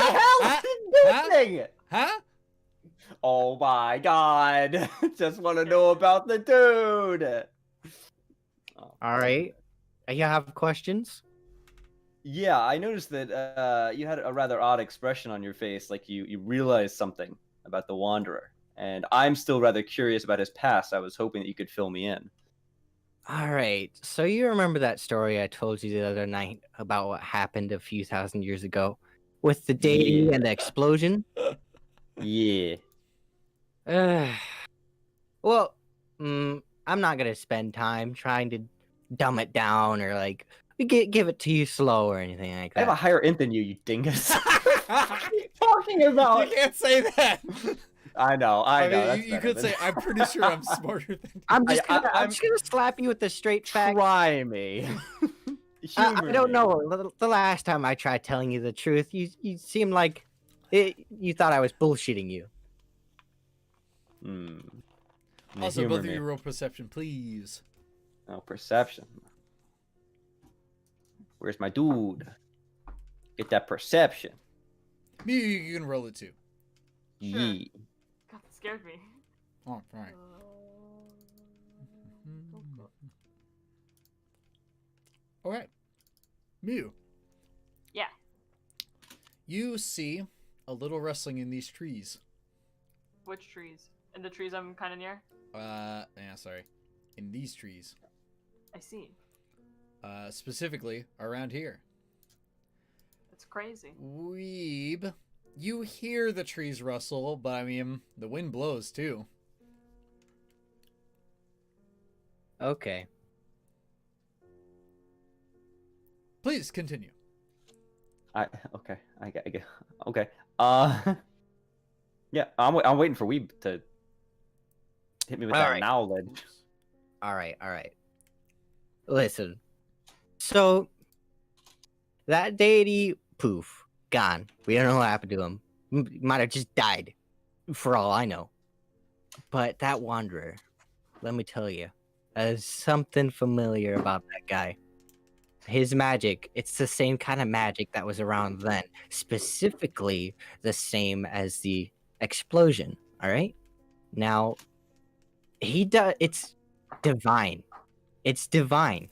hell? ah, What did you do? Huh? Oh my god! Just want to know about the dude. Oh, All right. You have questions? yeah, I noticed that you had a rather odd expression on your face, like you realized something about the Wanderer, and I'm still rather curious about his past. I was hoping that you could fill me in. All right. So you remember that story I told you the other night about what happened a few thousand years ago with the deity Yeah, and the explosion? yeah. Ugh. Well, I'm not gonna spend time trying to dumb it down or like give it to you slow or anything like I have a that. higher int than you dingus. You What are you talking about? can't say that. I know. I mean, That's you better could than- say, I'm pretty sure I'm smarter than you. I'm I'm- just gonna slap you with the straight fact. Try me. I Humor don't me. know. The last time I tried telling you the truth, you seemed like you thought I was bullshitting you. Hmm. Also, Humor both of me. you roll perception, please. Oh, perception. Where's my dude? Get that perception. You can roll it too. Sure. Yeah. God, that scared me. Oh, all right. All right. Mew. Yeah. You see a little rustling in these trees. Which trees? In the trees I'm kind of near? Yeah, sorry. In these trees. I see. Specifically around here. That's crazy. Weeb. You hear the trees rustle, but I mean, the wind blows too. Okay. Please continue. Okay. I get. Okay. Yeah. I'm waiting for Weeb to hit me with that Alright. knowledge. All right. Listen. So that deity, poof, gone. We don't know what happened to him. Might have just died, for all I know. But that wanderer, let me tell you, there's something familiar about that guy. His magic, it's the same kind of magic that was around then, specifically the same as the explosion. All right. Now, it's divine. It's divine.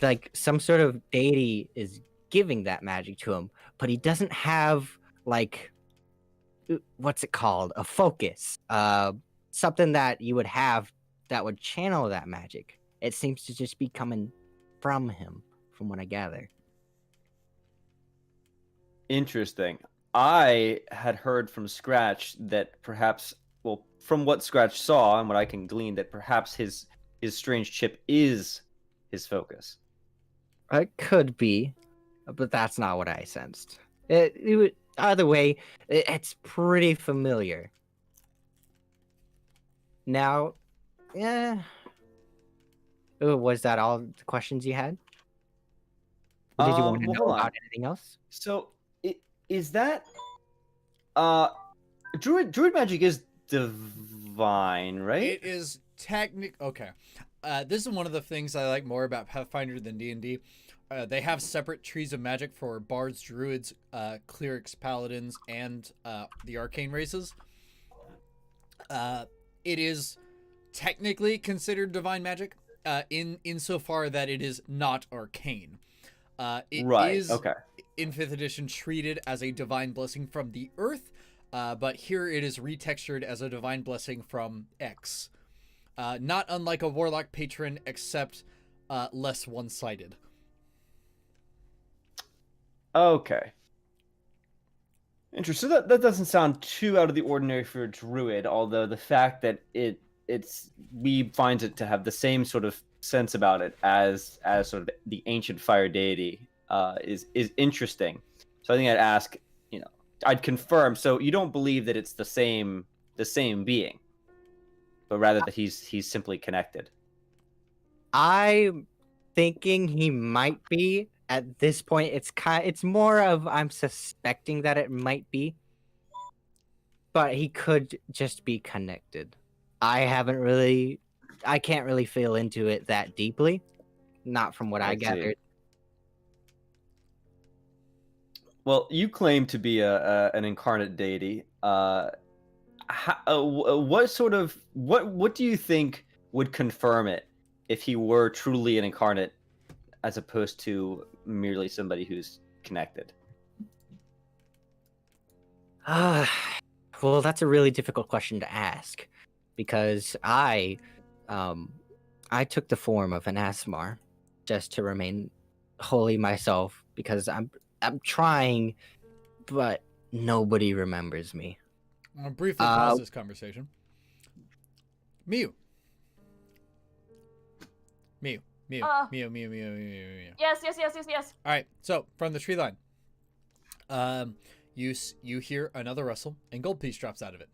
Like some sort of deity is giving that magic to him, but he doesn't have like what's it called? A focus. Something that you would have that would channel that magic. It seems to just be coming from him, from what I gather. Interesting. I had heard from Scratch that perhaps, well, from what Scratch saw and what I can glean, that perhaps his strange chip is his focus. It could be, but that's not what I sensed. Either way, it's pretty familiar. Now, yeah. Was that all the questions you had? Or did you want to Well, know hold on. about anything else? So, is that druid magic is divine, right? It is okay. This is one of the things I like more about Pathfinder than D&D. They have separate trees of magic for bards, druids, clerics, paladins, and the arcane races. It is technically considered divine magic, insofar that it is not arcane. It is Okay. in 5th edition treated as a divine blessing from the earth, but here it is retextured as a divine blessing from X. Not unlike a warlock patron, except less one-sided. Okay. Interesting. So that doesn't sound too out of the ordinary for a druid, although the fact that we finds it to have the same sort of sense about it as sort of the ancient fire deity is interesting. So I think I'd ask, I'd confirm. So you don't believe that it's the same being, but rather that he's simply connected. I'm thinking he might be. At this point, it's more of I'm suspecting that it might be, but he could just be connected. I can't really feel into it that deeply, not from what I see. gathered. Well, you claim to be an incarnate deity. what do you think would confirm it if he were truly an incarnate, as opposed to merely somebody who's connected? Well, that's a really difficult question to ask, because I took the form of an Asmar just to remain wholly myself, because I'm trying, but nobody remembers me. I'll briefly pause this conversation. Miu. Miu. Miu. Miu. Miu. Miu. Miu. Miu. Yes. All right. So from the tree line, you hear another rustle, and Gold Piece drops out of it,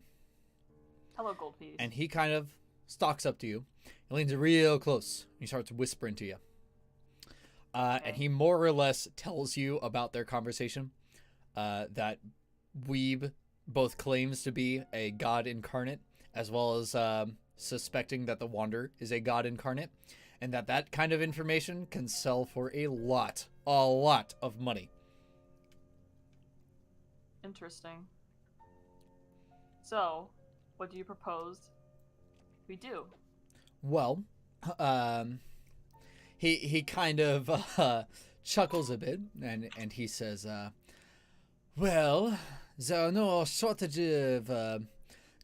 Hello, Gold Piece. and he kind of stalks up to you, and leans real close. He starts whispering to you, and he more or less tells you about their conversation. That Weeb both claims to be a god incarnate, as well as suspecting that the Wanderer is a god incarnate, and that kind of information can sell for a lot of money. Interesting. So, what do you propose we do? Well, he kind of chuckles a bit, and he says, well, there are no shortage of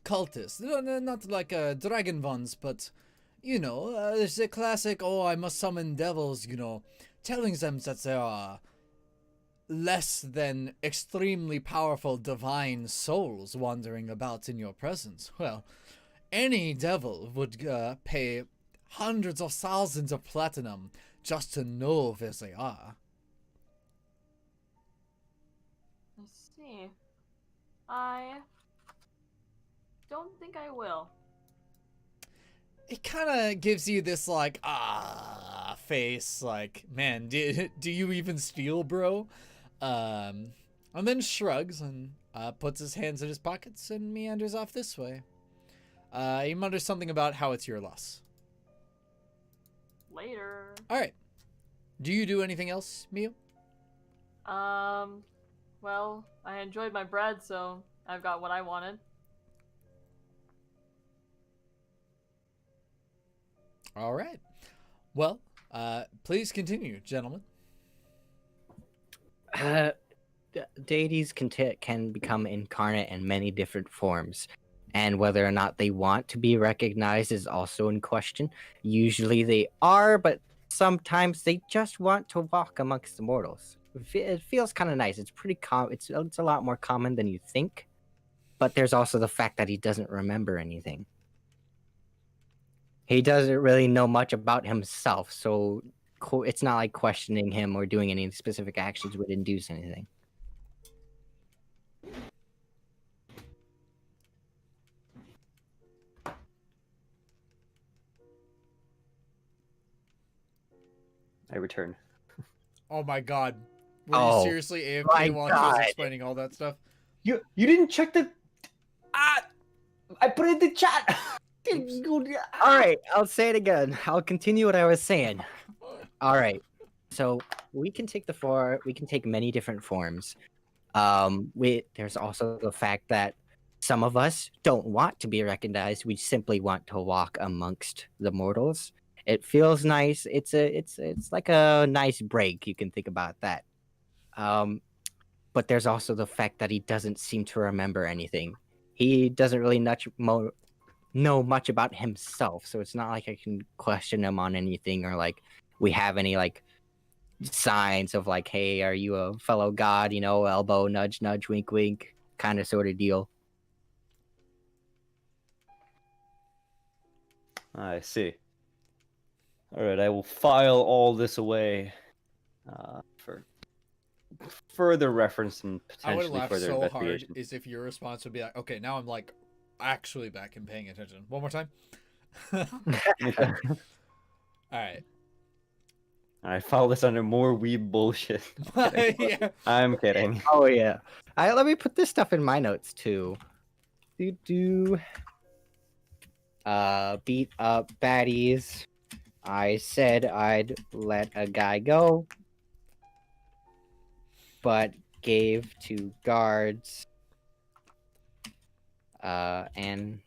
cultists. No, not like dragon ones, but, there's a classic, oh, I must summon devils, telling them that there are less than extremely powerful divine souls wandering about in your presence. Well, any devil would pay hundreds of thousands of platinum just to know where they are. I see. I don't think I will. It kind of gives you this face, like, man, do you even steal, bro? And then shrugs and puts his hands in his pockets and meanders off this way. He mutters something about how it's your loss. Later. All right. Do you do anything else, Miu? Well, I enjoyed my bread, so I've got what I wanted. All right. Well, please continue, gentlemen. Deities can become incarnate in many different forms, and whether or not they want to be recognized is also in question. Usually they are, but sometimes they just want to walk amongst the mortals. It feels kind of nice. It's pretty it's a lot more common than you think, but there's also the fact that he doesn't remember anything. He doesn't really know much about himself, so it's not like questioning him or doing any specific actions would induce anything. I return. Oh my god. Were you seriously AFK while he was explaining all that stuff? You didn't check the... I put it in the chat! Alright, I'll say it again. I'll continue what I was saying. Alright. So we can take many different forms. There's also the fact that some of us don't want to be recognized. We simply want to walk amongst the mortals. It feels nice. It's like a nice break. You can think about that. But there's also the fact that he doesn't seem to remember anything. He doesn't really know much about himself, so it's not like I can question him on anything, or like we have any like signs of like, hey, are you a fellow god? Elbow nudge, nudge, wink, wink, kind of sort of deal. I see. All right, I will file all this away for further reference and I would potentially laugh further so hard investigation. is if your response would be like, okay, now I'm like actually back and paying attention. One more time. All right. I file this under more weeb bullshit. Yeah. I'm kidding. Oh yeah. Let me put this stuff in my notes too. Beat up baddies. I said I'd let a guy go, but gave to guards. Anne.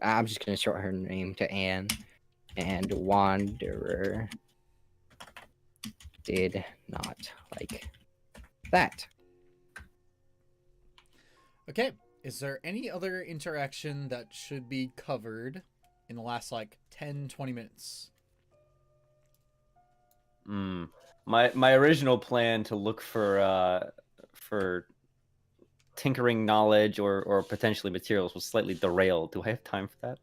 I'm just gonna short her name to Anne. And Wanderer did not like that. Okay. Is there any other interaction that should be covered in the last like 10, 20 minutes? My original plan to look for tinkering knowledge or potentially materials was slightly derailed. Do I have time for that?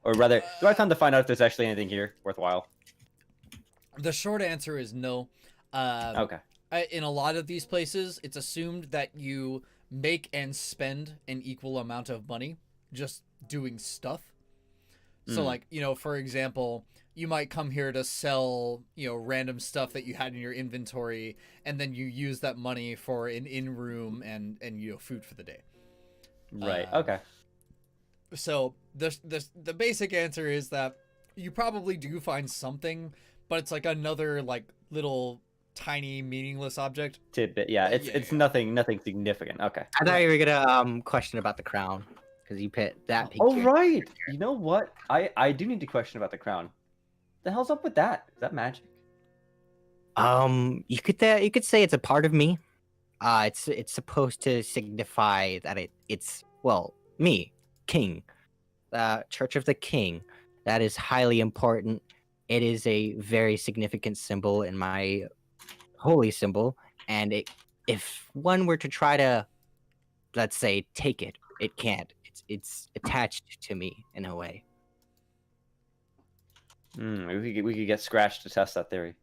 Or rather, do I have time to find out if there's actually anything here worthwhile? The short answer is no. Okay. In a lot of these places, it's assumed that you make and spend an equal amount of money just doing stuff. So, like, you know, for example, you might come here to sell, you know, random stuff that you had in your inventory, and then you use that money for an in-room and you know, food for the day. Right. Okay. So the basic answer is that you probably do find something, but it's like another like little tiny meaningless object. Tidbit. Yeah. It's nothing significant. Okay. I thought you were gonna question about the crown because you pit that. Oh right. You know what? I do need to question about the crown. The hell's up with that? Is that magic? You could say it's a part of me. It's supposed to signify that it's well me, King, Church of the King. That is highly important. It is a very significant symbol in my holy symbol, and if one were to try to, let's say, take it, it can't. It's attached to me in a way. We could get Scratch to test that theory.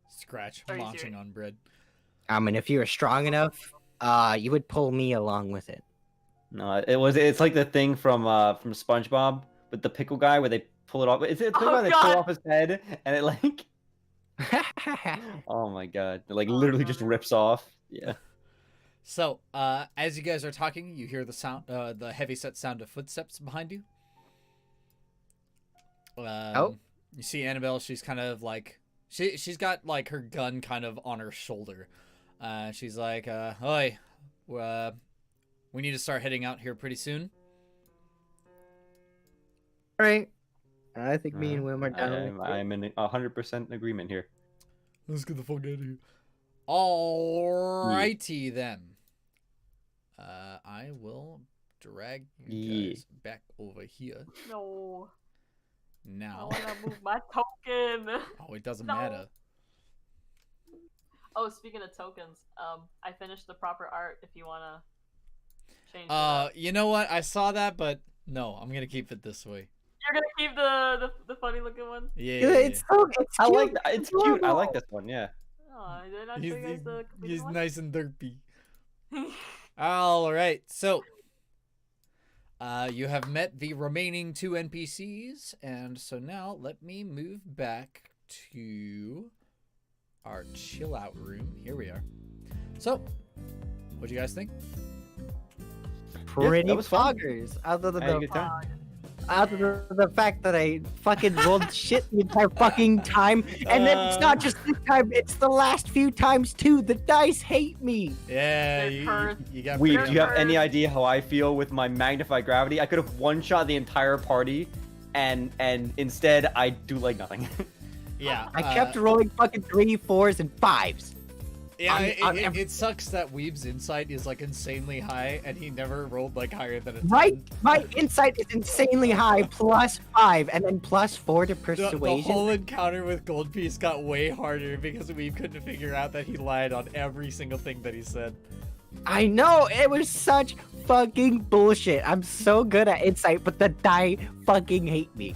Scratch Are you munching serious? on bread. And if you were strong enough, you would pull me along with it. No, it's like the thing from SpongeBob with the pickle guy where they pull it off. Is it the pickle guy they pull God. off his head and it like oh my god. It like literally just rips off. Yeah. So, as you guys are talking, you hear the sound, the heavyset sound of footsteps behind you. You see Annabelle. She's kind of like she's got like her gun kind of on her shoulder. She's like, "Oi, we need to start heading out here pretty soon." All right. I think me and Wilm are done. I'm in 100% agreement here. Let's get the fuck out of here. Alrighty then. I will drag you guys back over here. No. I Now. wanna move my token. Oh, it doesn't No. matter. Oh, speaking of tokens, I finished the proper art. If you wanna change. it up. You know what? I saw that, but no, I'm gonna keep it this way. You're gonna keep the funny looking one. Yeah. It's I cute. like that. It's cute. I like this one. Yeah. Oh, did I not He's, show you guys the completed he's one? nice and derpy. All right, so you have met the remaining 2 NPCs, and so now let me move back to our chill out room. Here we are. So, what do you guys think? Pretty that was fun. poggers. Other than I had a good time. Other than the fact that I fucking rolled shit the entire fucking time, and then it's not just this time; it's the last few times too. The dice hate me. Yeah, They're you cursed. got Wait, pretty- do you have any idea how I feel with my magnified gravity? I could have one-shot the entire party, and instead I do like nothing. Yeah, I kept rolling fucking 3s, 4s, and 5s. Yeah, on it sucks that Weeb's insight is like insanely high, and he never rolled like higher than a 10. Right? My insight is insanely high, +5, and then +4 to The persuasion. whole encounter with Goldpiece got way harder because Weeb couldn't figure out that he lied on every single thing that he said. I know, it was such fucking bullshit. I'm so good at insight, but the die fucking hate me.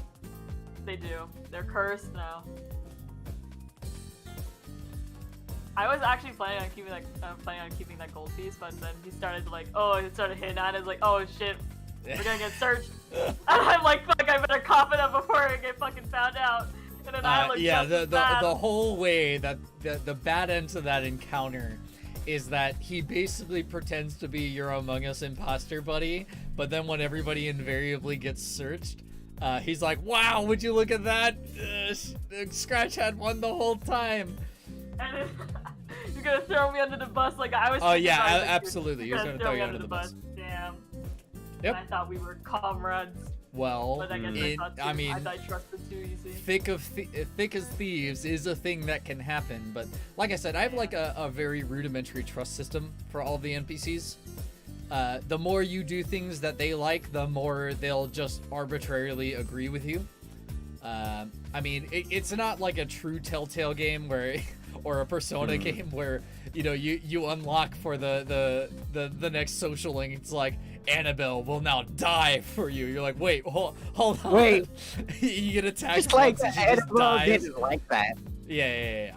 They do. They're cursed now. I was actually planning on keeping that gold piece, but then he started like, he started hitting on it. It's like, oh shit, we're gonna get searched. And I'm like, fuck, I better cough it up before I get fucking found out. And then I look yeah, just the as bad. whole way that the bad end to that encounter is that he basically pretends to be your Among Us imposter buddy, but then when everybody invariably gets searched, he's like, wow, would you look at that? Scratch had won the whole time. And then, you gonna throw me under the bus like I was. Oh yeah, surprised that absolutely. You're gonna throw you under the bus. Damn. Yep. I thought we were comrades. Well, But I guess I mean, I trusted too easy. thick as thieves is a thing that can happen. But like I said, I have like a very rudimentary trust system for all of the NPCs. The more you do things that they like, the more they'll just arbitrarily agree with you. I mean, it's not like a true Telltale game where, or a Persona game where, you know, you unlock for the next social link. It's like, Annabelle will now die for you. You're like, wait, hold on. Wait. You get attacked Just like once and she just Annabelle dies. didn't like that. Yeah.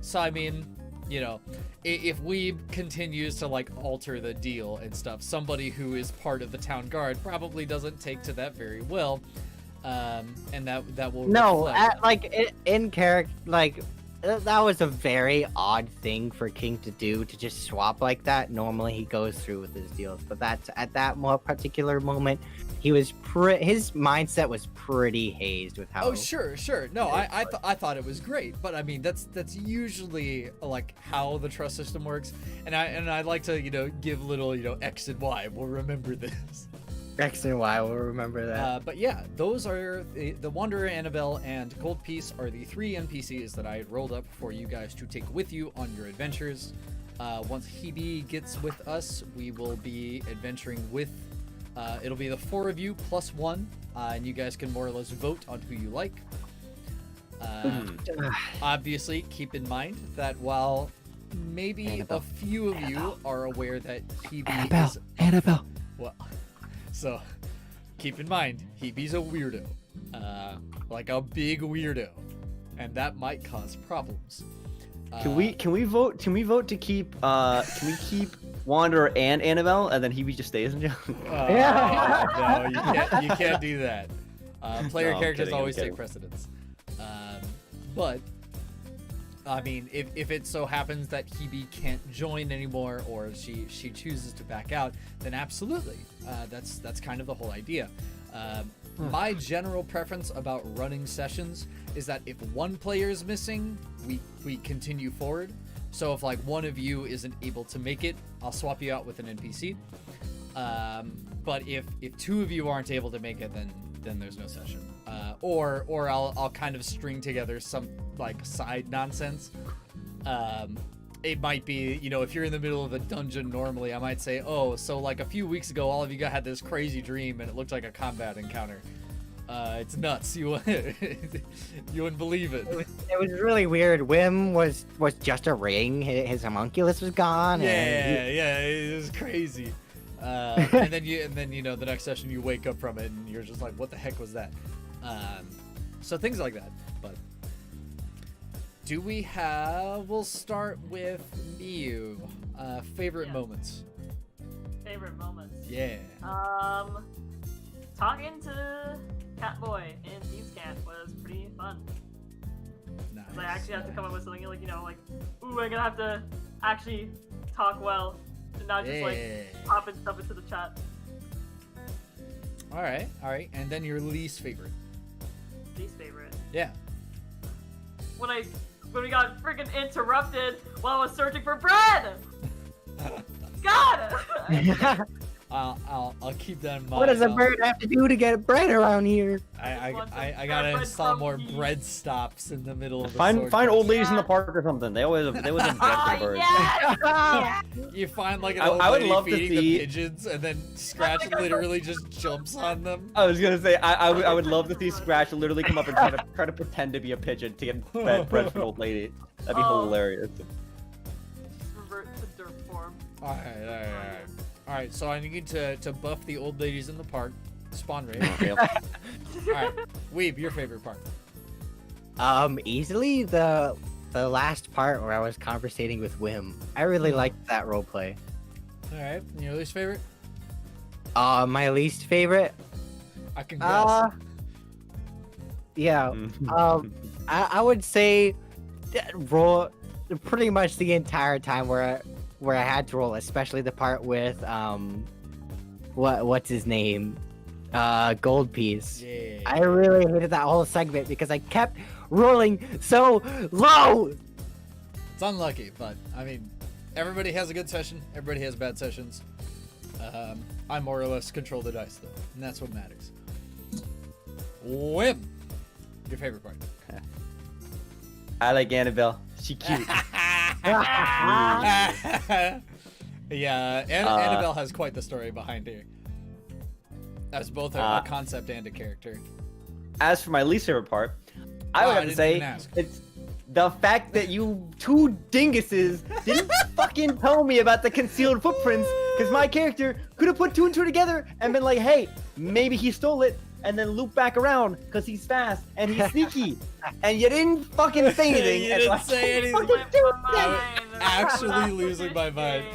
So I mean, you know, if Weeb continues to like alter the deal and stuff, somebody who is part of the town guard probably doesn't take to that very well, and that will reflect. In character, like that was a very odd thing for King to do, to just swap like that. Normally he goes through with his deals, but that's at that more particular moment, he was his mindset was pretty hazed with how. Oh sure. No, I thought it was great, but I mean that's usually like how the trust system works, and I like to, you know, give little, you know, X and Y. We'll remember this. X and Y will remember that. But yeah, those are the Wanderer, Annabelle, and Cold Piece are the 3 NPCs that I had rolled up for you guys to take with you on your adventures. Once Hebe gets with us, we will be adventuring with. It'll be the 4 of you plus 1, and you guys can more or less vote on who you like. Obviously, keep in mind that while maybe a few of you are aware that Hebe is Annabelle. well. So, keep in mind, Hebe's a weirdo, like a big weirdo, and that might cause problems. Can we vote? Can we vote to keep? Can we keep Wanderer and Annabelle, and then Hebe just stays in jail? No, you can't do that. Player No, I'm characters kidding, I'm always take kidding. precedence. But I mean, if it so happens that Hebe can't join anymore, or she chooses to back out, then absolutely, that's kind of the whole idea. My general preference about running sessions is that if one player is missing, we continue forward. So if like one of you isn't able to make it, I'll swap you out with an NPC. But if 2 of you aren't able to make it, then there's no session. Or I'll kind of string together some like side nonsense. It might be, you know, if you're in the middle of a dungeon normally, I might say, oh, so like a few weeks ago, all of you had this crazy dream and it looked like a combat encounter. It's nuts. You wouldn't believe it. It was really weird. Wim was just a ring. His homunculus was gone. Yeah, it was crazy. And then you know the next session you wake up from it and you're just like, what the heck was that? So things like that. But do we have? We'll start with Miu. Favorite moments. Favorite moments. Yeah. Talking to Catboy in Thieves Camp was pretty fun. Nice. I actually have to come up with something like, you know, like, ooh, I'm gonna have to actually talk well, and not just like popping stuff into the chat. All right. And then your least favorite. Least favorite. Yeah. When we got freaking interrupted while I was searching for bread. God. I'll keep that in mind. What does a bird have to do to get bread around here? I gotta install more bread stops in the middle of the Find old ladies in the park or something. They always object to birds. Yes! You find like an old I would lady love to feeding see- the pigeons, and then Scratch literally just jumps on them. I was gonna say I would love to see Scratch literally come up and try to pretend to be a pigeon to get bread from an old lady. That'd be hilarious. Just revert to dirt form. All right. So I need to buff the old ladies in the park. Spawn rate. Okay. All right. Weeb, your favorite part. Easily the last part where I was conversating with Wim. I really liked that roleplay. All right. And your least favorite? My least favorite. I can guess. Yeah. I would say roll pretty much the entire time where I had to roll, especially the part with what's his name, Gold Piece. Yeah. I really hated that whole segment because I kept rolling so low. It's unlucky, but I mean, everybody has a good session. Everybody has bad sessions. I more or less control the dice, though, and that's what matters. Whim. Your favorite part? I like Annabelle. She cute. Yeah, Annabelle has quite the story behind her. As both a concept and a character. As for my least favorite part, I would have to say it's the fact that you two dinguses didn't fucking tell me about the concealed footprints, because my character could have put two and two together and been like, hey, maybe he stole it, and then loop back around because he's fast and he's sneaky. And you didn't fucking say anything. You didn't say anything. I'm actually losing my mind.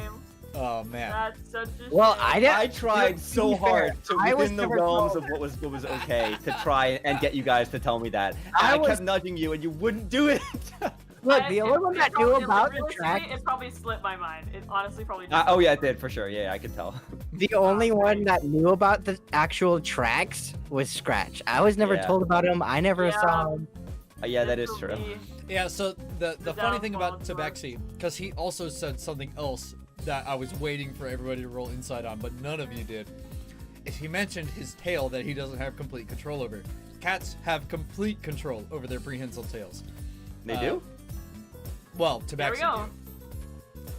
Oh man. That's such a Well, shame. I tried so hard to I was within the never realms told of what was okay to try and get you guys to tell me that. And I kept nudging you and you wouldn't do it. Look, the only one that knew about the track, It probably slipped my mind. It honestly probably. Oh yeah, it did for sure. Yeah, I could tell. the only one that knew about the actual tracks was Scratch. I was never Yeah. told about him. I never saw him. Yeah, that is This will true. be- Yeah, so the funny thing downfall about of George. Tabaxi, because he also said something else that I was waiting for everybody to roll insight on, but none of you did. Is he mentioned his tail that he doesn't have complete control over. Cats have complete control over their prehensile tails. They do? Well, There we Tabaxi go. do.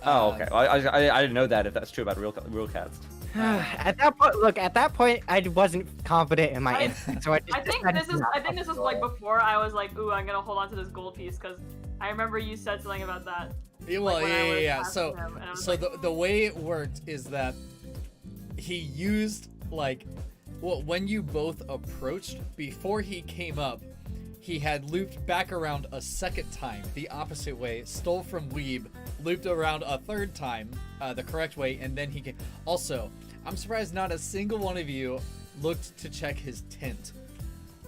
Oh, okay. Well, I didn't know that if that's true about real cats. At that point, look, at that point, I wasn't confident in my instinct, so I just I think decided this is. to- I think this was like before I was like, ooh, I'm gonna hold on to this gold piece because I remember you said something about that. Yeah, well, like, when I was yeah. asking So, him, and I was so like, the way it worked is that he used like, well, when you both approached before he came up, he had looped back around a second time the opposite way, stole from Weeb, looped around a third time the correct way, and then he came. Also, I'm surprised not a single one of you looked to check his tint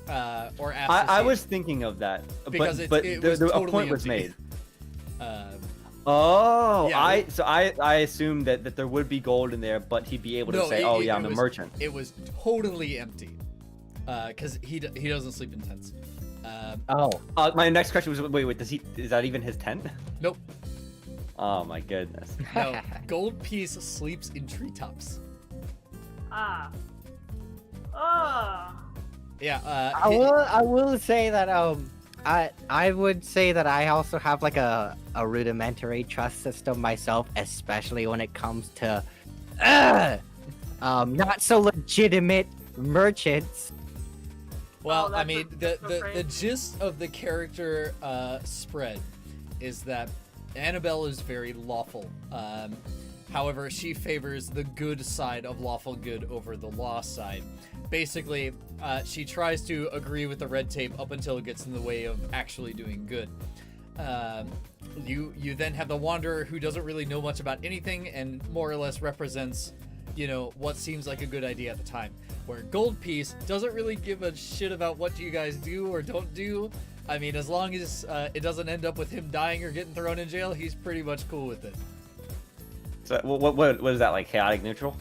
or asked. to I see was it, thinking of that, because but it was a totally point was empty. made. Um, Oh, Yeah, I assumed that there would be gold in there, but he'd be able to say, "Oh yeah, I'm a merchant." It was totally empty, because he doesn't sleep in tents. Oh, My next question was, wait, is that even his tent? Nope. Oh my goodness. No, Gold Piece sleeps in treetops. ah. Oh. Yeah. I will say that I would say that I also have like a rudimentary trust system myself, especially when it comes to not so legitimate merchants. Well, Oh, I that's mean, that's the great. gist of the character spread is that Annabelle is very lawful. However, she favors the good side of lawful good over the law side. Basically, she tries to agree with the red tape up until it gets in the way of actually doing good. You then have the Wanderer, who doesn't really know much about anything and more or less represents, what seems like a good idea at the time. Where Gold Piece doesn't really give a shit about what you guys do or don't do. I mean, as long as it doesn't end up with him dying or getting thrown in jail, he's pretty much cool with it. So what is that, like chaotic neutral?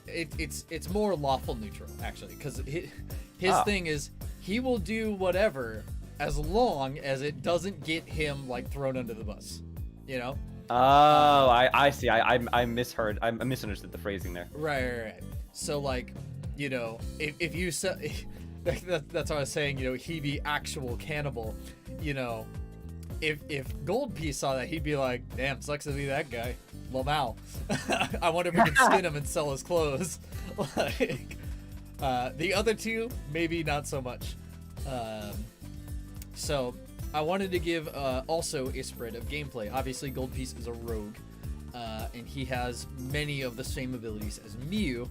It's more lawful neutral actually, because his Oh. thing is he will do whatever as long as it doesn't get him like thrown under the bus. Oh, I see. I misheard. I misunderstood the phrasing there. Right. So like, if you say that's what I was saying. He be actual cannibal. If Gold Piece saw that, he'd be like, "Damn, sucks to be that guy." Lamau. I wonder if we can skin him and sell his clothes. Like, the other two, maybe not so much. So I wanted to give also a spread of gameplay. Obviously, Gold Piece is a rogue, and he has many of the same abilities as Miyu,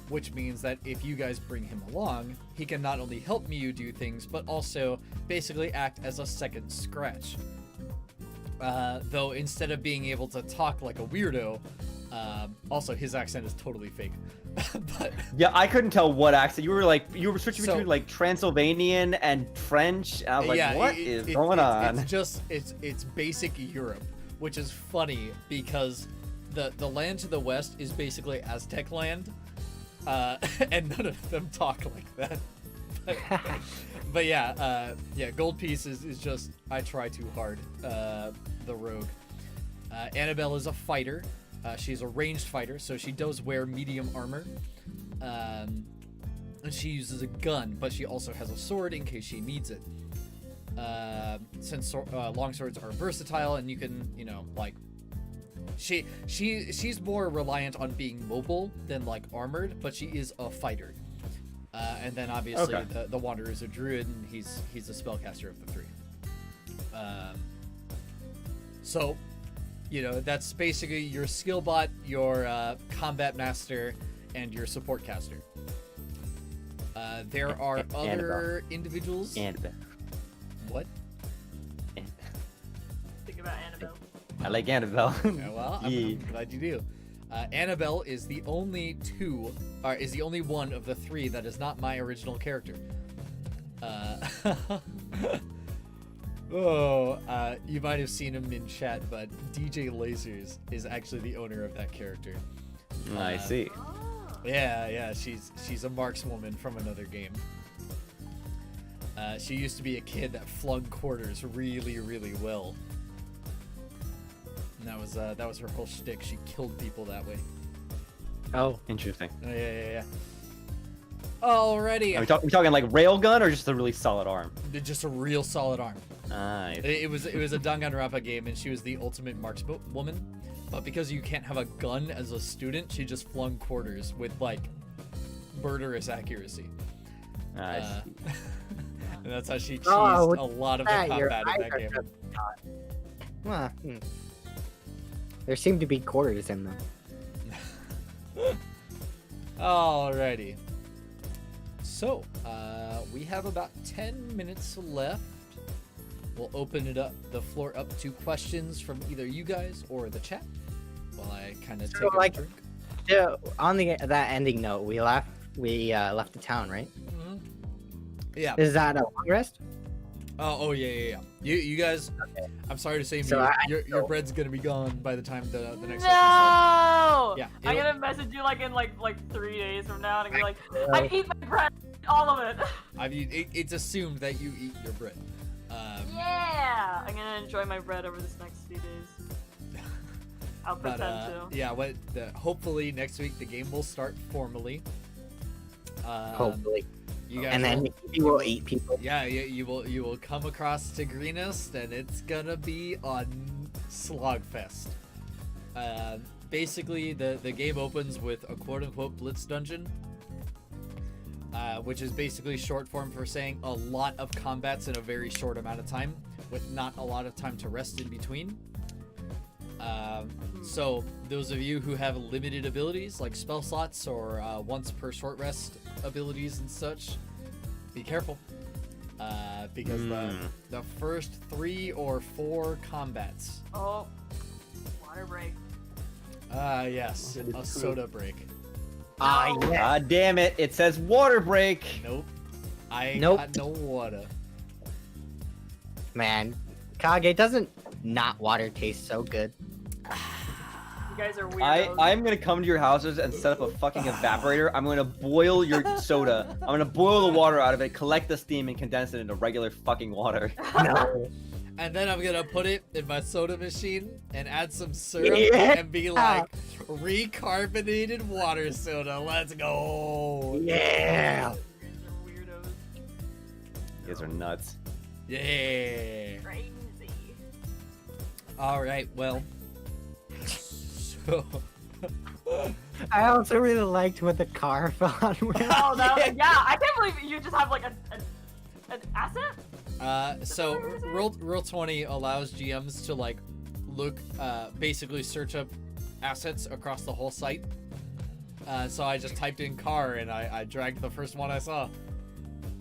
which means that if you guys bring him along, he can not only help Miyu do things, but also basically act as a second Scratch. Though instead of being able to talk like a weirdo, also his accent is totally fake. But Yeah, I couldn't tell what accent. You were switching So- between like Transylvanian and French. And I was like, what is going on? It's basic Europe, which is funny because the land to the west is basically Aztec land, and none of them talk like that. But yeah, Gold Piece is just I try too hard. the rogue. Annabelle is a fighter. She's a ranged fighter, so she does wear medium armor. And she uses a gun, but she also has a sword in case she needs it. Since long swords are versatile, and you can, like, she's more reliant on being mobile than like armored, but she is a fighter. And then obviously the Wanderer is a druid, and he's the spellcaster of the three. So, that's basically your skill bot, your combat master, and your support caster. There are other Annabelle. individuals. Annabelle. What? Think about Annabelle. I like Annabelle. Yeah, well, I'm glad you do. Annabelle is the only one of the three that is not my original character. You might have seen him in chat, but DJ Lasers is actually the owner of that character. I see. Oh. Yeah, she's a markswoman from another game. She used to be a kid that flung quarters really, really well. And that was her whole shtick. She killed people that way. Oh, Interesting. Yeah. Alrighty. Are we talking like railgun or just a really solid arm? Just a real solid arm. Nice. It was a Danganronpa game, and she was the ultimate markswoman. But because you can't have a gun as a student, she just flung quarters with like murderous accuracy. Nice. And that's how she cheesed Oh, a lot of the your combat in eyes that are game. just not- There seem to be quarters in them. Alrighty. So, we have about 10 minutes left. We'll open the floor up to questions from either you guys or the chat while I kind of So, take like- a drink. So, on that ending note, we left the town, right? Mhm. Yeah. Is that a long rest? Oh yeah. You guys, Okay. I'm sorry to say, So your bread's gonna be gone by the time the next episode. No! Yeah, I'm it'll- gonna message you like in like 3 days from now, and I'm gonna be like, I- I eat my bread, all of it. It's assumed that you eat your bread. Yeah, I'm gonna enjoy my bread over this next few days. I'll But pretend to. yeah, hopefully next week the game will start formally. Hopefully. You guys And then will- you will eat people. Yeah, you will come across to Greenest, and it's gonna be a slogfest. Basically, the game opens with a quote-unquote blitz dungeon, which is basically short form for saying a lot of combats in a very short amount of time, with not a lot of time to rest in between. So those of you who have limited abilities like spell slots or once per short rest abilities and such, be careful, because the first 3 or 4 combats. Oh, water break. Yes, a soda break. Ah, No. yeah. God damn it! It says water break. Nope, I ain't Nope. got no water. Man, Kage, doesn't not water taste so good? You guys are weirdos. I'm gonna come to your houses and set up a fucking evaporator. I'm gonna boil your soda. I'm gonna boil the water out of it, collect the steam, and condense it into regular fucking water. No. And then I'm gonna put it in my soda machine and add some syrup Yeah. and be like, recarbonated water soda. Let's go. Yeah. You guys are weirdos. You guys are nuts. Yeah. Crazy. All right. Well. So. I also really liked what the car fell on with. Oh, yeah. I can't believe you just have like an asset. So Roll 20 allows GMs to like look, basically search up assets across the whole site. So I just typed in car and I dragged the first one I saw.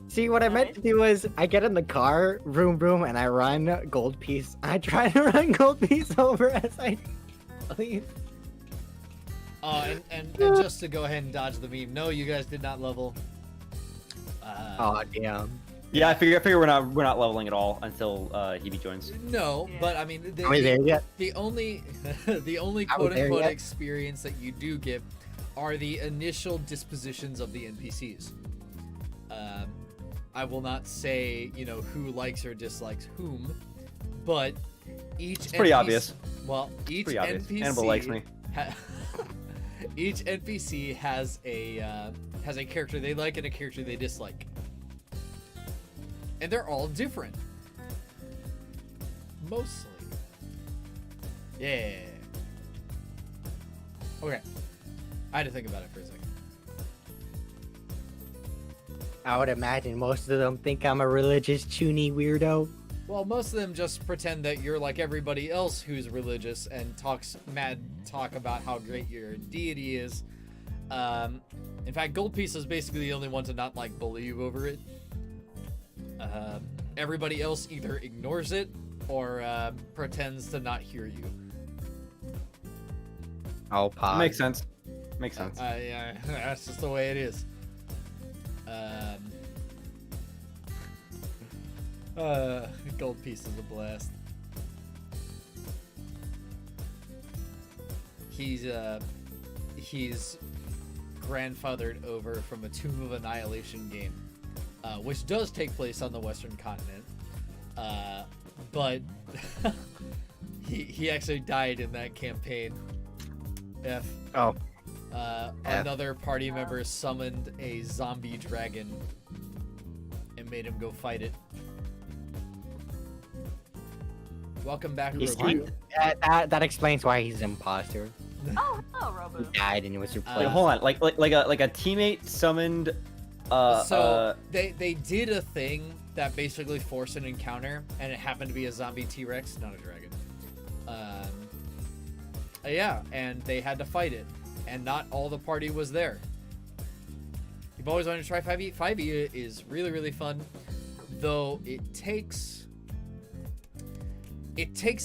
See, what I meant to do was I get in the car, vroom vroom, and I run gold piece. I try to run gold piece over as I leave. And just to go ahead and dodge the meme, no, you guys did not level. Oh damn. Yeah, I figure we're not leveling at all until Hebe joins. No, Yeah. but I mean, Are we there yet? the only the only Are we quote there unquote yet? experience that you do get are the initial dispositions of the NPCs. I will not say, who likes or dislikes whom, but Each It's pretty NPC obvious. Well, each Pretty obvious. NPC Hannibal likes me. each NPC has a character they like and a character they dislike, and they're all different. Mostly. Yeah. Okay. I had to think about it for a second. I would imagine most of them think I'm a religious chuny weirdo. Well, most of them just pretend that you're like everybody else who's religious and talks mad talk about how great your deity is. In fact, Gold Piece is basically the only one to not like believe over it. Everybody else either ignores it or pretends to not hear you. I'll pause. Makes sense. Makes sense. Yeah, that's just the way it is. Gold Piece is a blast. He's grandfathered over from a Tomb of Annihilation game, which does take place on the Western continent. But he actually died in that campaign. F. Oh. Another party member summoned a zombie dragon and made him go fight it. Welcome back, Robo. That explains why he's an imposter. Oh, hello, Robo. He died and was replaced. Wait, hold on. Like a teammate summoned. They did a thing that basically forced an encounter, and it happened to be a zombie T-Rex, not a dragon. Yeah, and they had to fight it, and not all the party was there. You've always wanted to try 5e? 5e is really, really fun, though it takes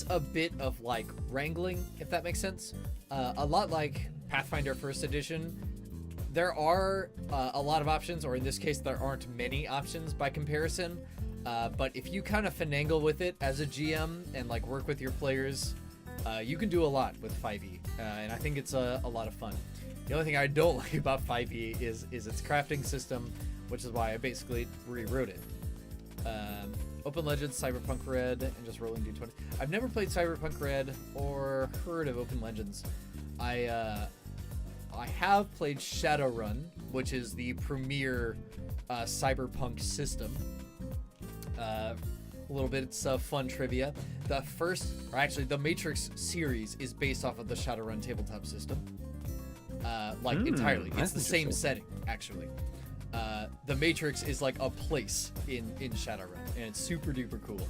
a bit of like wrangling, if that makes sense. A lot like Pathfinder First Edition, there are a lot of options, or in this case, there aren't many options by comparison. But if you kind of finagle with it as a GM and like work with your players, you can do a lot with 5e, and I think it's a lot of fun. The only thing I don't like about 5e is its crafting system, which is why I basically rewrote it. Open Legends, Cyberpunk Red, and just rolling d20. I've never played Cyberpunk Red or heard of Open Legends. I have played Shadowrun, which is the premier cyberpunk system. A little bit of fun trivia. The Matrix series is based off of the Shadowrun tabletop system. Entirely. It's the same setting, actually. The Matrix is like a place in Shadowrun, and it's super duper cool.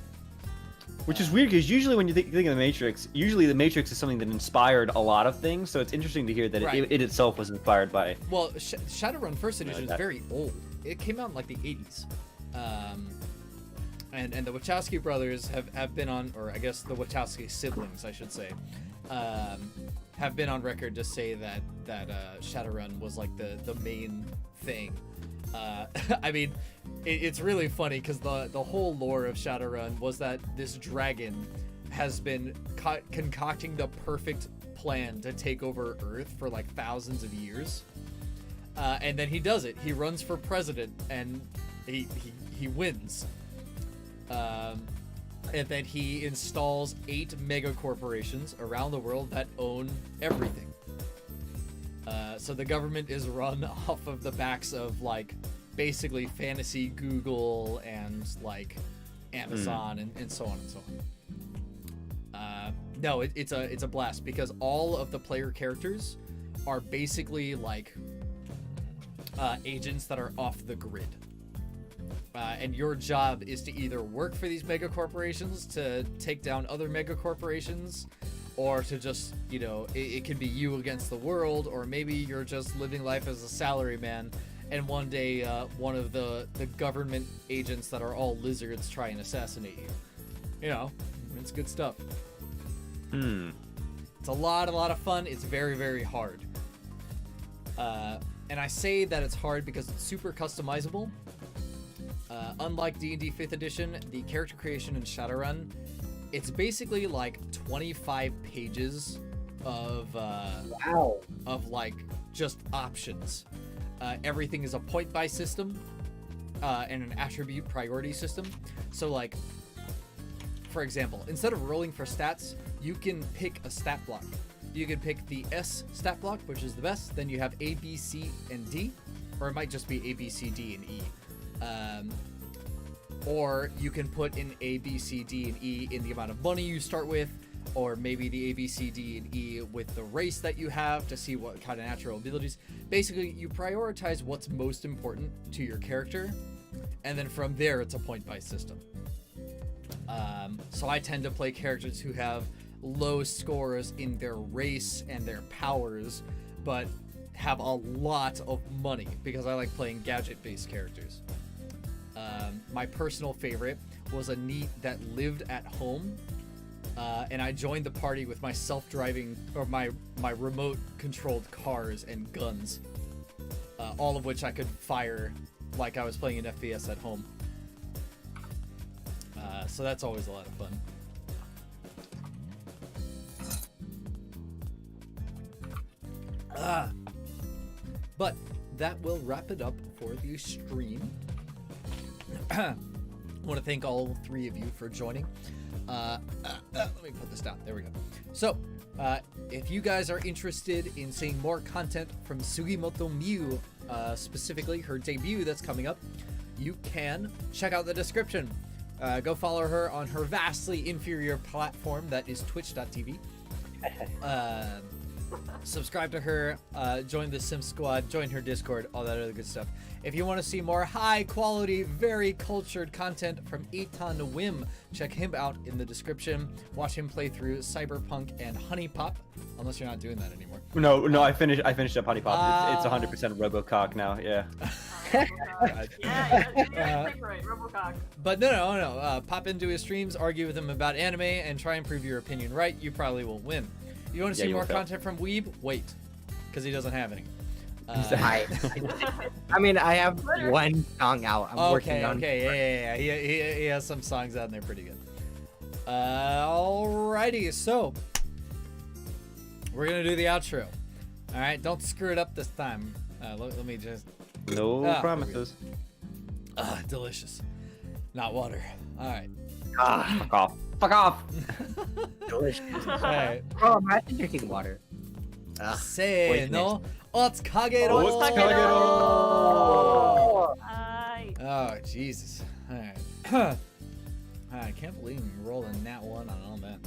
Which is weird, because usually when you think of the Matrix, the Matrix is something that inspired a lot of things, so it's interesting to hear that Right. it itself was inspired by... Well, Shadowrun First Edition is that. very old. It came out in like the 80s. And the Wachowski brothers have been on, or I guess the Wachowski siblings, I should say, have been on record to say that Shadowrun was like the main thing. I mean, it's really funny because the whole lore of Shadowrun was that this dragon has been concocting the perfect plan to take over Earth for like thousands of years, and then he does it. He runs for president and he wins. And then he installs 8 mega corporations around the world that own everything. So the government is run off of the backs of like basically fantasy Google and like Amazon and so on and so on. No, it's a blast because all of the player characters are basically like agents that are off the grid. And your job is to either work for these mega corporations to take down other mega corporations, or to just, it can be you against the world, or maybe you're just living life as a salaryman, and one day one of the government agents that are all lizards try and assassinate you. It's good stuff. It's a lot of fun. It's very, very hard. And I say that it's hard because it's super customizable. Unlike D&D 5th edition, the character creation in Shadowrun, it's basically like 25 pages of like just options. Everything is a point buy system and an attribute priority system. So like, for example, instead of rolling for stats, you can pick a stat block. You can pick the S stat block, which is the best. Then you have A, B, C, and D, or it might just be A, B, C, D, and E. Or you can put in A, B, C, D, and E in the amount of money you start with, or maybe the A, B, C, D, and E with the race that you have to see what kind of natural abilities. Basically, you prioritize what's most important to your character, and then from there, it's a point-based system. So I tend to play characters who have low scores in their race and their powers, but have a lot of money because I like playing gadget-based characters. My personal favorite was a NEET that lived at home, and I joined the party with my self-driving or my remote-controlled cars and guns, all of which I could fire like I was playing an FPS at home. So that's always a lot of fun. But that will wrap it up for the stream. I want to thank all three of you for joining. Let me put this down. There we go. So, if you guys are interested in seeing more content from Sugimoto Miu, specifically her debut that's coming up, you can check out the description. Go follow her on her vastly inferior platform that is twitch.tv. Subscribe to her, join the Sim Squad, join her Discord, all that other good stuff. If you want to see more high quality, very cultured content from Eitan Wim, check him out in the description. Watch him play through Cyberpunk and Honey Pop, unless you're not doing that anymore. No, I finished up Honey Pop. It's 100% Robocock now, yeah. Yeah, right, Robocock. But no. Pop into his streams, argue with him about anime, and try and prove your opinion right. You probably will win. You want to see more content from Weeb? Wait, because he doesn't have any. I mean, I have one song out. I'm working on. Yeah. He has some songs out and they're pretty good. Alrighty, so we're gonna do the outro. All right, don't screw it up this time. Let me just. No promises. Delicious. Not water. All right. Fuck off. Fuck off. Delicious. All right. Oh, imagine drinking water. Say no. It's Kagerou. Hi. Oh, Jesus. All right. I can't believe I'm rolling that one on all that.